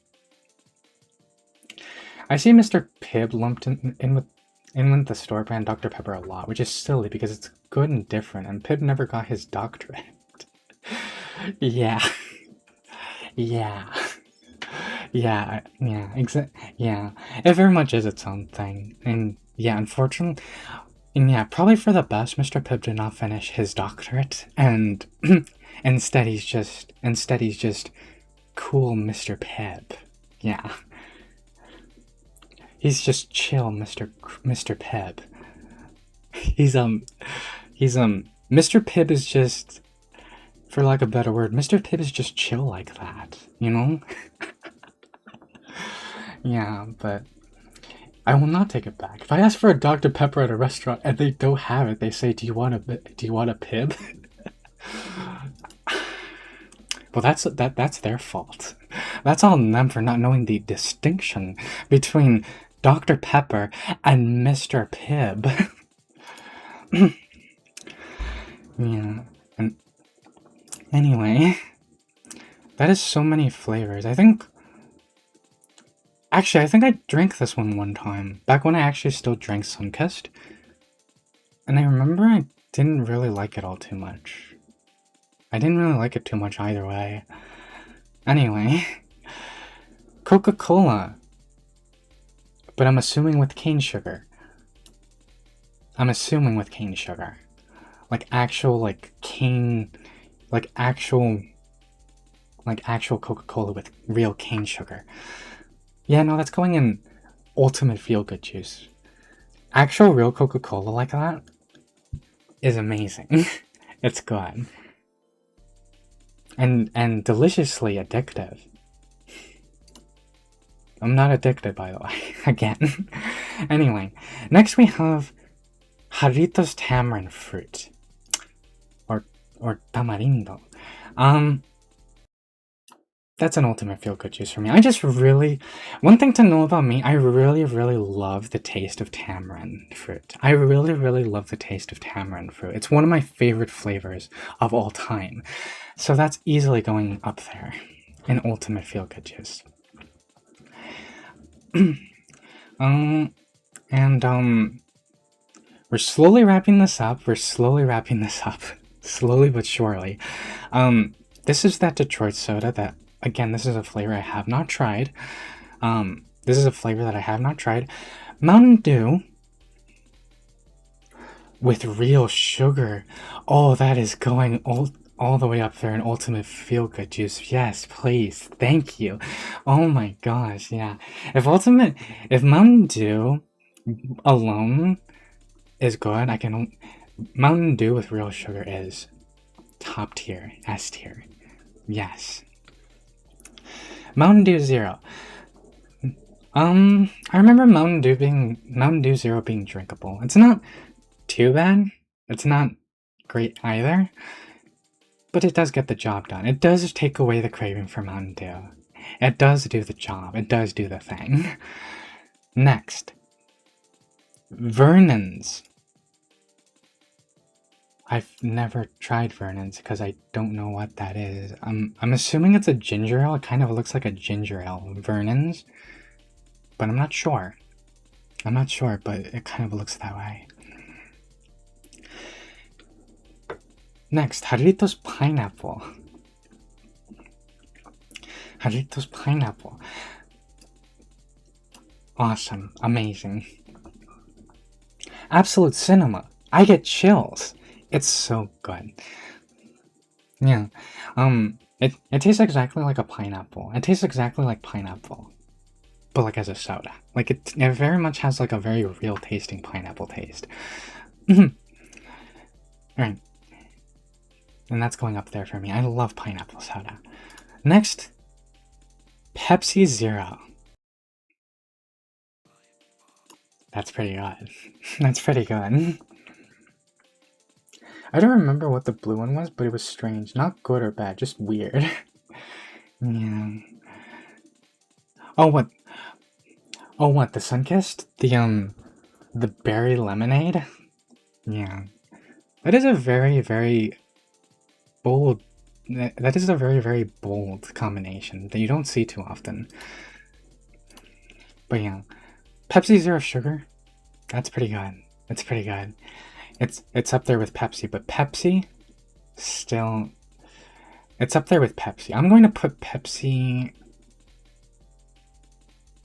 I see Mr. Pibb lumped in with the store brand Dr. Pepper a lot, which is silly because it's good and different, and Pibb never got his doctorate. Yeah. Yeah. Yeah, yeah. It very much is its own thing. And yeah, unfortunately, and yeah, probably for the best, Mr. Pibb did not finish his doctorate, and instead he's just cool Mr. Pibb. Yeah. He's just chill Mr. Pibb. Mr. Pibb is just, for lack of a better word, Mr. Pibb is just chill like that, you know? Yeah, but I will not take it back. If I ask for a Dr. Pepper at a restaurant and they don't have it, they say, do you want a Pibb? Well, that's their fault. That's on them for not knowing the distinction between Dr. Pepper and Mr. Pibb. Yeah, and anyway, that is so many flavors. Actually, I think I drank this one time, back when I actually still drank Sunkist, and I remember I didn't really like it all too much. I didn't really like it too much either way. Anyway, Coca-Cola, but I'm assuming with cane sugar. Like actual actual Coca-Cola with real cane sugar. Yeah, no, that's going in ultimate feel-good juice. Actual real Coca-Cola like that is amazing. It's good. And deliciously addictive. I'm not addicted, by the way. Again. Anyway, next we have Jarritos tamarind fruit. Or tamarindo. That's an ultimate feel-good juice for me. One thing to know about me, I really, really love the taste of tamarind fruit. I really, really love the taste of tamarind fruit. It's one of my favorite flavors of all time. So that's easily going up there in ultimate feel-good juice. We're slowly wrapping this up. Slowly but surely. This is that Detroit soda that, again, this is a flavor I have not tried. Mountain Dew with real sugar. Oh, that is going all the way up there in ultimate feel-good juice. Yes, please. Thank you. Oh my gosh, yeah. If Mountain Dew alone is good, Mountain Dew with real sugar is top tier, S tier. Yes. Mountain Dew Zero. I remember Mountain Dew Zero being drinkable. It's not too bad. It's not great either. But it does get the job done. It does take away the craving for Mountain Dew. It does do the job. It does do the thing. Next. Vernon's. I've never tried Vernon's because I don't know what that is. I'm assuming it's a ginger ale. It kind of looks like a ginger ale. Vernon's. But I'm not sure. But it kind of looks that way. Next, Jarritos Pineapple. Awesome. Amazing. Absolute cinema. I get chills. It's so good. Yeah. It tastes exactly like a pineapple. It tastes exactly like pineapple. But like as a soda. Like it very much has like a very real tasting pineapple taste. Alright. And that's going up there for me. I love pineapple soda. Next, Pepsi Zero. That's pretty good. That's pretty good. I don't remember what the blue one was, but it was strange. Not good or bad, just weird. Yeah. Oh, what? Oh, what? The Sunkissed? The berry lemonade? Yeah. That is a very, very bold... That is a very, very bold combination that you don't see too often. But yeah. Pepsi Zero Sugar? That's pretty good. That's pretty good. It's up there with Pepsi, but Pepsi still... It's up there with Pepsi. I'm going to put Pepsi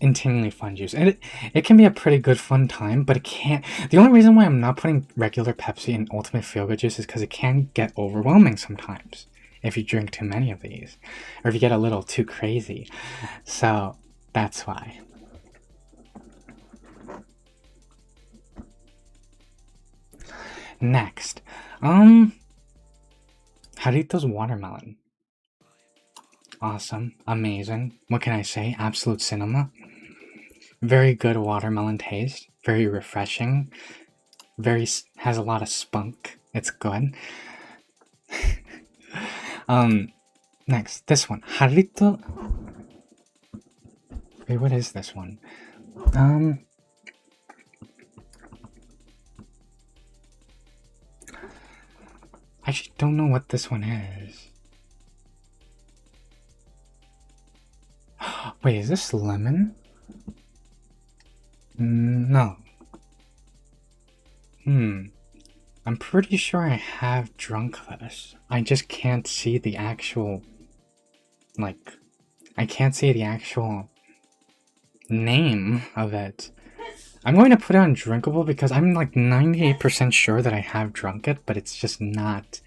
in Tingly Fun Juice. And it can be a pretty good fun time, but it can't... The only reason why I'm not putting regular Pepsi in Ultimate Feel-Good Juice is because it can get overwhelming sometimes if you drink too many of these. Or if you get a little too crazy. So, that's why. Next. Jarritos Watermelon. Awesome. Amazing. What can I say? Absolute cinema. Very good watermelon taste. Very refreshing. Has a lot of spunk. It's good. Next. This one. Jarrito... Wait, what is this one? I actually don't know what this one is. Wait, is this lemon? No. I'm pretty sure I have drunk this. I just can't see the actual... Like... I can't see the actual name of it. I'm going to put it on drinkable because I'm like 98% sure that I have drunk it, but it's just not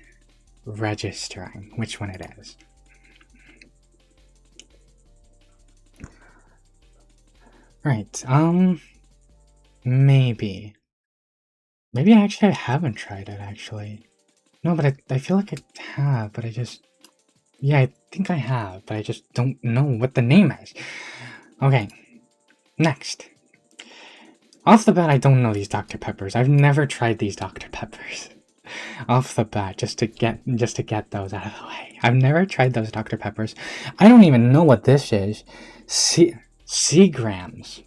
registering which one it is. Right, maybe. Maybe I haven't tried it, actually. No, but I feel like I have, but I just... Yeah, I think I have, but I just don't know what the name is. Okay, next. Off the bat, I don't know these Dr. Peppers. I've never tried these Dr. Peppers. Off the bat, just to get those out of the way. I've never tried those Dr. Peppers. I don't even know what this is. Seagrams.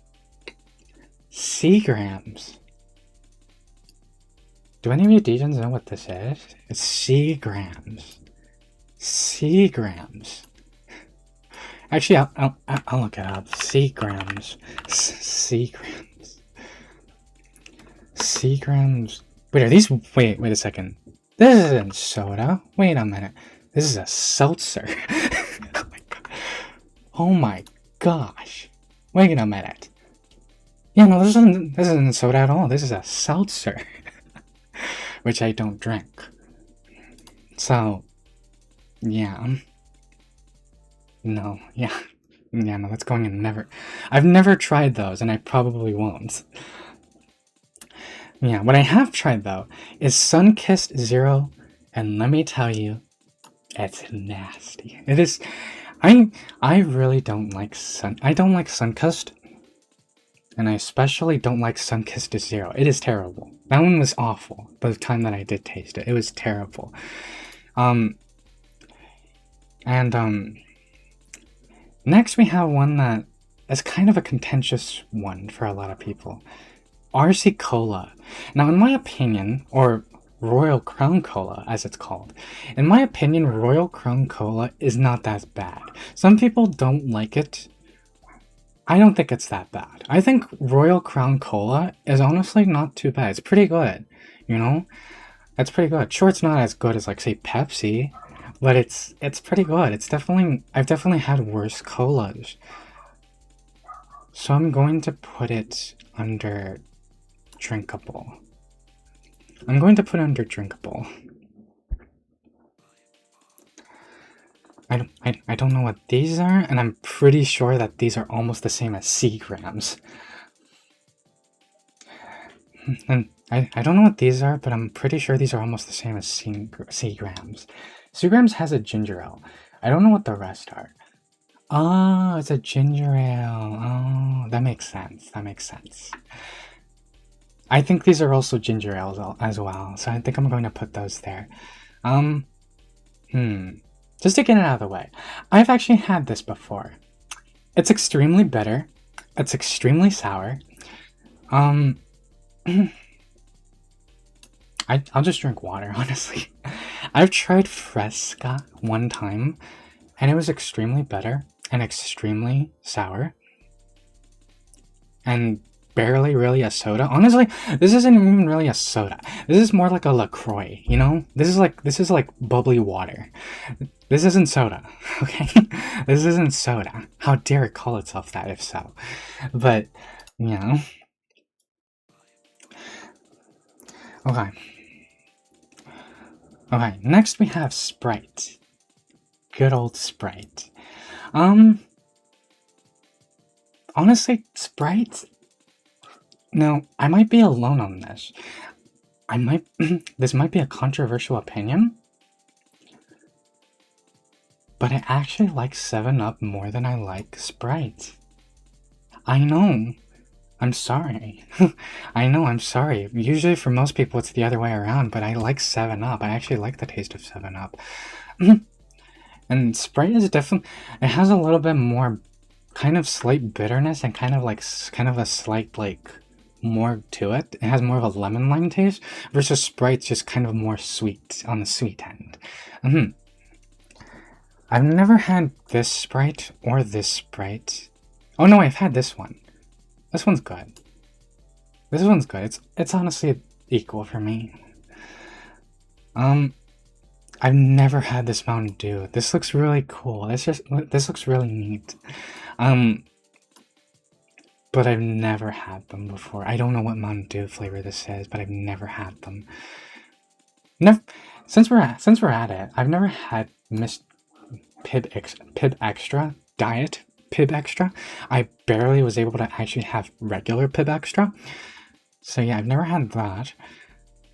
Seagrams. Do any of you Degens know what this is? It's Seagrams. Seagrams. Actually, I'll look it up. Seagrams. Seagrams. Seagrams. Wait, are these... Wait a second. This isn't soda. Wait a minute. This is a seltzer. Oh my god. Oh my gosh. Wait a minute. Yeah, no, this isn't soda at all. This is a seltzer. Which I don't drink. So, yeah. No, yeah. Yeah, no, that's going in never. I've never tried those, and I probably won't. Yeah, what I have tried, though, is Sunkissed Zero, and let me tell you, it's nasty. It is... I really don't like I don't like Sunkissed, and I especially don't like Sunkissed Zero. It is terrible. That one was awful by the time that I did taste it. It was terrible. Next we have one that is kind of a contentious one for a lot of people. RC Cola. Now, in my opinion, or Royal Crown Cola, as it's called. In my opinion, Royal Crown Cola is not that bad. Some people don't like it. I don't think it's that bad. I think Royal Crown Cola is honestly not too bad. It's pretty good, you know? It's pretty good. Sure, it's not as good as, like, say, Pepsi, but it's pretty good. It's definitely... I've definitely had worse colas. So I'm going to put it under drinkable. I'm going to put it under drinkable. I don't know what these are, and I'm pretty sure that these are almost the same as Seagrams. And I don't know what these are, but I'm pretty sure these are almost the same as Seagrams. Seagrams has a ginger ale. I don't know what the rest are. Oh, it's a ginger ale. Oh, that makes sense. That makes sense. I think these are also ginger ales as well, so I think I'm going to put those there. Just to get it out of the way, I've actually had this before. It's extremely bitter. It's extremely sour. I'll just drink water, honestly. I've tried Fresca one time, and it was extremely bitter and extremely sour. And barely really a soda. Honestly, this isn't even really a soda. This is more like a LaCroix, you know? This is like bubbly water. This isn't soda, okay? This isn't soda. How dare it call itself that if so? But, you know. Okay. Okay, next we have Sprite. Good old Sprite. Honestly, Sprite? No, I might be alone on this. This might be a controversial opinion, but I actually like 7-Up more than I like Sprite. I know. I'm sorry. I know, I'm sorry. Usually for most people it's the other way around, but I like 7-Up. I actually like the taste of 7-Up. And Sprite is definitely... It has a little bit more kind of slight bitterness and kind of a slight, like, more to it. It has more of a lemon lime taste versus Sprite's just kind of more sweet on the sweet end. I've never had this Sprite or this Sprite. Oh no, I've had this one. This one's good. This one's good. It's honestly equal for me. I've never had this Mountain Dew. This looks really cool. This looks really neat. But I've never had them before. I don't know what Mountain Dew flavor this is, but I've never had them. Since we're at it, I've never had Pib Extra Diet Pib Extra. I barely was able to actually have regular Pib Extra. So yeah, I've never had that.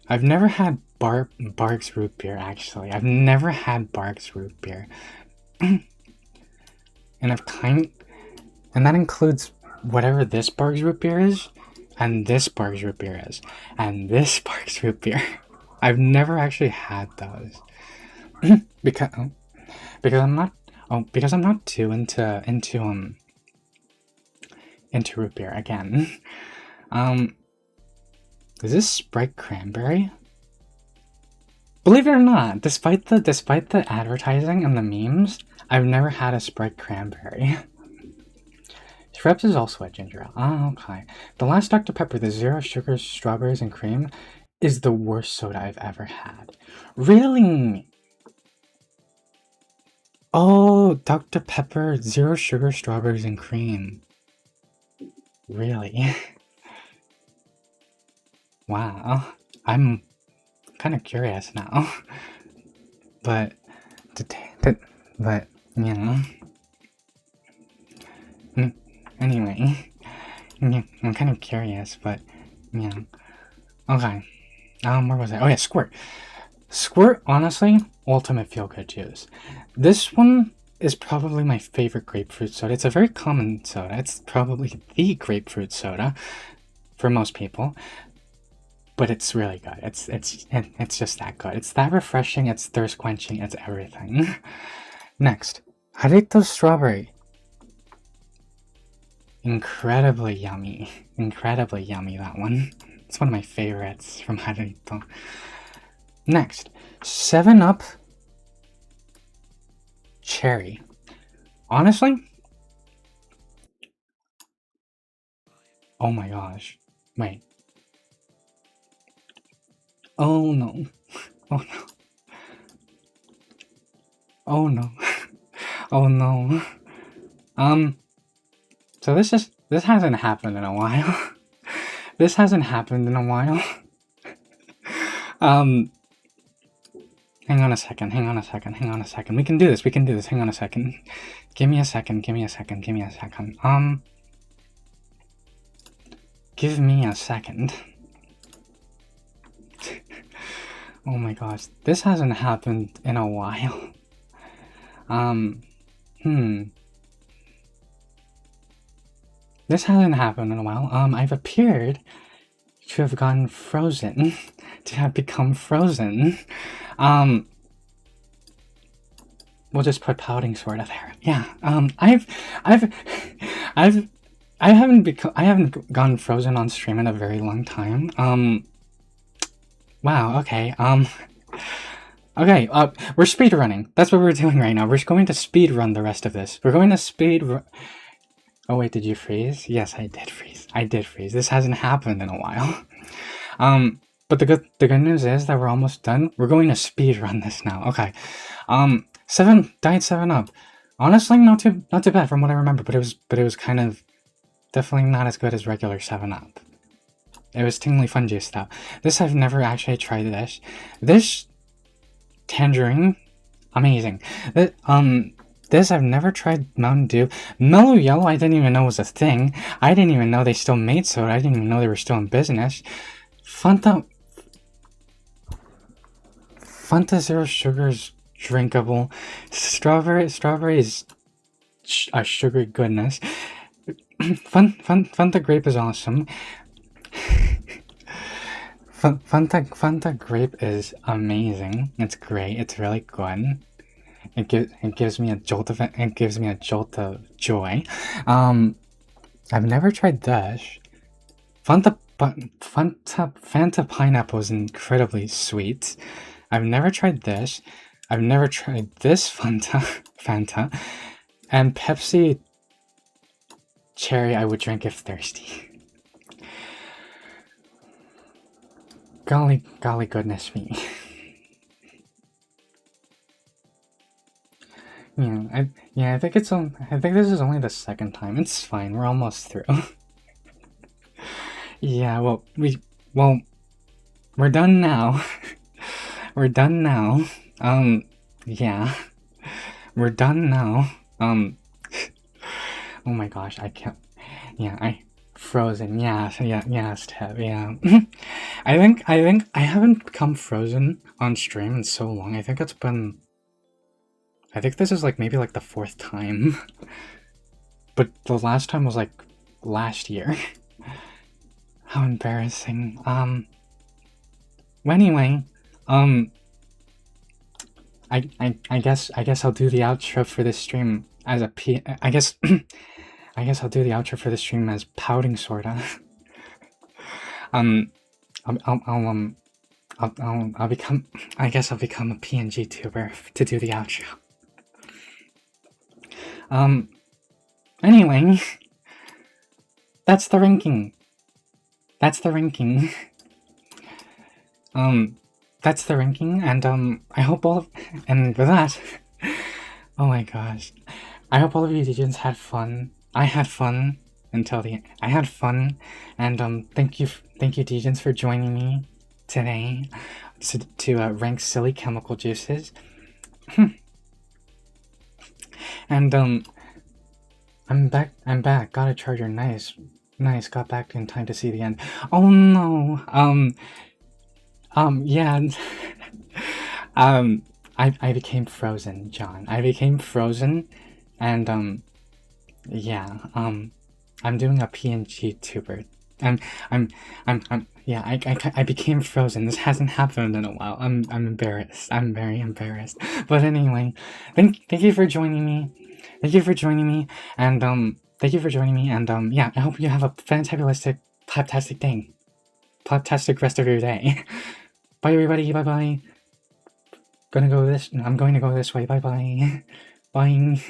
I've never had Barq's root beer, actually. I've never had Barq's root beer. And that includes whatever this Barq's root beer is, and this Barq's root beer is, and this Barq's root beer. I've never actually had those. because I'm not too into root beer again. Is this Sprite Cranberry? Believe it or not, despite the advertising and the memes, I've never had a Sprite Cranberry. Schweppes is also a ginger ale. Oh, okay. The last Dr. Pepper, the 0 sugar, strawberries, and cream, is the worst soda I've ever had. Really? Oh, Dr. Pepper, 0 sugar, strawberries, and cream. Really? Wow. I'm kind of curious now. But, you know. Anyway, I'm kind of curious, but, you know. Okay. Where was I? Oh yeah, Squirt. Squirt, honestly, ultimate feel-good juice. This one is probably my favorite grapefruit soda. It's a very common soda. It's probably the grapefruit soda for most people. But it's really good. It's just that good. It's that refreshing, it's thirst quenching, it's everything. Next, Jarrito Strawberry. Incredibly yummy. Incredibly yummy, that one. It's one of my favorites from Jarrito. Next, 7-Up Cherry. Honestly? Oh my gosh. Wait. Oh no. Oh no. Oh no. Oh no. So this hasn't happened in a while. This hasn't happened in a while. Hang on a second. We can do this. Hang on a second. Give me a second. Give me a second. Oh my gosh, this hasn't happened in a while. This hasn't happened in a while. I've appeared to have gotten frozen, to have become frozen. We'll just put pouting sort of there. Yeah. I haven't gone frozen on stream in a very long time. Wow. Okay. Okay. We're speedrunning. That's what we're doing right now. We're going to speedrun the rest of this. We're going to speedrun. Oh wait, did you freeze? Yes, I did freeze. I did freeze. This hasn't happened in a while. But the good news is that we're almost done. We're going to speedrun this now. Okay. Diet 7-Up. Honestly, not too bad from what I remember, but it was kind of definitely not as good as regular 7-Up. It was tingly fun juice though. This I've never actually tried this. This tangerine, amazing. This I've never tried Mountain Dew. Mellow Yellow I didn't even know was a thing. I didn't even know they still made soda. I didn't even know they were still in business. Fanta Zero Sugar is drinkable. Strawberry is a sugary goodness. Fanta Grape is awesome. Fanta Grape is amazing. It's great. It's really good. It gives me a jolt of joy. I've never tried this. Fanta Pineapple is incredibly sweet. I've never tried this. I've never tried this Fanta. And Pepsi Cherry I would drink if thirsty. Golly goodness me. I think this is only the second time. It's fine. We're almost through. Yeah, we're done now. We're done now. Yeah. We're done now. Oh my gosh, I can't. Yeah, frozen. Yeah, Step. Yeah. I think I haven't become frozen on stream in so long. I think this is maybe the 4th time. But the last time was last year. How embarrassing. Anyway, I guess I'll do the outro for this stream as I guess I'll do the outro for the stream as pouting sorta. I'll become a PNG tuber to do the outro. Anyway, that's the ranking. That's the ranking, and I hope and with that, oh my gosh, I hope all of you DJs had fun. I had fun until the end. I had fun, and thank you DJs for joining me today to rank silly chemical juices. And I'm back. Got a charger. Nice. Got back in time to see the end. Oh no. Yeah. I became frozen, John. I became frozen, and yeah. I'm doing a PNG tuber. Yeah. I became frozen. This hasn't happened in a while. I'm embarrassed. I'm very embarrassed. But anyway, thank you for joining me. Thank you for joining me, and yeah, I hope you have a fantastic day. Fantastic rest of your day. Bye everybody, bye. I'm going to go this way, bye. Bye.